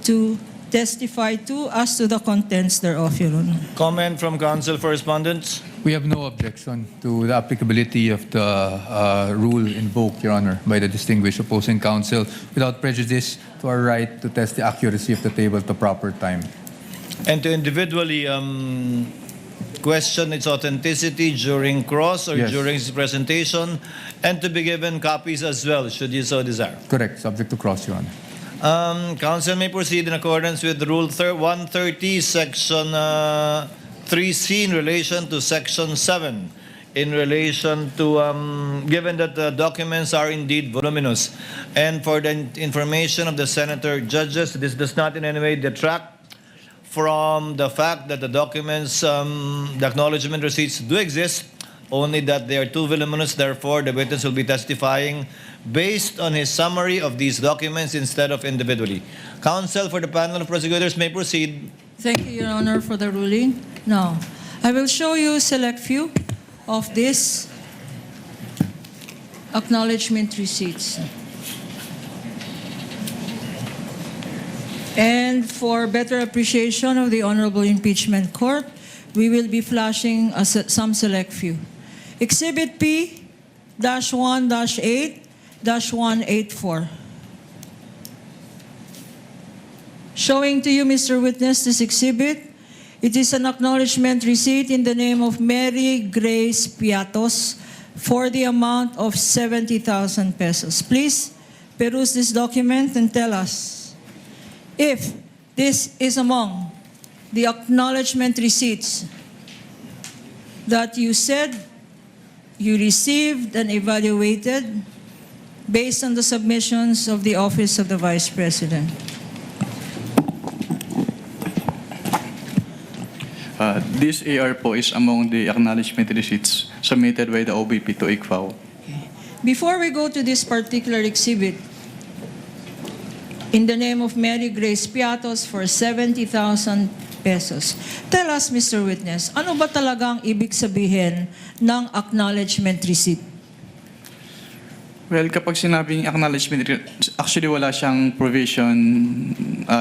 to testify to as to the contents thereof, Your Honor. Comment from counsel for respondents. We have no objection to the applicability of the rule invoked, Your Honor, by the distinguished opposing counsel without prejudice to our right to test the accuracy of the table at the proper time. And to individually question its authenticity during cross or Yes. during its presentation, and to be given copies as well, should you so desire. Correct, subject to cross, Your Honor. Counsel may proceed in accordance with Rule 130, Section 3C in relation to Section 7, in relation to, given that the documents are indeed voluminous. And for the information of the Senator Judges, this does not in any way detract from the fact that the documents, the acknowledgement receipts do exist, only that they are too voluminous, therefore the witness will be testifying based on his summary of these documents instead of individually. Counsel for the panel of prosecutors may proceed. Thank you, Your Honor, for the ruling. Now, I will show you select few of these acknowledgement receipts. And for better appreciation of the Honorable Impeachment Court, we will be flashing some select few. Exhibit P-1-8-184. Showing to you, Mr. Witness, this exhibit. It is an acknowledgement receipt in the name of Mary Grace Piatto for the amount of 70,000 pesos. Please peruse this document and tell us if this is among the acknowledgement receipts that you said you received and evaluated based on the submissions of the Office of the Vice President. This AR po is among the acknowledgement receipts submitted by the OVP to ICFAO. Before we go to this particular exhibit, in the name of Mary Grace Piatto for 70,000 pesos, tell us, Mr. Witness, ano ba talagang ibig sabihin ng acknowledgement receipt? Well, kapag sinabing acknowledgement, actually wala siyang provision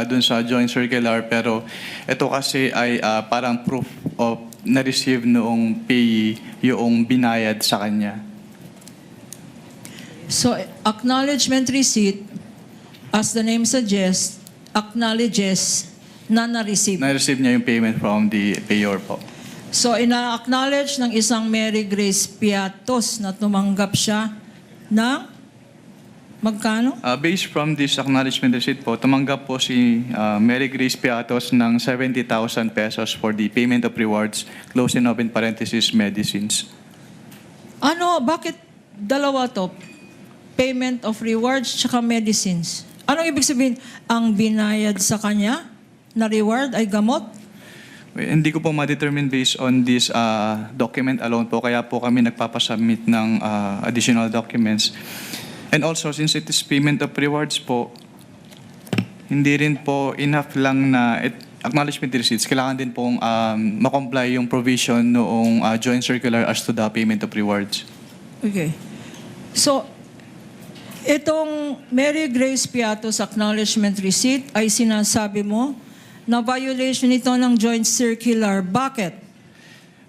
dun sa joint circular, pero ito kasi ay parang proof of na-receive noong payee yung binayad sa kanya. So, acknowledgement receipt, as the name suggests, acknowledges na na-receive. Na-receive niya yung payment from the payor po. So, ina-acknowledge ng isang Mary Grace Piatto na tumanggap siya ng magkano? Based from this acknowledgement receipt po, tumanggap po si Mary Grace Piatto ng 70,000 pesos for the payment of rewards, close and open parenthesis, medicines. Ano, bakit dalawa to? Payment of rewards tsaka medicines. Anong ibig sabihin? Ang binayad sa kanya na reward ay gamot? Hindi ko po ma-determine based on this document alone po, kaya po kami nagpapasubmit ng additional documents. And also, since it is payment of rewards po, hindi rin po enough lang na acknowledgement receipts. Kailangan din pong makomply yung provision noong joint circular as to the payment of rewards. Okay. So, itong Mary Grace Piatto's acknowledgement receipt ay sinasabi mo na violation ito ng joint circular. Bakit?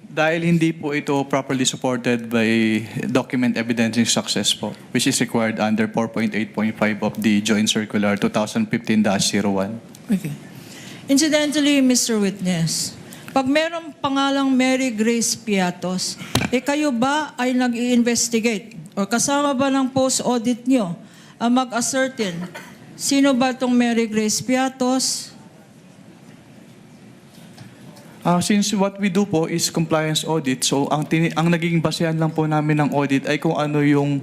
Dahil hindi po ito properly supported by document evidencing success po, which is required under 4.8.5 of the joint circular 2015-01. Okay. Incidentally, Mr. Witness, pag merong pangalang Mary Grace Piatto, kayo ba ay nag-i-investigate o kasama ba ng post-audit nyo ang mag-ascertain sino ba itong Mary Grace Piatto? Since what we do po is compliance audit, so ang nagiging basehan lang po namin ng audit ay kung ano yung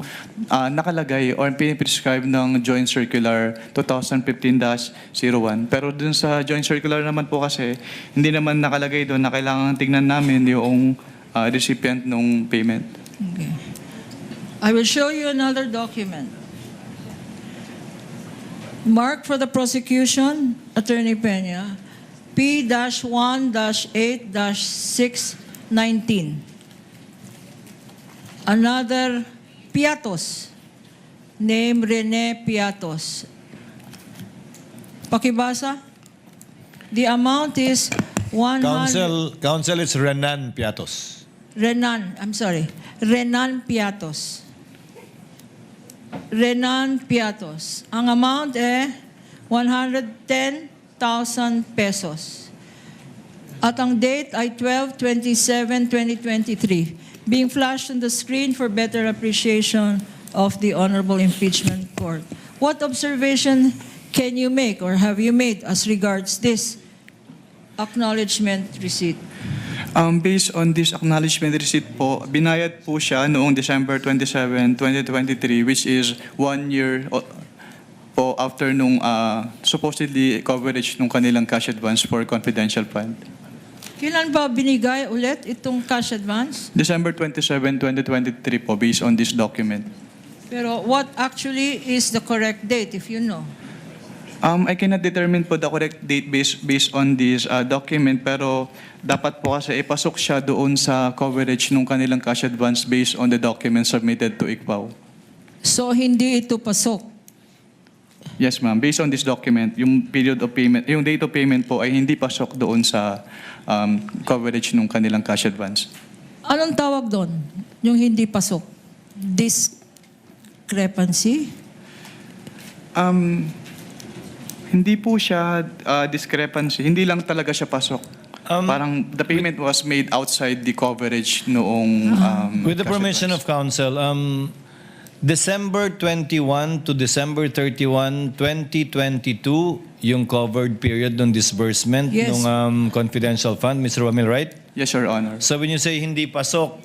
nakalagay or piniprescribe ng Joint Circular 2015-01. Pero dun sa Joint Circular naman po kasi, hindi naman nakalagay doon na kailangan tignan namin yung recipient ng payment. Okay. I will show you another document. Mark for the prosecution, Attorney Peña, P-1-8-619. Another Piatto, name Rene Piatto. Pakibasa. The amount is 100... Counsel is Renan Piatto. Renan Piatto. Renan Piatto. Ang amount eh 110,000 pesos. At ang date ay 12/27/2023. Being flashed on the screen for better appreciation of the Honorable Impeachment Court. What observation can you make or have you made as regards this acknowledgement receipt? Based on this acknowledgement receipt po, binayad po siya noong December 27, 2023, which is 1 year po after nung supposedly coverage nung kanilang cash advance for confidential fund. Kailan ba binigay ulit itong cash advance? December 27, 2023 po, based on this document. Pero what actually is the correct date, if you know? I cannot determine po the correct date based on this document, pero dapat po kasi ipasok siya doon sa coverage ng kanilang cash advance based on the document submitted to ICPAO. So hindi ito pasok. Yes, ma'am. Based on this document, yung period of payment, yung date of payment po ay hindi pasok doon sa coverage ng kanilang cash advance. Anong tawag doon? Yung hindi pasok? Discrepancy? Hindi po siya discrepancy. Hindi lang talaga siya pasok. Parang the payment was made outside the coverage noong With the cash permission advance. of counsel, December 21 to December 31, 2022, yung covered period ng disbursement Yes. ng confidential fund, Mr. Wamil, right? Yes, Your Honor. So when you say hindi pasok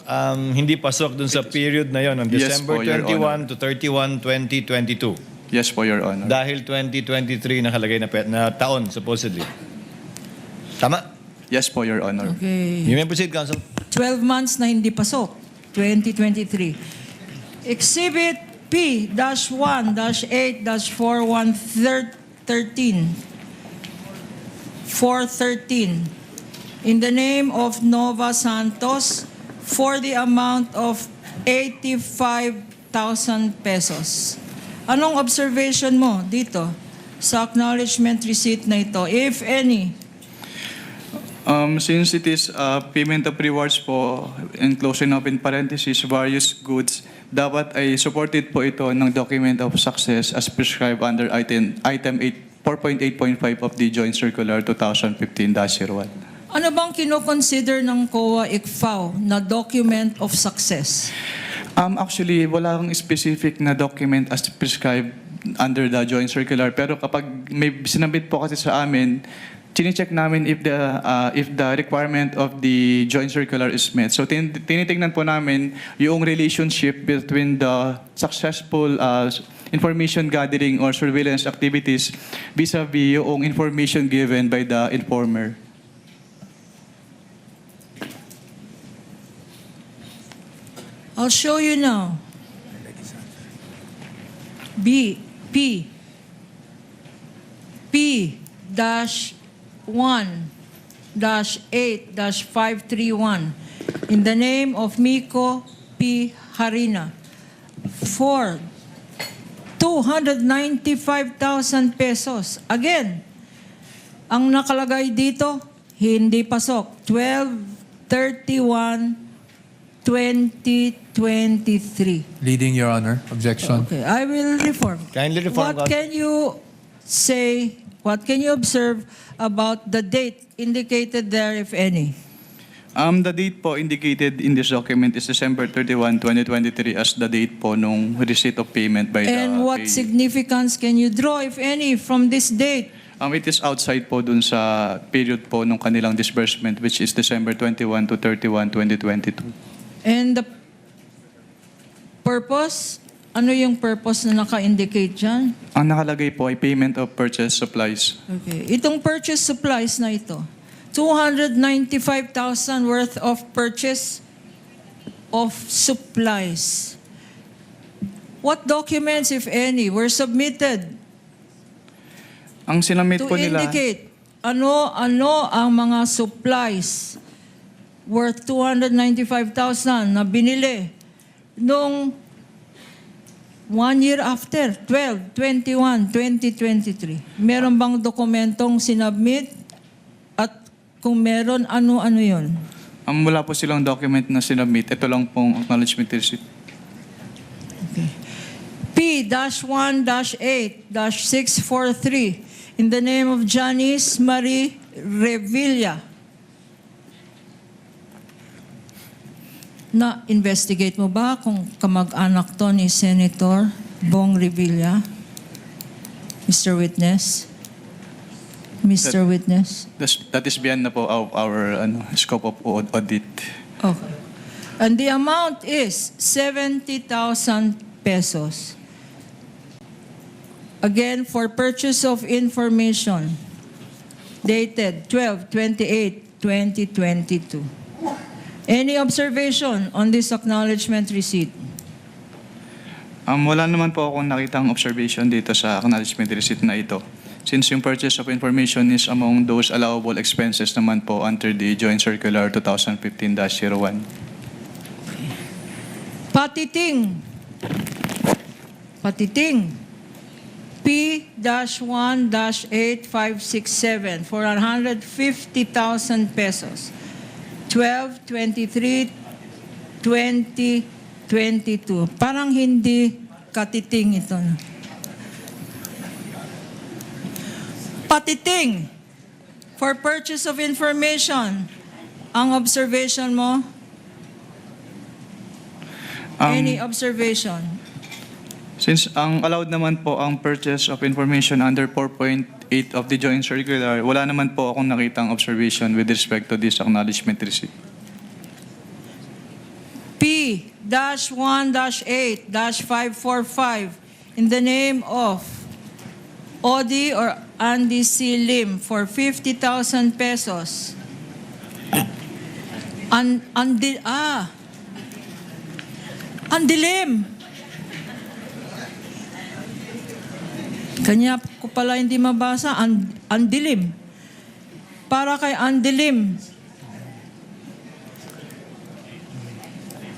dun sa period na yon, on Yes December po, Your 21 to 31, 2022. Yes po, Your Honor. Dahil 2023 nakalagay na taon, supposedly. Tama? Yes po, Your Honor. Okay. You may proceed, counsel. 12 months na hindi pasok. 2023. Exhibit P-1-8-4113. 413. In the name of Nova Santos for the amount of 85,000 pesos. Anong observation mo dito sa acknowledgement receipt na ito, if any? Since it is payment of rewards po, and closing up in parentheses, various goods, dapat ay supported po ito ng document of success as prescribed under item 4.8.5 of the Joint Circular 2015-01. Ano bang kinoconsider ng COA ICFAO na document of success? Actually, wala kang specific na document as prescribed under the Joint Circular. Pero kapag may sinabit po kasi sa amin, chine-check namin if the requirement of the Joint Circular is met. So tinitingnan po namin yung relationship between the successful information gathering or surveillance activities vis-a-vis yung information given by the informer. I'll show you now. P-1-8-531 in the name of Miko P. Harina for 295,000 pesos. Again, ang nakalagay dito, hindi pasok. 12/31/2023. Leading, Your Honor. Objection. Okay, I will reform. Kindly reform, What can you say, what can you observe about the date indicated there, if any? The date po indicated in this document is December 31, 2023 as the date po nung receipt of payment by the And what payee. significance can you draw, if any, from this date? It is outside po dun sa period po nung kanilang disbursement, which is December 21 to 31, 2022. And the purpose? Ano yung purpose na naka-indicate dyan? Ang nakalagay po ay payment of purchase supplies. Okay. Itong purchase supplies na ito, 295,000 worth of purchase of supplies. What documents, if any, were submitted Ang sinamit to po nila, indicate ano ang mga supplies worth 295,000 na binili nung 1 year after, 12/21/2023? Meron bang dokumentong sinubmit? At kung meron, ano-ano yun? wala po silang document na sinabmit. Ito lang pong acknowledgement receipt. Okay. P-1-8-643 in the name of Janice Marie Revilla. Na-investigate mo ba kung kamag-anak to ni Senator Bong Revilla? Mr. Witness? Mr. Witness? That is beyond na po our scope of audit. Okay. And the amount is 70,000 pesos. Again, for purchase of information, dated 12/28/2023. 2022. Any observation on this acknowledgement receipt? Wala naman po akong nakitang observation dito sa acknowledgement receipt na ito. Since yung purchase of information is among those allowable expenses naman po under the Joint Circular 2015-01. Patiting. P-1-8567 for 150,000 pesos. 12/23/2022. Parang hindi katiting ito. Patiting for purchase of information. Ang observation mo? Any observation? Since ang allowed naman po ang purchase of information under 4.8 of the Joint Circular, wala naman po akong nakitang observation with respect to this acknowledgement receipt. P-1-8-545 in the name of Odi or Andy C. Lim for 50,000 pesos. Andilim. Kanya ko pala hindi mabasa. Andilim. Para kay Andilim.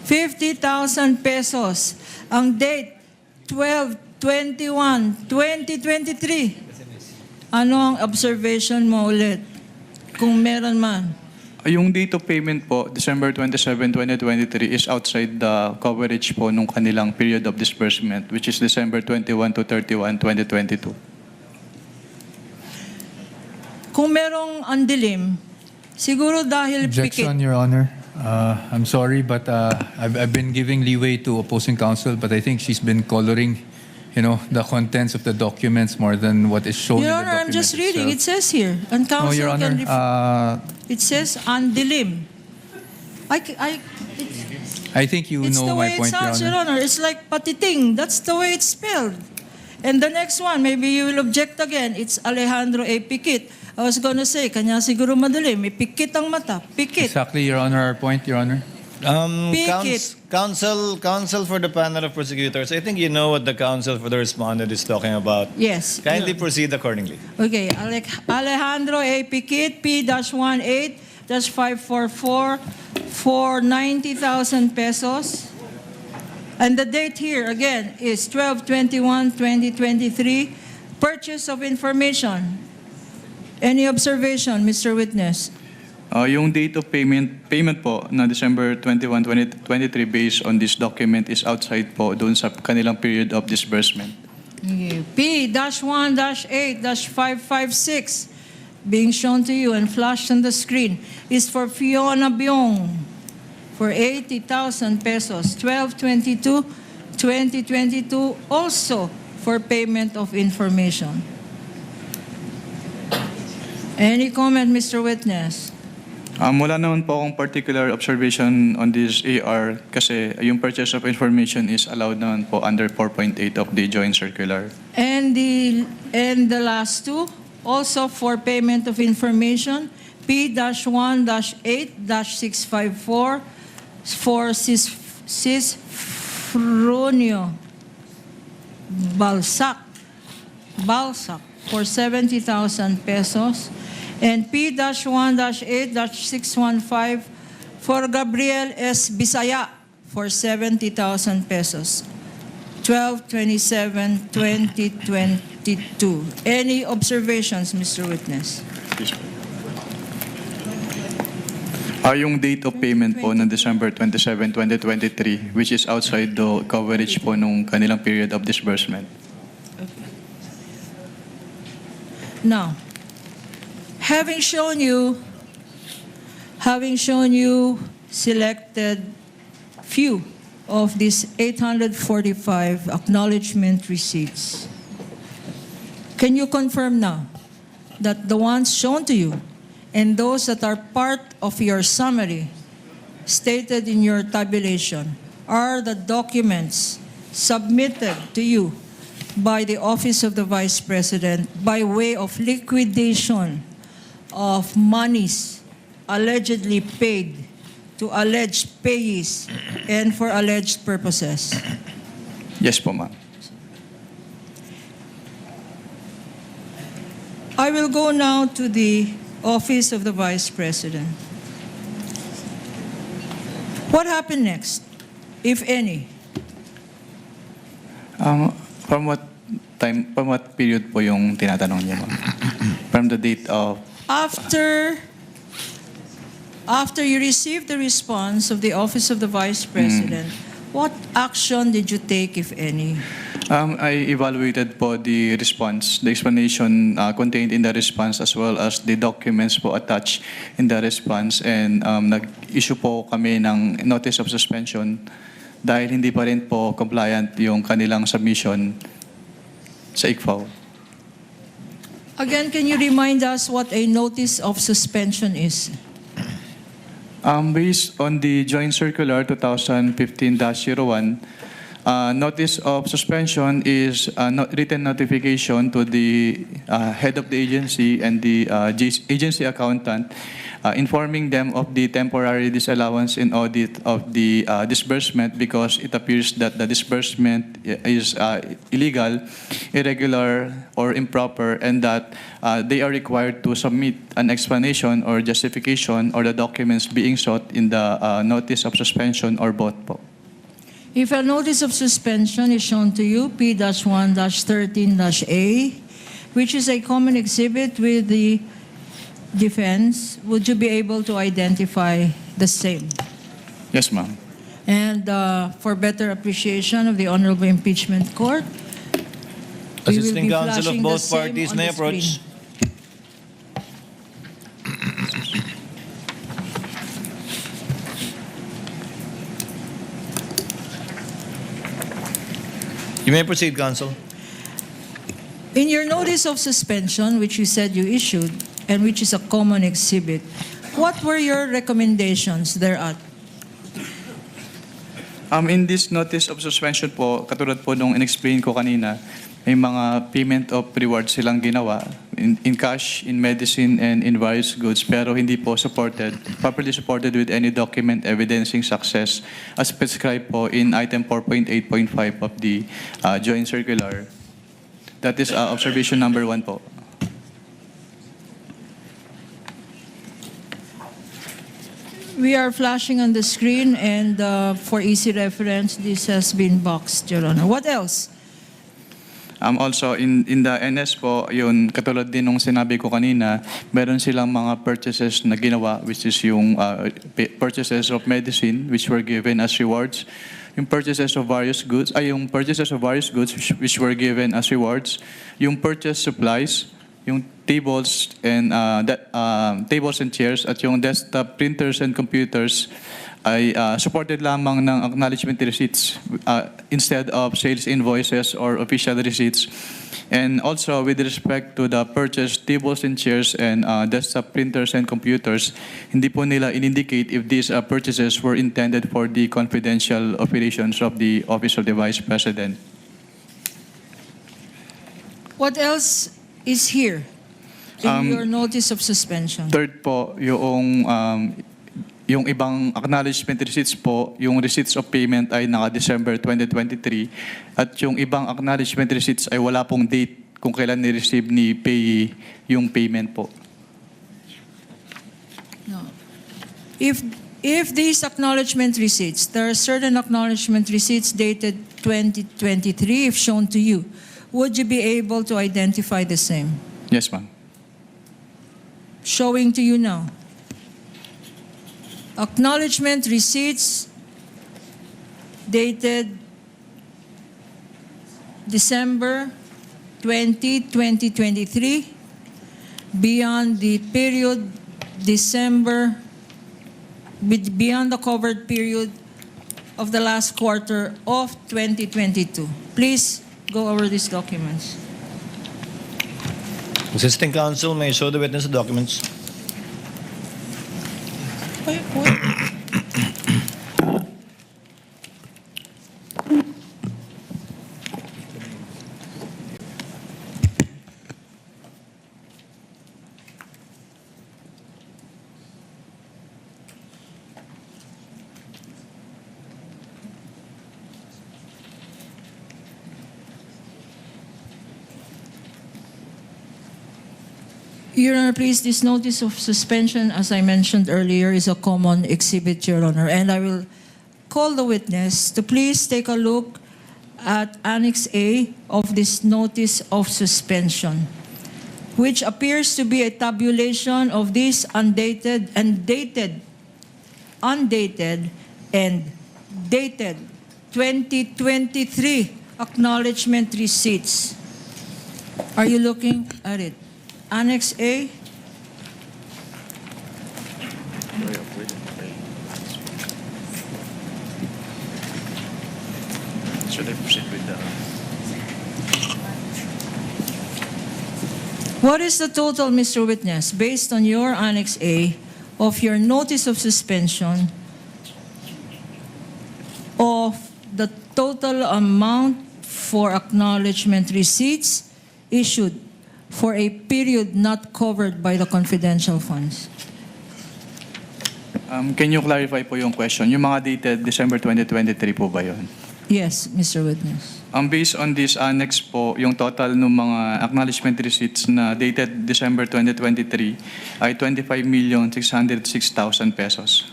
50,000 pesos. Ang date, 12/21/2023. Ano ang observation mo ulit? Kung meron man. Yung date of payment po, December 27, 2023, is outside the coverage po nung kanilang period of disbursement, which is December 21 to 31, 2022. Kung merong andilim, siguro dahil Objection, pikit. Your Honor. I'm sorry, but I've been giving leeway to opposing counsel, but I think she's been coloring, the contents of the documents more than what is shown Your in the Honor, I'm document just reading. It itself. says here. And No, counsel Your can Honor, It says andilim. I think you It's know the my way it point, Your sounds, Your Honor. Honor. It's like patiting. That's the way it's spelled. And the next one, maybe you will object again. It's Alejandro A. Pikit. I was gonna say, kanya siguro madali. May pikit ang mata. Pikit. Exactly, Your Honor, our point, Your Honor. Pikit. Counsel for the panel of prosecutors, I think you know what the counsel for the respondent is talking about. Yes. Kindly yun. proceed accordingly. Okay, Alejandro A. Pikit, P-18-544 for 90,000 pesos. And the date here, again, is 12/21/2023. Purchase of information. Any observation, Mr. Witness? Yung date of payment po na December 21, 2023 based on this document is outside po doon sa kanilang period of disbursement. Okay. P-1-8-556 being shown to you and flashed on the screen is for Fiona Byong for 80,000 pesos, 12/22/2022, also for payment of information. Any comment, Mr. Witness? Wala naman po akong particular observation on this AR kasi yung purchase of information is allowed naman po under 4.8 of the Joint Circular. And the last two, also for payment of information, P-1-8-654 for Cisfronio Balsac for 70,000 pesos. And P-1-8-615 for Gabriel S. Bisaya for 70,000 pesos. 12/27/2022. Any observations, Mr. Witness? Yung date of payment po na December 27, 2023, which is outside the coverage po nung kanilang period of disbursement. Now, having shown you selected few of these 845 acknowledgement receipts, can you confirm now that the ones shown to you and those that are part of your summary stated in your tabulation are the documents submitted to you by the Office of the Vice President by way of liquidation of monies allegedly paid to alleged payees and for alleged purposes? Yes po, ma'am. I will go now to the Office of the Vice President. What happened next, if any? From what period po yung tinatanong niyo, ma'am? From the date of... After you received the response of the Office of the Vice President, what action did you take, if any? I evaluated po the response, the explanation contained in the response as well as the documents po attached in the response, and nag-issue po kami ng notice of suspension dahil hindi pa rin po compliant yung kanilang submission sa ICFAO. Again, can you remind us what a notice of suspension is? Based on the Joint Circular 2015-01, notice of suspension is a written notification to the head of the agency and the agency accountant, informing them of the temporary disallowance in audit of the disbursement because it appears that the disbursement is illegal, irregular, or improper, and that they are required to submit an explanation or justification or the documents being sought in the notice of suspension or both po. If a notice of suspension is shown to you, P-1-13-A, which is a common exhibit with the defense, would you be able to identify the same? Yes, ma'am. And for better appreciation of the Honorable Impeachment Court, we will Assisting be counsel of flashing the both same parties on the may approach. screen. You may proceed, counsel. In your notice of suspension, which you said you issued, and which is a common exhibit, what were your recommendations thereat? In this notice of suspension po, katulad po nung in-explain ko kanina, may mga payment of rewards silang ginawa in cash, in medicine, and in various goods, pero hindi po properly supported with any document evidencing success as prescribed po in item 4.8.5 of the Joint Circular. That is observation number 1 po. We are flashing on the screen, and for easy reference, this has been boxed, Your Honor. What else? Also, in the NS po, yun, katulad din nung sinabi ko kanina, meron silang mga purchases na ginawa, which is yung purchases of medicine, which were given as rewards. Yung purchases of various goods, which were given as rewards. Yung purchase supplies, yung tables and chairs, at yung desktop printers and computers ay supported lamang ng acknowledgment receipts instead of sales invoices or official receipts. And also, with respect to the purchased tables and chairs and desktop printers and computers, hindi po nila in-indicate if these purchases were intended for the confidential operations of the Office of the Vice President. What else is here in your notice of suspension? Third po, yung ibang acknowledgement receipts po, yung receipts of payment ay naka-December 2023 at yung ibang acknowledgement receipts ay wala pong date kung kailan ni-receive ni payee yung payment po. No. If these acknowledgement receipts, there are certain acknowledgement receipts dated 2023, if shown to you, would you be able to identify the same? Yes, ma'am. Showing to you now. Acknowledgement receipts dated December 20, 2023, beyond the period beyond the covered period of the last quarter of 2022. Please go over these documents. Assisting counsel may show the witness the documents. Your Honor, please, this notice of suspension, as I mentioned earlier, is a common exhibit, Your Honor, and I will call the witness to please take a look at Annex A of this notice of suspension, which appears to be a tabulation of these undated and dated 2023 acknowledgement receipts. Are you looking at it? Annex A? Should I proceed with the... What is the total, Mr. Witness, based on your Annex A of your notice of suspension of the total amount for acknowledgement receipts issued for a period not covered by the confidential funds? Can you clarify po yung question? Yung mga dated December 2023 po ba yun? Yes, Mr. Witness. Based on this annex po, yung total ng mga acknowledgement receipts na dated December 2023 ay 25,606,000 pesos.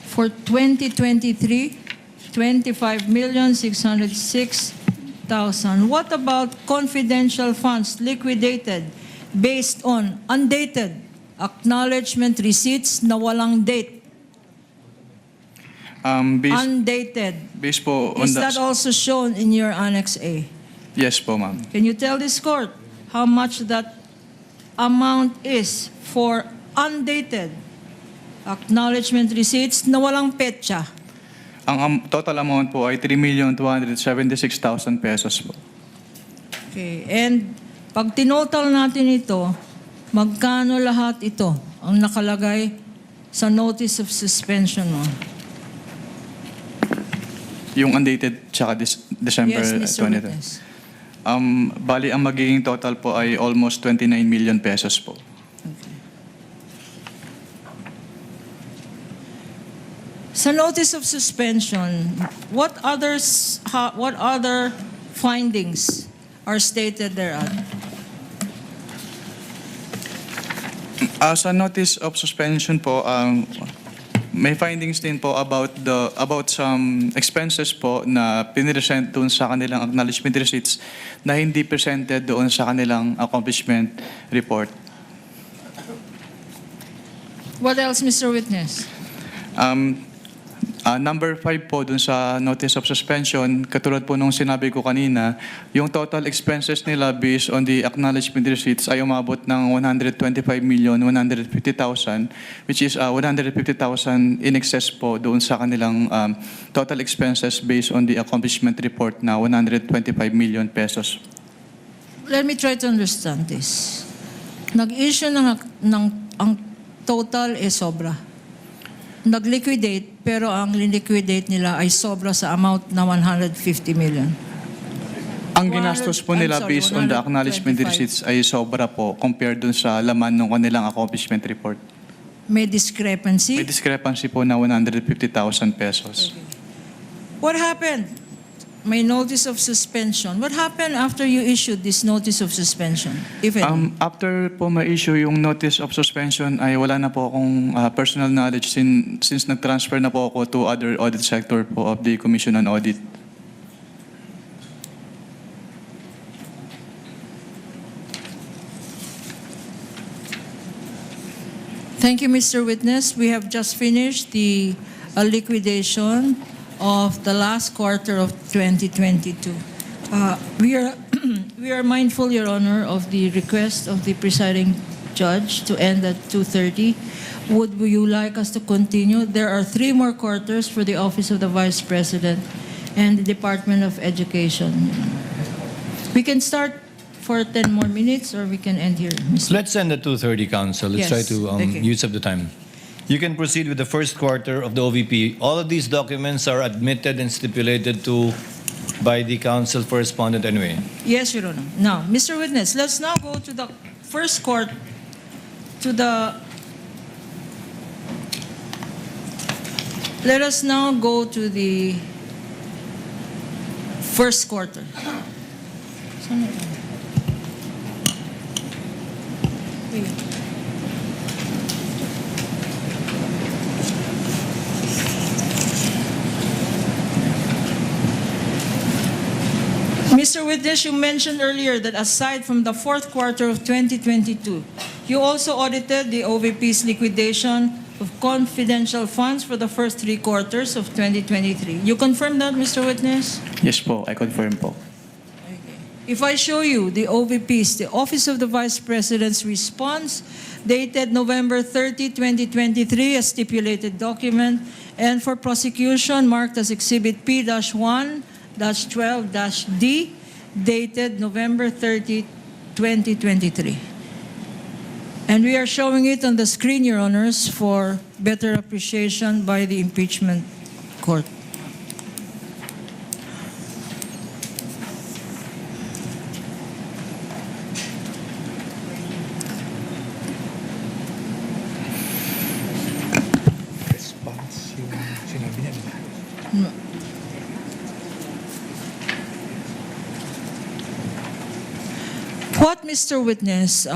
For 2023, 25,606,000. What about confidential funds liquidated based on undated acknowledgement receipts na walang date? Undated. Based po on Is that also shown in your Annex A? Yes po, ma'am. Can you tell this court how much that amount is for undated acknowledgement receipts na walang petsa? Ang total amount po ay 3,276,000 pesos po. Okay, and pag tinotal natin ito, magkano lahat ito ang nakalagay sa notice of suspension mo? Yung undated tsaka December Yes, Mr. 20. Witness. Bali, ang magiging total po ay almost 29 million pesos po. Sa notice of suspension, what other findings are stated thereat? Sa notice of suspension po, may findings din po about some expenses po na piniresent doon sa kanilang acknowledgement receipts na hindi presented doon sa kanilang accomplishment report. What else, Mr. Witness? Number 5 po dun sa notice of suspension, katulad po nung sinabi ko kanina, yung total expenses nila based on the acknowledgement receipts ay umabot ng 125,150,000, which is 150,000 in excess po doon sa kanilang total expenses based on the accomplishment report na 125 million pesos. Let me try to understand this. Nag-issue ang total is sobra. Nag-liquidate, pero ang liquidate nila ay sobra sa amount na 150 million. Ang ginastos po nila based on the acknowledgement 125. receipts ay sobra po compared dun sa laman ng kanilang accomplishment report. May discrepancy? May discrepancy po na 150,000 pesos. What happened? May notice of suspension. What happened after you issued this notice of suspension, if any? After po ma-issue yung notice of suspension ay wala na po akong personal knowledge since nag-transfer na po ako to other audit sector po of the Commission on Audit. Thank you, Mr. Witness. We have just finished the liquidation of the last quarter of 2022. We are mindful, Your Honor, of the request of the presiding judge to end at 2:30. Would you like us to continue? There are 3 more quarters for the Office of the Vice President and the Department of Education. We can start for 10 more minutes or we can end here, Mr. Let's end at 2:30, Council. Let's try Yes, to okay. use up the time. You can proceed with the first quarter of the OVP. All of these documents are admitted and stipulated to by the Council for Respondent anyway. Yes, Your Honor. Now, Mr. Witness, let's now go to the first court, let us now go to the first quarter. Mr. Witness, you mentioned earlier that aside from the fourth quarter of 2022, you also audited the OVP's liquidation of confidential funds for the first 3 quarters of 2023. You confirm that, Mr. Witness? Yes po, I confirm po. If I show you the OVP's, the Office of the Vice President's response, dated November 30, 2023, a stipulated document, and for prosecution marked as Exhibit P-1-12-D, dated November 30, 2023. And we are showing it on the screen, Your Honors, for better appreciation by the impeachment court. What, Mr. Witness,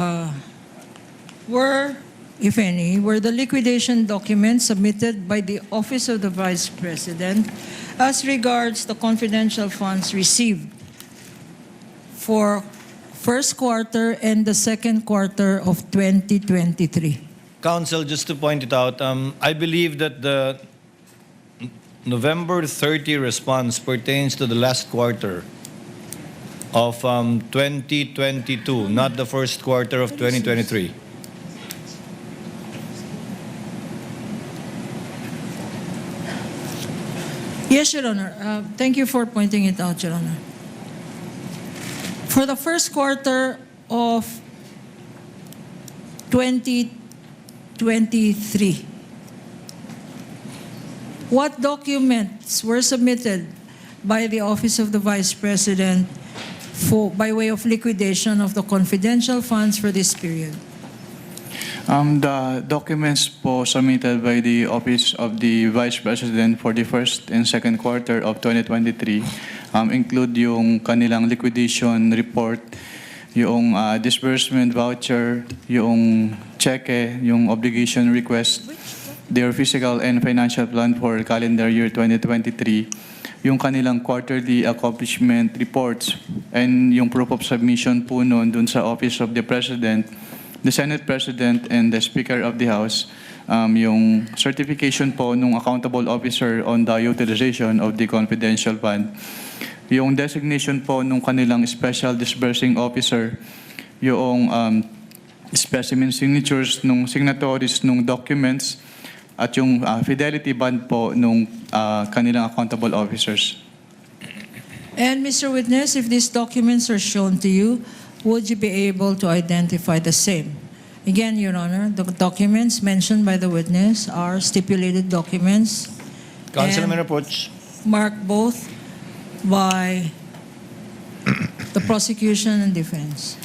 were, if any, were the liquidation documents submitted by the Office of the Vice President as regards the confidential funds received for first quarter and the second quarter of 2023? Counsel, just to point it out, I believe that the November 30 response pertains to the last quarter of 2022, not the first quarter of 2023. Yes, Your Honor. Thank you for pointing it out, Your Honor. For the first quarter of 2023, what documents were submitted by the Office of the Vice President by way of liquidation of the confidential funds for this period? The documents po submitted by the Office of the Vice President for the first and second quarter of 2023 include yung kanilang liquidation report, yung disbursement voucher, yung cheque, yung obligation request, their physical and financial plan for calendar year 2023, yung kanilang quarterly accomplishment reports, and yung proof of submission po noon dun sa Office of the President, the Senate President, and the Speaker of the House, yung certification po nung accountable officer on the utilization of the confidential fund, yung designation po nung kanilang special disbursing officer, yung specimen signatures nung signatories nung documents, at yung fidelity bond po nung kanilang accountable officers. And Mr. Witness, if these documents are shown to you, would you be able to identify the same? Again, Your Honor, the documents mentioned by the witness are stipulated documents. Counsel, and may reproach. marked both by the prosecution and defense.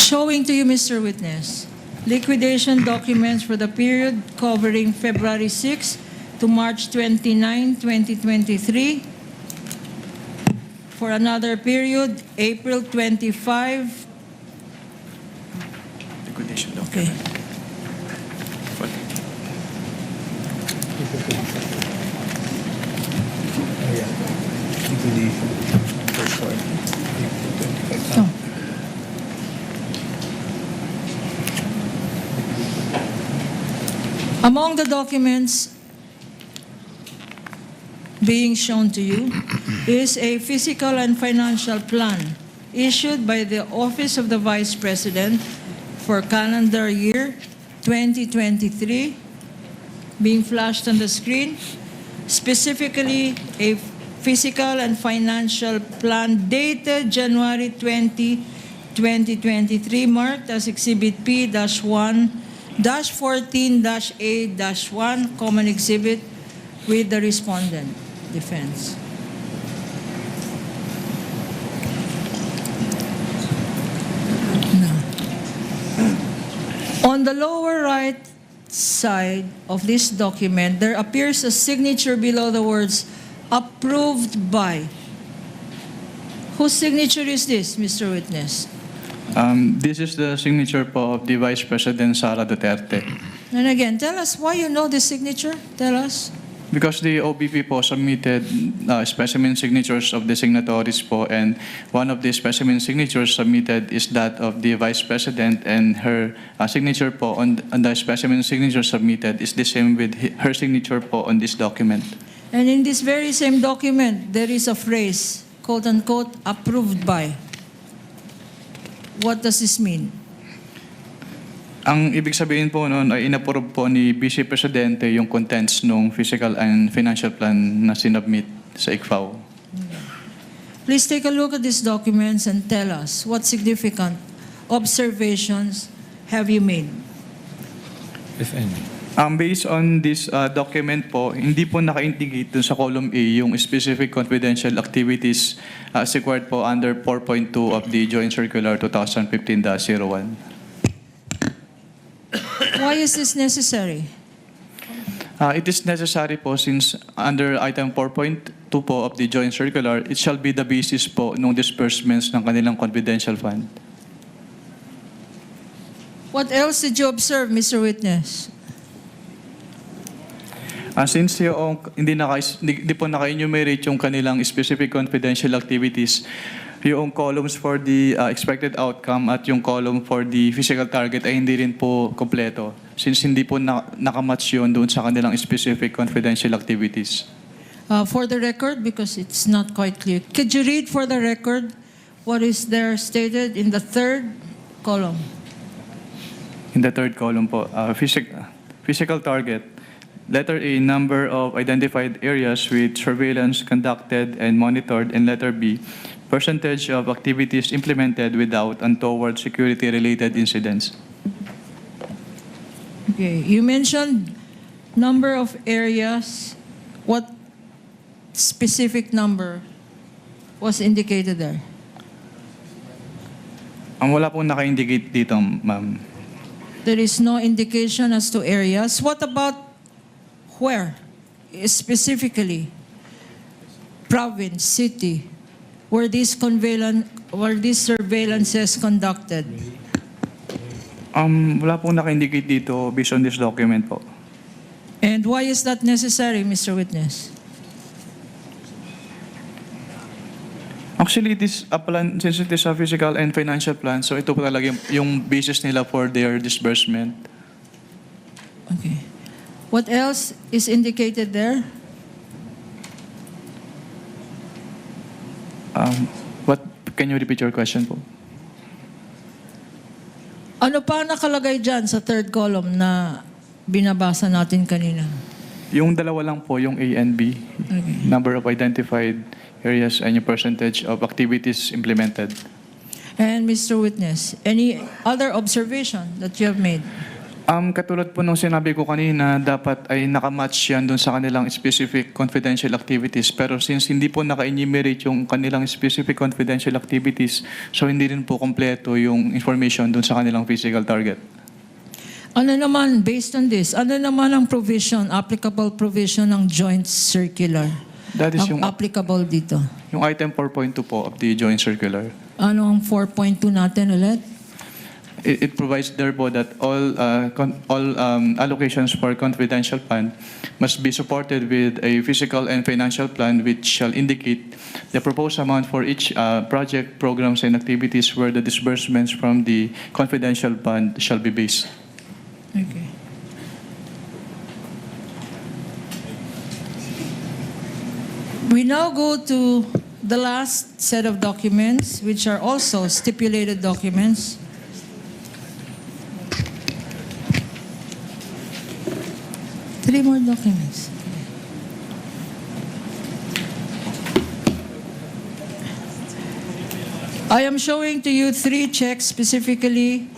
Showing to you, Mr. Witness, liquidation documents for the period covering February 6 to March 29, 2023. For another period, April 25. Liquidation Okay. Oh. Among the documents being shown to you is a physical and financial plan issued by the Office of the Vice President for calendar year 2023, being flashed on the screen. Specifically, a physical and financial plan dated January 20, 2023, marked as Exhibit P-1 -14-A-1, common exhibit with the respondent, defense. No. On the lower right side of this document, there appears a signature below the words approved by. Whose signature is this, Mr. Witness? This is the signature po of the Vice President Sara Duterte. And again, tell us why you know this signature. Tell us. Because the OBP po submitted specimen signatures of the signatories po, and one of the specimen signatures submitted is that of the Vice President, and her signature po on the specimen signature submitted is the same with her signature po on this document. And in this very same document, there is a phrase, quote unquote, approved by. What does this mean? Ang ibig sabihin po noon ay inapprove po ni Vice Presidente yung contents ng physical and financial plan na sinubmit sa ICFAO. Please take a look at these documents and tell us what significant observations have you made. If any. Based on this document po, hindi po naka-indicate dun sa column A yung specific confidential activities as required po under 4.2 of the Joint Circular 2015-01. Why is this necessary? It is necessary po since under item 4.2 po of the Joint Circular, it shall be the basis po ng disbursements ng kanilang confidential fund. What else did you observe, Mr. Witness? Since yung hindi po naka-enumerate yung kanilang specific confidential activities, yung columns for the expected outcome at yung column for the physical target ay hindi rin po kompleto since hindi po nakamatch yun doon sa kanilang specific confidential activities. For the record, because it's not quite clear, could you read for the record what is there stated in the third column? In the third column po, physical target. Letter A, number of identified areas with surveillance conducted and monitored, and letter B, percentage of activities implemented without untoward security-related incidents. Okay, you mentioned number of areas. What specific number was indicated there? Ang wala pong naka-indicate dito, ma'am. There is no indication as to areas. What about where? Specifically, province, city, where this surveillance is conducted? Wala pong naka-indicate dito based on this document po. And why is that necessary, Mr. Witness? Actually, it is a plan, since it is a physical and financial plan, so ito po talaga yung basis nila for their disbursement. Okay. What else is indicated there? What, can you repeat your question po? Ano pa nakalagay dyan sa third column na binabasa natin kanina? Yung dalawa lang po, yung A and B. Okay. Number of identified areas and yung percentage of activities implemented. And Mr. Witness, any other observation that you have made? Katulad po nung sinabi ko kanina, dapat ay nakamatch yan dun sa kanilang specific confidential activities. Pero since hindi po naka-enumerate yung kanilang specific confidential activities, so hindi rin po kompleto yung information dun sa kanilang physical target. Ano naman, based on this, ano naman ang provision, applicable provision ng joint circular? That is Ang yung, applicable dito. yung item 4.2 po of the Joint Circular. Ano ang 4.2 natin ulit? It provides therefore that all allocations for confidential fund must be supported with a physical and financial plan which shall indicate the proposed amount for each project, programs, and activities where the disbursements from the confidential fund shall be based. Okay. We now go to the last set of documents, which are also stipulated documents. Three more documents. I am showing to you 3 checks, specifically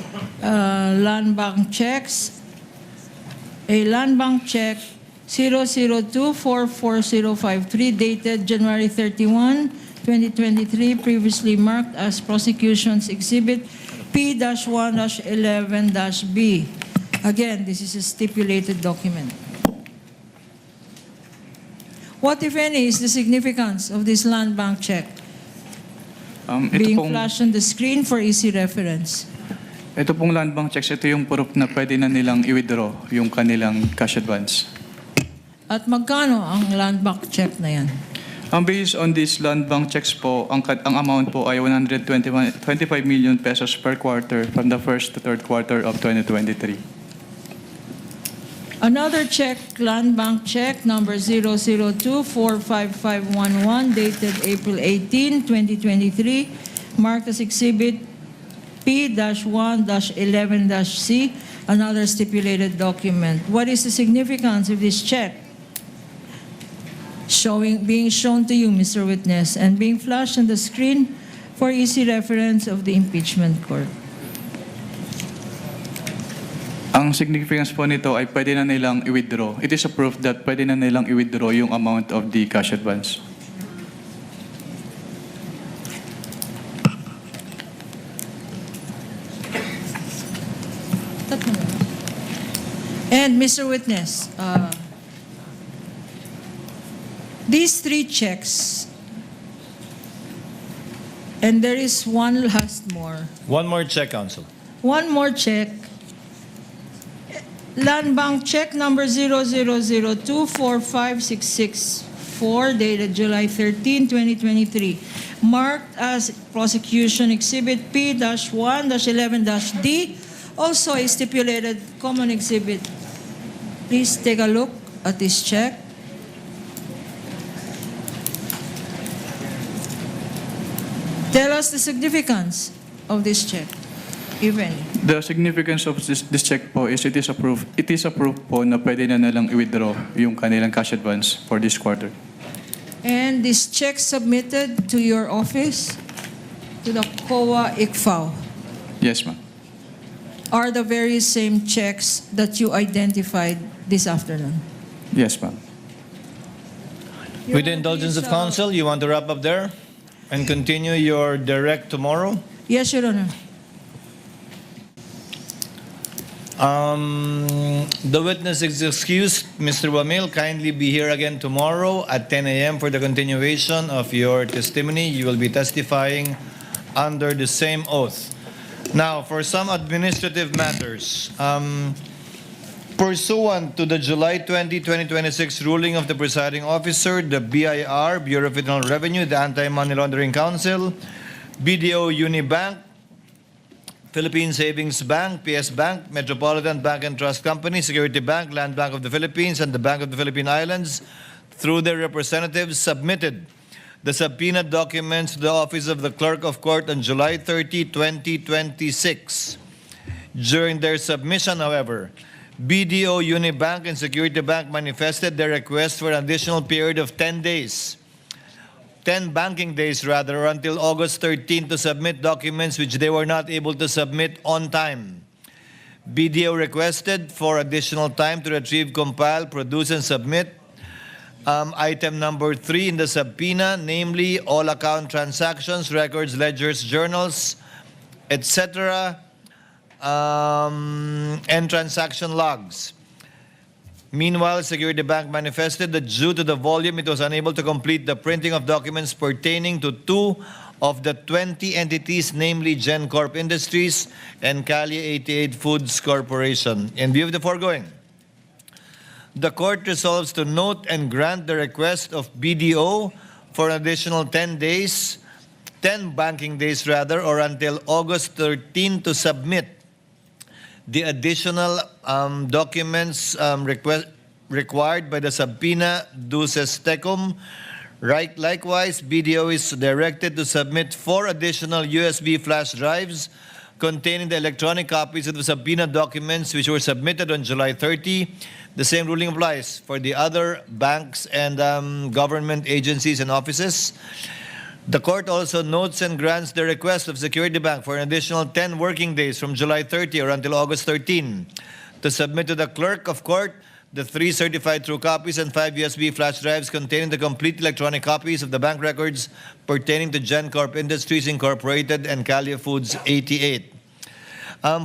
land bank checks, a land bank check 002444053 dated January 31, 2023, previously marked as Prosecution's Exhibit P-1-11-B. Again, this is a stipulated document. What, if any, is the significance of this land bank check being flashed on the screen for easy reference? Ito pong land bank checks, ito yung proof na pwede na nilang i-withdraw yung kanilang cash advance. At magkano ang land bank check na yan? Based on these land bank checks po, ang amount po ay 125 million pesos per quarter from the first to third quarter of 2023. Another check, land bank check number 002455511 dated April 18, 2023, marked as Exhibit P-1-11-C, another stipulated document. What is the significance of this check? Being shown to you, Mr. Witness, and being flashed on the screen for easy reference of the impeachment court. Ang significance po nito ay pwede na nilang i-withdraw. It is a proof that pwede na nilang i-withdraw yung amount of the cash advance. And Mr. Witness, these three checks, and there is one last more. One more check, counsel. One more check. Land bank check number 000245664 dated July 13, 2023, marked as Prosecution Exhibit P-1-11-D, also a stipulated common exhibit. Please take a look at this check. Tell us the significance of this check, if any. The significance of this check po is it is a proof po na pwede na nilang i-withdraw yung kanilang cash advance for this quarter. And this check submitted to your office, to the COA ICFAO, Yes, ma'am. are the very same checks that you identified this afternoon. Yes, ma'am. With the indulgence of counsel, you want to wrap up there and continue your direct tomorrow? Yes, Your Honor. The witness is excused. Mr. Wamil, kindly be here again tomorrow at 10 a.m. for the continuation of your testimony. You will be testifying under the same oath. Now, for some administrative matters, pursuant to the July 20, 2026 ruling of the presiding officer, the BIR, Bureau of Internal Revenue, the Anti-Money Laundering Council, BDO Unibank, Philippine Savings Bank, PS Bank, Metropolitan Bank and Trust Company, Security Bank, Land Bank of the Philippines, and the Bank of the Philippine Islands, through their representatives, submitted the subpoena documents to the Office of the Clerk of Court on July 30, 2026. During their submission, however, BDO Unibank and Security Bank manifested their request for an additional period of 10 days. 10 banking days rather, until August 13 to submit documents which they were not able to submit on time. BDO requested for additional time to retrieve, compile, produce, and submit item number 3 in the subpoena, namely all account transactions, records, ledgers, journals, etc., and transaction logs. Meanwhile, Security Bank manifested that due to the volume, it was unable to complete the printing of documents pertaining to 2 of the 20 entities, namely GenCorp Industries and Cali 88 Foods Corporation. In view of the foregoing, the court resolves to note and grant the request of BDO for an additional 10 days, 10 banking days rather, or until August 13 to submit the additional documents required by the subpoena duces tecum. Likewise, BDO is directed to submit 4 additional USB flash drives containing the electronic copies of the subpoena documents which were submitted on July 30. The same ruling applies for the other banks and government agencies and offices. The court also notes and grants the request of Security Bank for an additional 10 working days from July 30 or until August 13 to submit to the clerk of court the 3 certified true copies and 5 USB flash drives containing the complete electronic copies of the bank records pertaining to GenCorp Industries Incorporated and Calia Foods 88.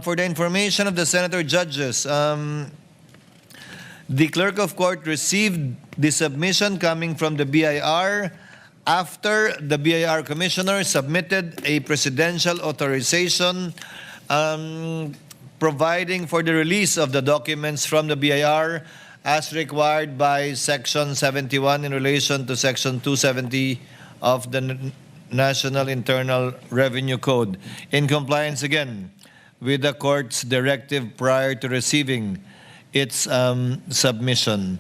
For the information of the senator judges, the clerk of court received the submission coming from the BIR after the BIR commissioner submitted a presidential authorization providing for the release of the documents from the BIR as required by Section 71 in relation to Section 270 of the National Internal Revenue Code, in compliance again with the court's directive prior to receiving its submission.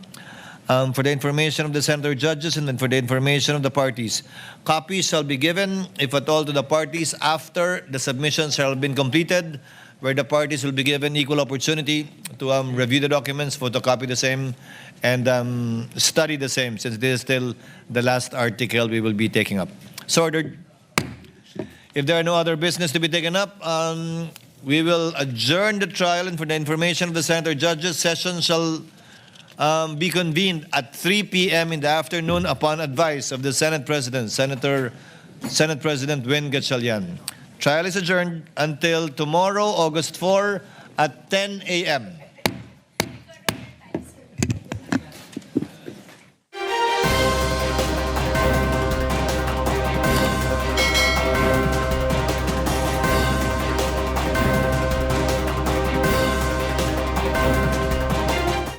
For the information of the senator judges and then for the information of the parties, copies shall be given, if at all, to the parties after the submissions shall have been completed, where the parties will be given equal opportunity to review the documents, photocopy the same, and study the same, since this is still the last article we will be taking up. So ordered. If there are no other business to be taken up, we will adjourn the trial, and for the information of the senator judges, session shall be convened at 3 p.m. in the afternoon upon advice of the Senate President, Senate President Win Gatchalian. Trial is adjourned until tomorrow, August 4 at 10 a.m.